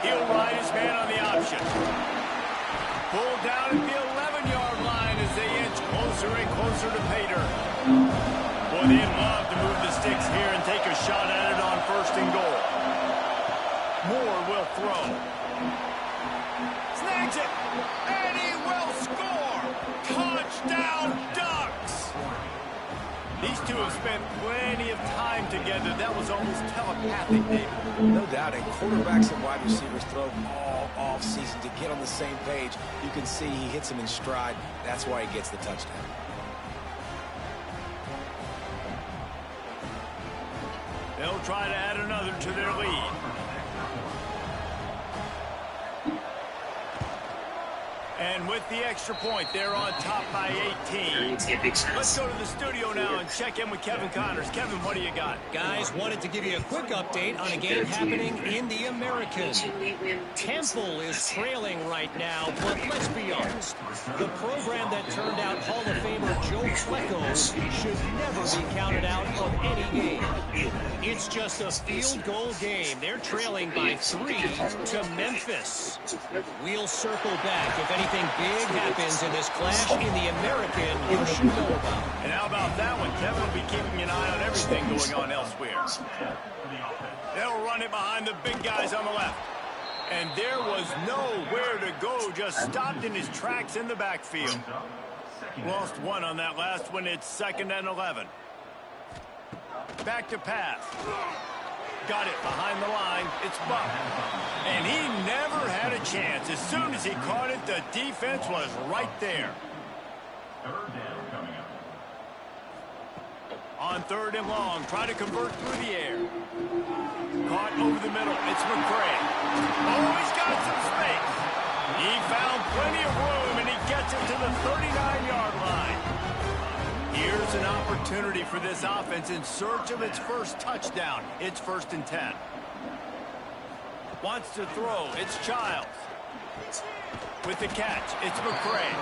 He'll ride his man on the option. Pulled down at the 11-yard line as they inch closer and closer to pay dirt. Boy, they'd love to move the sticks here and take a shot at it on 1st and goal. Moore will throw. Snags it, and he will score! Touchdown, Ducks! These two have spent plenty of time together. That was almost telepathic, David. No doubt, and quarterbacks and wide receivers throw all off-season to get on the same page. You can see he hits him in stride. That's why he gets the touchdown. They'll try to add another to their lead. And with the extra point, they're on top by 18. Let's go to the studio now and check in with Kevin Connors. Kevin, what do you got? Guys, wanted to give you a quick update on a game happening in the American. Temple is trailing right now, but let's be honest. The program that turned out Hall of Famer Joe Flacco should never be counted out of any game. It's just a field goal game. They're trailing by 3 to Memphis. We'll circle back if anything big happens in this clash in the American you should know about. And how about that one? Kevin will be keeping an eye on everything going on elsewhere. They'll run it behind the big guys on the left. And there was nowhere to go, just stopped in his tracks in the backfield. Lost one on that last one. It's 2nd and 11. Back to pass. Got it behind the line. It's bumped. And he never had a chance. As soon as he caught it, the defense was right there. Third down coming up. On 3rd and long, try to convert through the air. Caught over the middle. It's McCray. Oh, he's got some space. He found plenty of room, and he gets it to the 39-yard line. Here's an opportunity for this offense in search of its first touchdown. It's 1st and 10. Wants to throw. It's Childs. With the catch, it's McCray.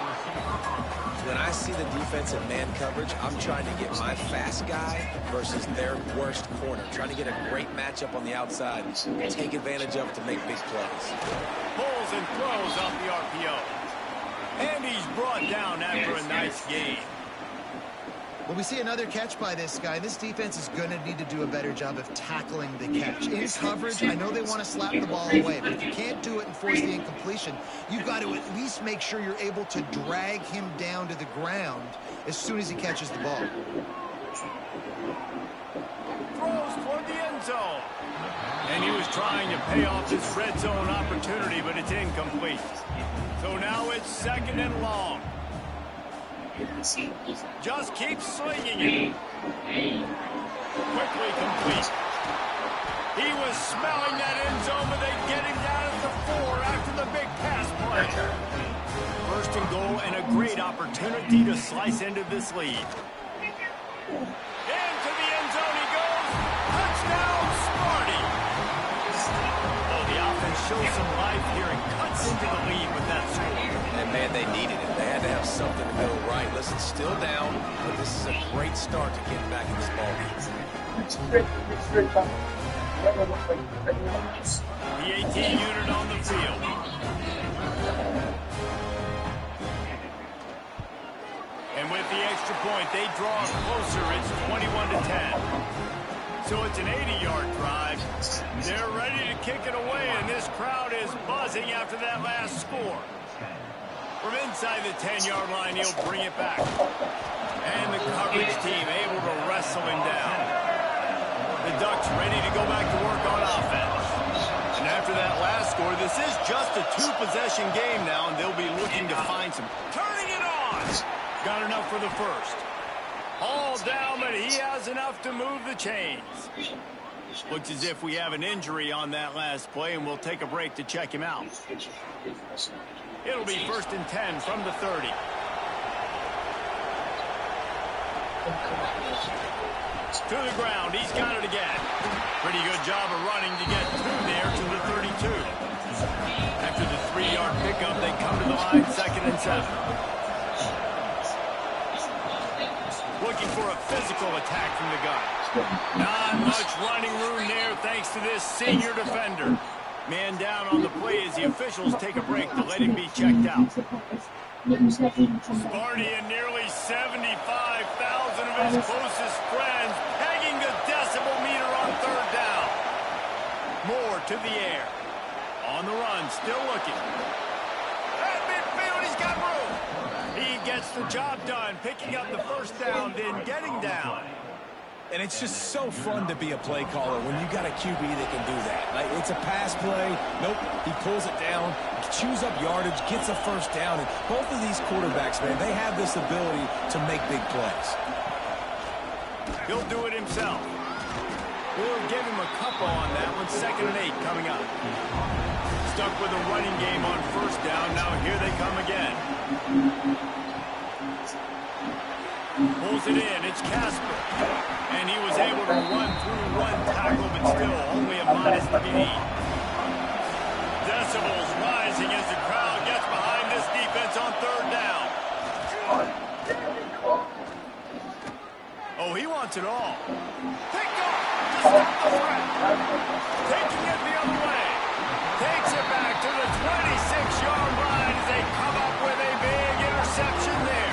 When I see the defensive man coverage, I'm trying to get my fast guy versus their worst corner. Trying to get a great matchup on the outside and take advantage of it to make big plays. Pulls and throws off the RPO. And he's brought down after a nice gain. Well, we see another catch by this guy. This defense is going to need to do a better job of tackling the catch. In coverage, I know they want to slap the ball away, but if you can't do it and force the incompletion, you've got to at least make sure you're able to drag him down to the ground as soon as he catches the ball. Throws toward the end zone. And he was trying to pay off this red zone opportunity, but it's incomplete. So now it's 2nd and long. Just keep slinging it. Quickly complete. He was smelling that end zone, but they get him down at the 4 after the big pass play. 1st and goal and a great opportunity to slice into this lead. Into the end zone he goes. Touchdown, Smarty. Oh, the offense shows some life here and cuts into the lead with that score. And, man, they needed it. They had to have something to go right. Listen, still down, but this is a great start to getting back in this ball game. The 18 unit on the field. And with the extra point, they draw closer. It's 21-10. So it's an 80-yard drive. They're ready to kick it away, and this crowd is buzzing after that last score. From inside the 10-yard line, he'll bring it back. And the coverage team able to wrestle him down. The Ducks ready to go back to work on offense. And after that last score, this is just a 2-possession game now, and they'll be looking to find some. Turning it on! Got enough for the first. All down, but he has enough to move the chains. Looks as if we have an injury on that last play, and we'll take a break to check him out. It'll be 1st and 10 from the 30. To the ground. He's got it again. Pretty good job of running to get through there to the 32. After the 3-yard pickup, they come to the line 2nd and 7. Looking for a physical attack from the gun. Not much running room there thanks to this senior defender. Man down on the play as the officials take a break to let him be checked out. Sparty and nearly 75,000 of his closest friends pegging the decibel meter on 3rd down. Moore to the air. On the run, still looking. At midfield, he's got room. He gets the job done, picking up the 1st down, then getting down. And it's just so fun to be a play caller when you got a QB that can do that. Like, it's a pass play. Nope, he pulls it down, chews up yardage, gets a 1st down. And both of these quarterbacks, man, they have this ability to make big plays. He'll do it himself. We'll give him a couple on that one. 2nd and 8 coming up. Stuck with a running game on 1st down. Now here they come again. Pulls it in. It's Casper. And he was able to run through one tackle, but still only a modest gain. Decibels rising as the crowd gets behind this defense on 3rd down. Oh, he wants it all. Picked off to stop the threat. Taking it the other way. Takes it back to the 26-yard line as they come up with a big interception there.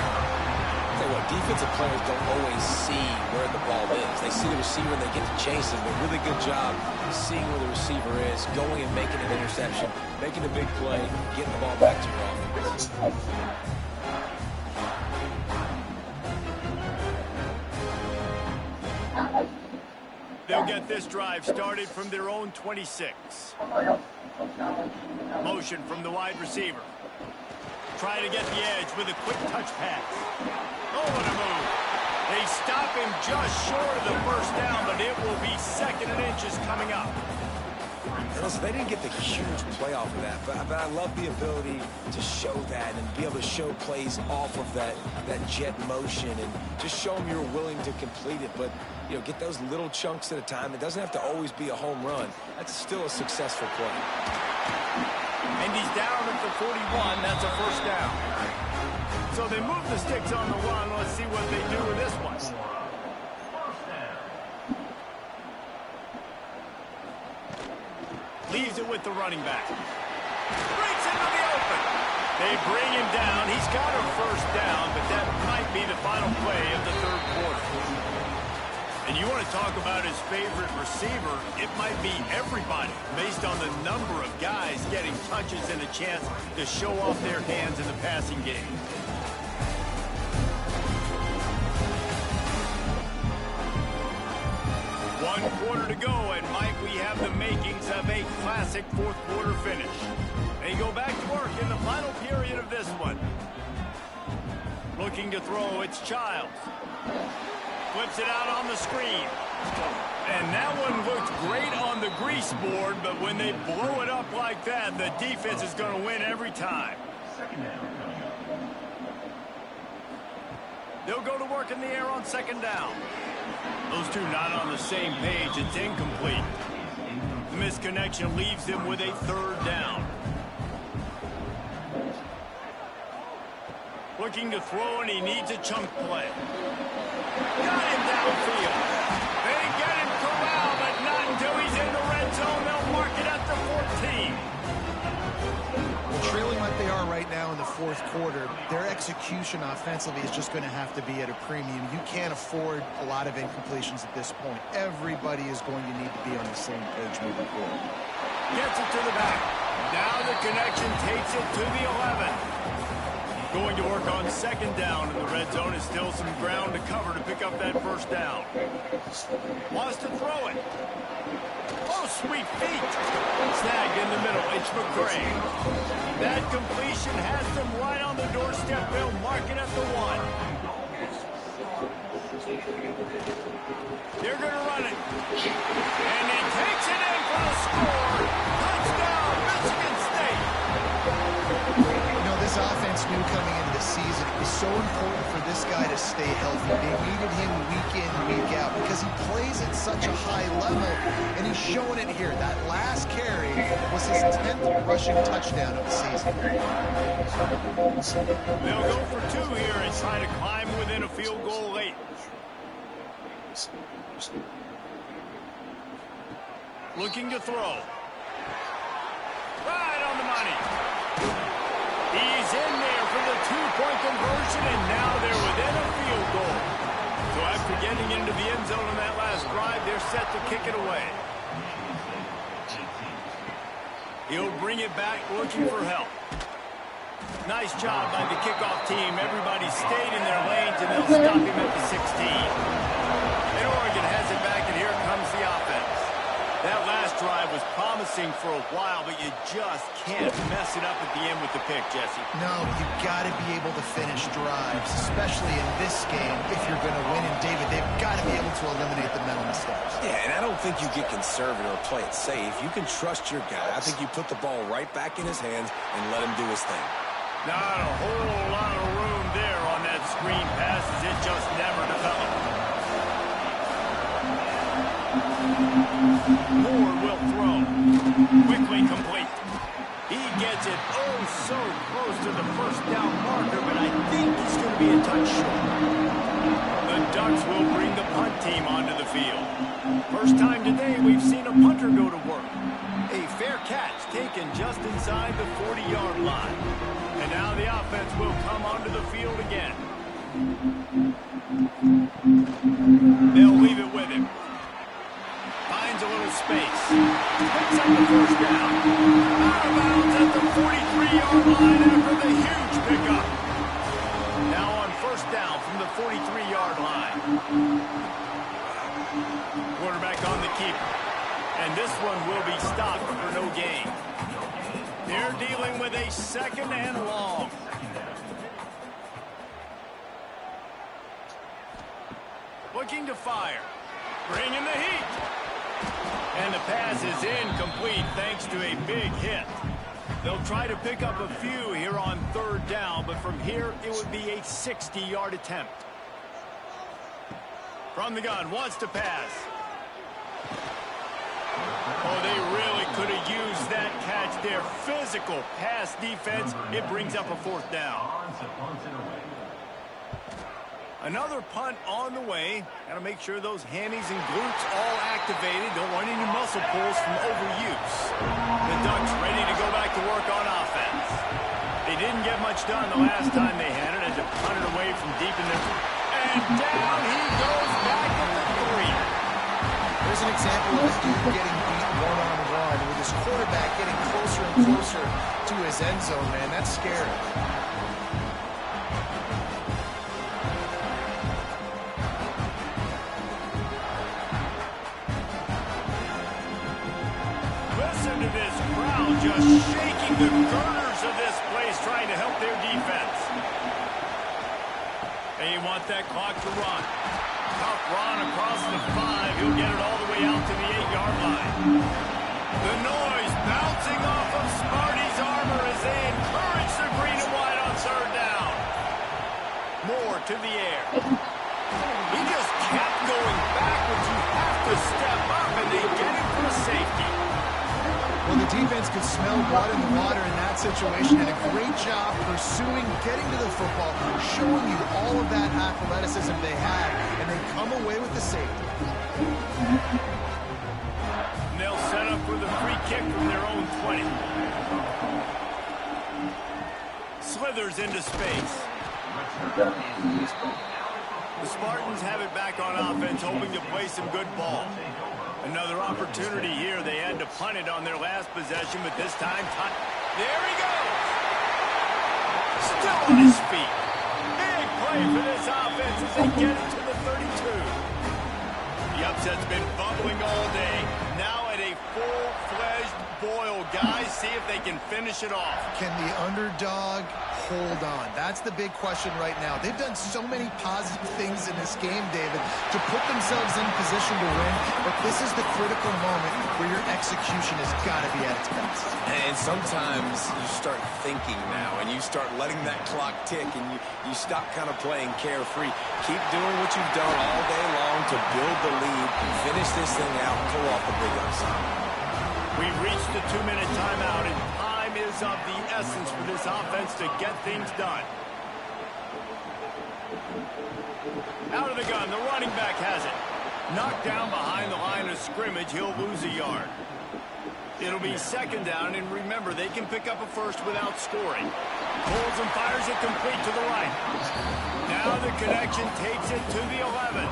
Defensive players don't always see where the ball is. They see the receiver and they get to chase him. A really good job seeing where the receiver is, going and making an interception, making a big play, getting the ball back to your offense. They'll get this drive started from their own 26. Motion from the wide receiver. Try to get the edge with a quick touch pass. Oh, what a move. They stop him just short of the first down, but it will be 2nd and inches coming up. Listen, they didn't get the huge play off of that, but I love the ability to show that and be able to show plays off of that jet motion and just show them you're willing to complete it. But, you know, get those little chunks at a time. It doesn't have to always be a home run. That's still a successful play. And he's down at the 41. That's a first down. So they move the sticks on the run. Let's see what they do with this one. Leaves it with the running back. Breaks into the open. They bring him down. He's got a first down, but that might be the final play of the 3rd quarter. And you want to talk about his favorite receiver, it might be everybody based on the number of guys getting touches and a chance to show off their hands in the passing game. One quarter to go, and Mike, we have the makings of a classic 4th quarter finish. They go back to work in the final period of this one. Looking to throw, it's Childs. Flips it out on the screen. And that one looked great on the grease board, but when they blow it up like that, the defense is going to win every time. They'll go to work in the air on 2nd down. Those two not on the same page. It's incomplete. The misconnection leaves him with a 3rd down. Looking to throw, and he needs a chunk play. Got him downfield. They get him corralled, but not until he's in the red zone. They'll mark it at the 14. Trailing like they are right now in the 4th quarter, their execution offensively is just going to have to be at a premium. You can't afford a lot of incompletions at this point. Everybody is going to need to be on the same page moving forward. Gets it to the back. Now the connection takes it to the 11. Going to work on 2nd down, and the red zone is still some ground to cover to pick up that first down. Wants to throw it. Oh, sweet feet. Snagged in the middle. It's McCray. That completion has them right on the doorstep. They'll mark it at the 1. They're going to run it. And he takes it in for the score. Touchdown, Michigan State. This offense knew coming into the season it was so important for this guy to stay healthy. They needed him week in, week out because he plays at such a high level, and he's showing it here. That last carry was his 10th rushing touchdown of the season. They'll go for 2 here and try to climb within a field goal late. Looking to throw. Right on the money. He's in there for the 2-point conversion, and now they're within a field goal. So after getting into the end zone on that last drive, they're set to kick it away. He'll bring it back looking for help. Nice job by the kickoff team. Everybody stayed in their lanes, and they'll stop him at the 16. And Oregon has it back, and here comes the offense. That last drive was promising for a while, but you just can't mess it up at the end with the pick, Jesse. No, you got to be able to finish drives, especially in this game if you're going to win. And David, they've got to be able to eliminate the mental mistakes. Yeah, and I don't think you get conservative or play it safe. You can trust your guy. I think you put the ball right back in his hands and let him do his thing. Not a whole lot of room there on that screen pass as it just never developed. Moore will throw. Quickly complete. He gets it oh so close to the first down marker, but I think he's going to be a touch short. The Ducks will bring the punt team onto the field. First time today we've seen a punter go to work. A fair catch taken just inside the 40-yard line. And now the offense will come onto the field again. They'll leave it with him. Finds a little space. Picks up the first down. Out of bounds at the 43-yard line after the huge pickup. Now on first down from the 43-yard line. Quarterback on the looking to fire. Bringing the heat. And the pass is incomplete thanks to a big hit. They'll try to pick up a few here on 3rd down, but from here it would be a 60-yard attempt. From the gun, wants to pass. Oh, they really could have used that catch there. Physical pass defense. It brings up a 4th down. Another punt on the way. Got to make sure those hammies and glutes all activated. Don't want any muscle pulls from overuse. The Ducks ready to go back to work on offense. They didn't get much done the last time they had it. Had to punt it away from deep in there. And down he goes back at the 3. There's an example of this dude getting beat one-on-one with his quarterback getting closer and closer to his end zone, man. That's scary. Listen to this crowd just shaking the girders of this place, trying to help their defense. They want that clock to run. Tough run across the 5. He'll get it all the way out to the 8-yard line. The noise bouncing off of Smarty's armor as they encourage the green and white on 3rd down. Moore to the air. He just kept going backwards. You have to step up, and they get him for a safety. Well, the defense could smell blood in the water in that situation, and a great job pursuing, getting to the football, showing you all of that athleticism they had, and they come away with the safety. And they'll set up for the free kick from their own 20. Slithers into space. The Spartans have it back on offense, hoping to play some good ball. Another opportunity here. They had to punt it on their last possession, but this time, there he goes! Still on his feet. Big play for this offense as they get it to the 32. The upset's been bubbling all day. Now at a full-fledged boil. Guys, see if they can finish it off. Can the underdog hold on? That's the big question right now. They've done so many positive things in this game, David, to put themselves in position to win, but this is the critical moment where your execution has got to be at its best. And sometimes you start thinking now, and you start letting that clock tick, and you stop kind of playing carefree. Keep doing what you've done all day long to build the lead, finish this thing out, and pull off the big upset. We've reached the 2-minute timeout, and time is of the essence for this offense to get things done. Out of the gun, the running back has it. Knocked down behind the line of scrimmage, he'll lose a yard. It'll be 2nd down, and remember, they can pick up a first without scoring. Pulls and fires it complete to the right. Now the connection takes it to the 11.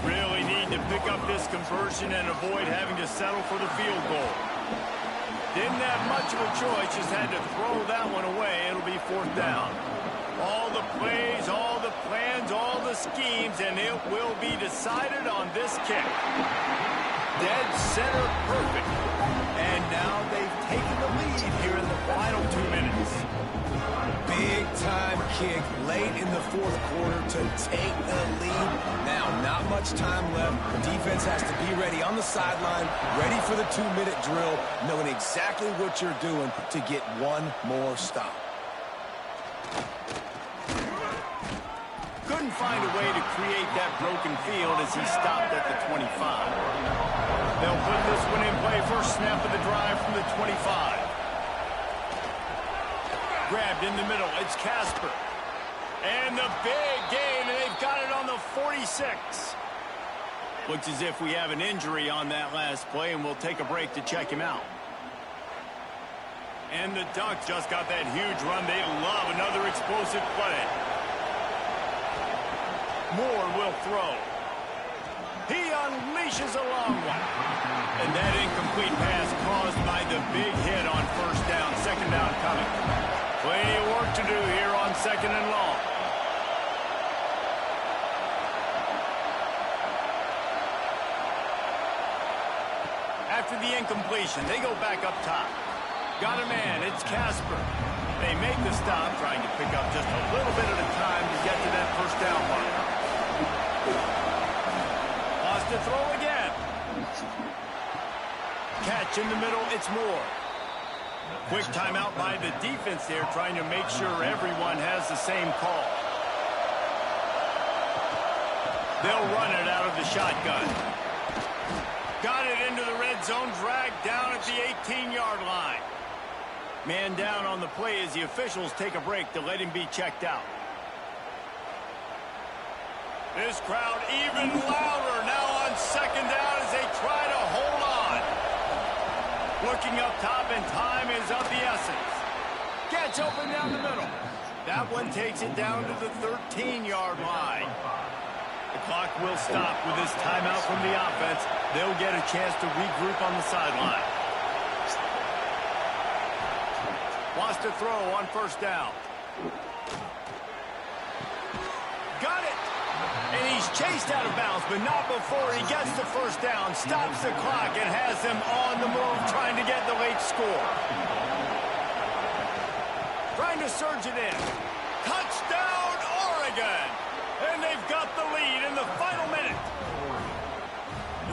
Really need to pick up this conversion and avoid having to settle for the field goal. Didn't have much of a choice, just had to throw that one away. It'll be 4th down. All the plays, all the plans, all the schemes, and it will be decided on this kick. Dead center perfect. And now they've taken the lead here in the final 2 minutes. Big-time kick late in the 4th quarter to take the lead. Now, not much time left. Defense has to be ready on the sideline, ready for the 2-minute drill, knowing exactly what you're doing to get one more stop. Couldn't find a way to create that broken field as he stopped at the 25. They'll put this one in play. First snap of the drive from the 25. Grabbed in the middle. It's Casper. And the big gain, and they've got it on the 46. Looks as if we have an injury on that last play, and we'll take a break to check him out. And the Ducks just got that huge run. They love another explosive play. Moore will throw. He unleashes a long one. And that incomplete pass caused by the big hit on 1st down. 2nd down coming. Plenty of work to do here on 2nd and long. After the incompletion, they go back up top. Got a man, it's Casper. They make the stop, trying to pick up just a little bit at a time to get to that 1st down mark. to throw again. Catch in the middle, it's Moore. Quick timeout by the defense there, trying to make sure everyone has the same call. They'll run it out of the shotgun. Got it into the red zone, dragged down at the 18-yard line. Man down on the play as the officials take a break to let him be checked out. This crowd even louder now on second down as they try to hold on. Looking up top, and time is of the essence. Gets open down the middle. That one takes it down to the 13-yard line. The clock will stop with this timeout from the offense. They'll get a chance to regroup on the sideline. Wants to throw on first down. Got it! And he's chased out of bounds, but not before he gets the first down, stops the clock, and has them on the move, trying to get the late score. Trying to surge it in. Touchdown, Oregon! And they've got the lead in the final minute.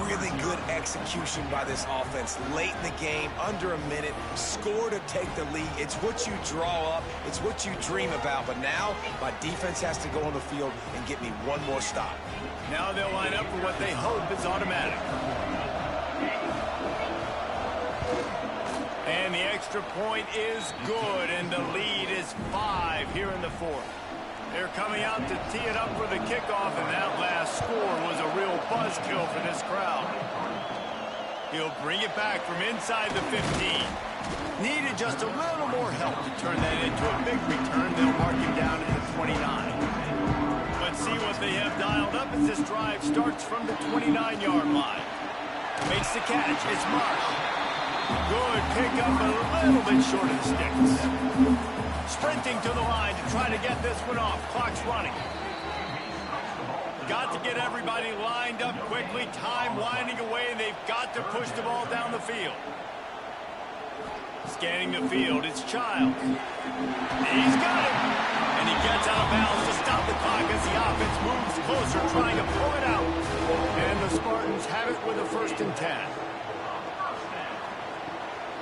Really good execution by this offense. Late in the game, under a minute, score to take the lead. It's what you draw up. It's what you dream about. But now, my defense has to go on the field and get me one more stop. Now they'll line up for what they hope is automatic. And the extra point is good, and the lead is 5 here in the fourth. They're coming out to tee it up for the kickoff, and that last score was a real buzzkill for this crowd. He'll bring it back from inside the 15. Needed just a little more help to turn that into a big return. They'll mark him down at the 29. Let's see what they have dialed up as this drive starts from the 29-yard line. Makes the catch. It's marked. Good pickup, but a little bit short of the sticks. Sprinting to the line to try to get this one off. Clock's running. Got to get everybody lined up quickly. Time winding away, and they've got to push the ball down the field. Scanning the field, it's Childs. He's got it. And he gets out of bounds to stop the clock as the offense moves closer, trying to pull it out. And the Spartans have it with a 1st and 10.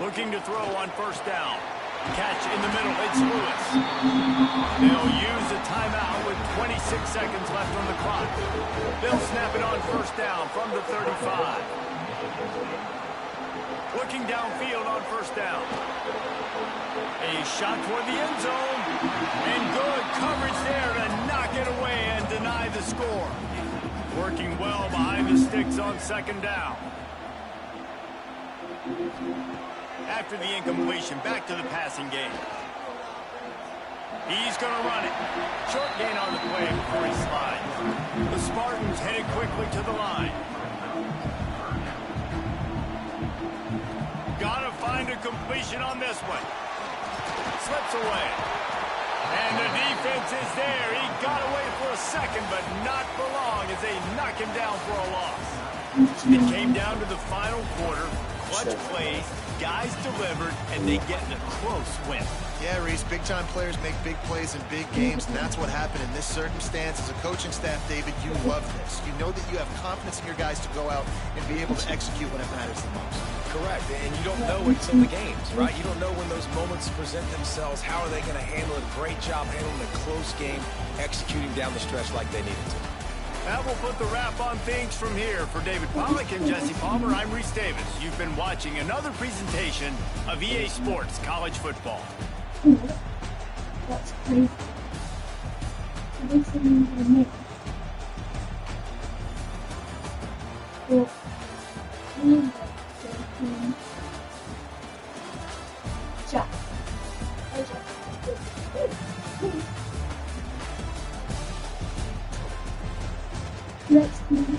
Looking to throw on first down. Catch in the middle, it's Lewis. They'll use a timeout with 26 seconds left on the clock. They'll snap it on first down from the 35. Looking downfield on first down. A shot toward the end zone. And good coverage there to knock it away and deny the score. Working well behind the sticks on second down. After the incompletion, back to the passing game. He's going to run it. Short gain on the play before he slides. The Spartans headed quickly to the line. Got to find a completion on this one. Slips away. And the defense is there. He got away for a second, but not for long as they knock him down for a loss. It came down to the final quarter. Clutch plays, guys delivered, and they get a close win. Yeah, Reese, big-time players make big plays in big games, and that's what happened in this circumstance. As a coaching staff, David, you love this. You know that you have confidence in your guys to go out and be able to execute when it matters the most. Correct, and you don't know until the games, right? You don't know when those moments present themselves. How are they going to handle it? Great job handling a close game, executing down the stretch like they needed to. That will put the wrap on things from here. For David Pollack and Jesse Palmer, I'm Reese Davis. You've been watching another presentation of EA Sports College Football. That's crazy. This is me. Well, Jack. Let's do it.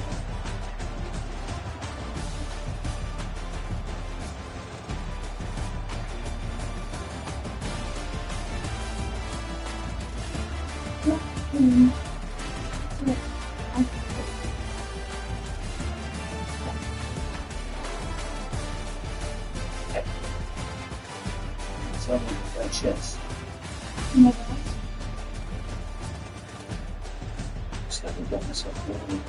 Tell me that chess. Never. Just haven't done this up really.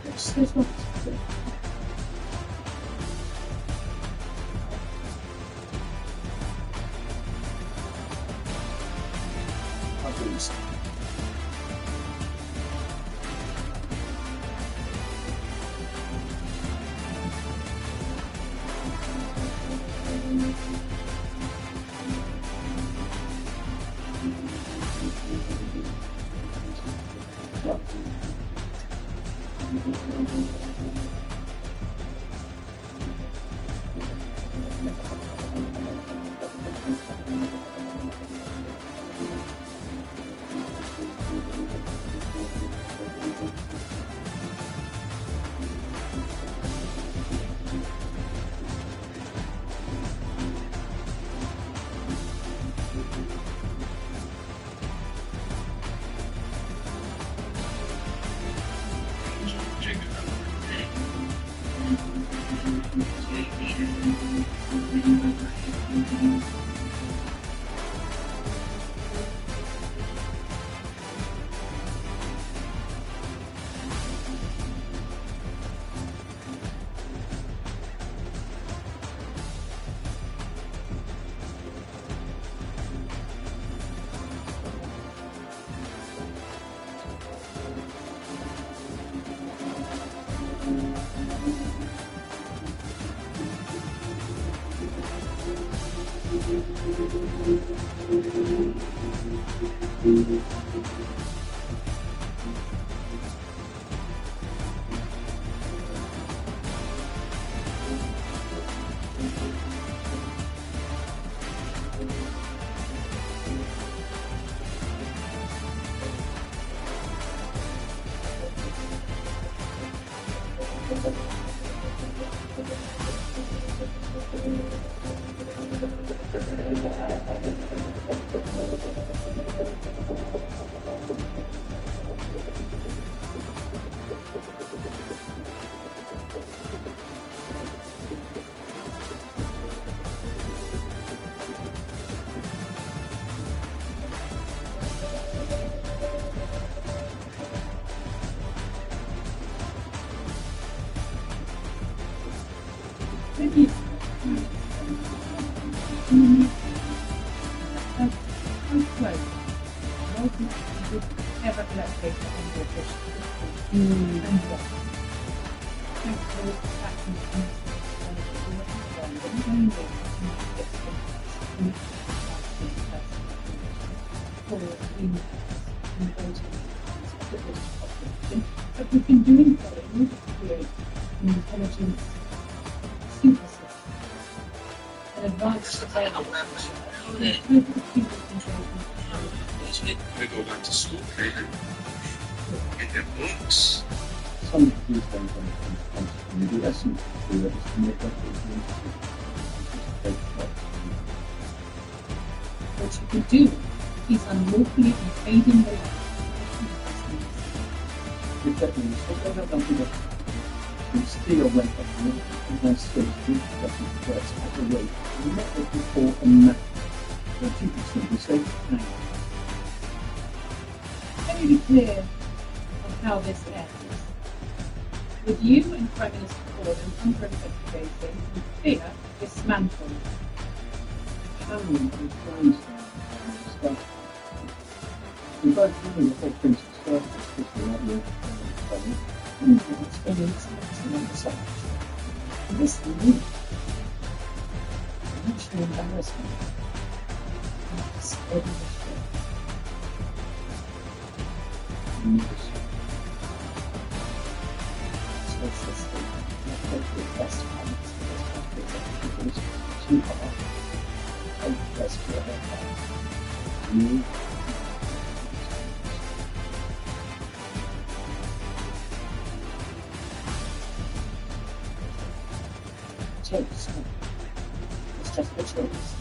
Yes. There's no. But we've been doing so in order to create an intelligent synthesis, an advanced surveillance, They go back to school, get their books. Some of these things when it comes to the essence of it is to make up what you could do is unlawfully invading the land. if that means that they have something that can steal when they still do that first at the rate not before a map that you can simply say hang. Let me be clear on how this ends. With you and Prime Minister Ford under investigation and fear dismantled. Cameron is trying stuff. We both know the whole Prince's stuff is just not your It's very expensive on the side. This is me. Actually embarrassment. It's very it's just the choice.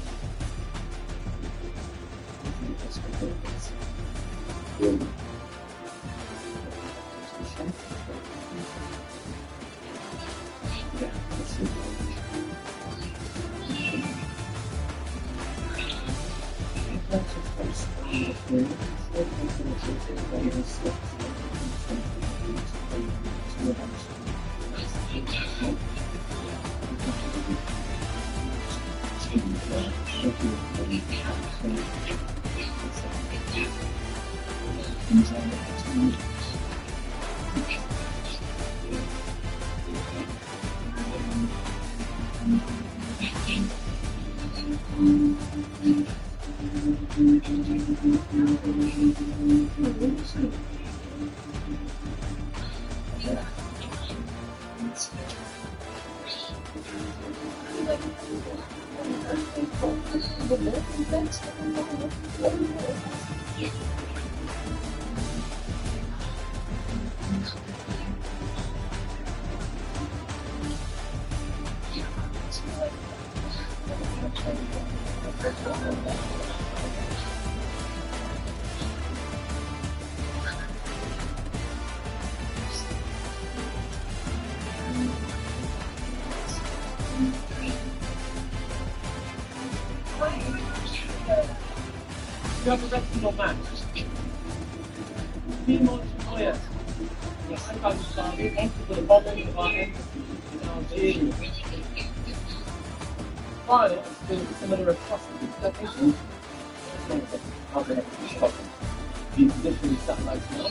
Yeah, You have a reputable match. Be more higher. Yes, I can't start it. Enter with a bottle in the bottom. Fine, it's been similar atrocity. I'll be able to stop them. These literally satellites now.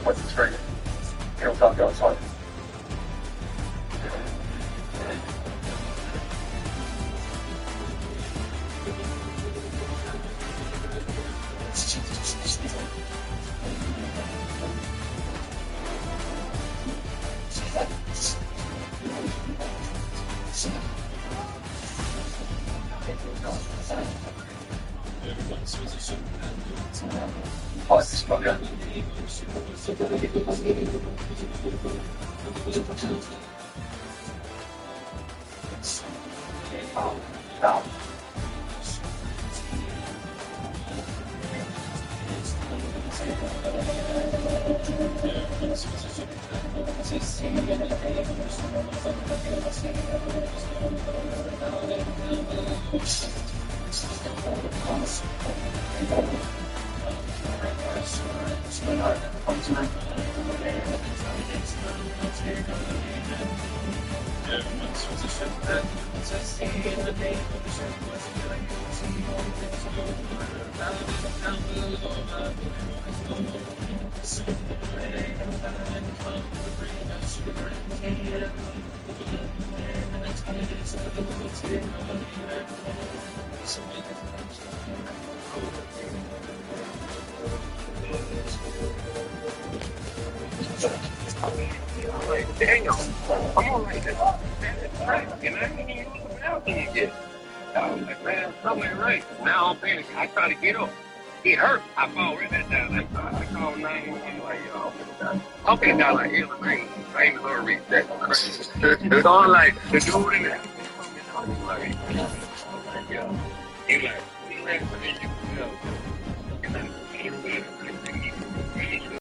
What's the strength? He'll talk outside. Daniel, come on like this. Man, it's right. And I didn't even use the bathroom yet. I was like, man, something ain't right. Now I'm panicking. I try to get up. It hurt. I fall right back down. I called 911 like, yo, okay, now like, it was crazy. I ain't gonna reach that. So I'm like, the dude in there. Like, yo, he like,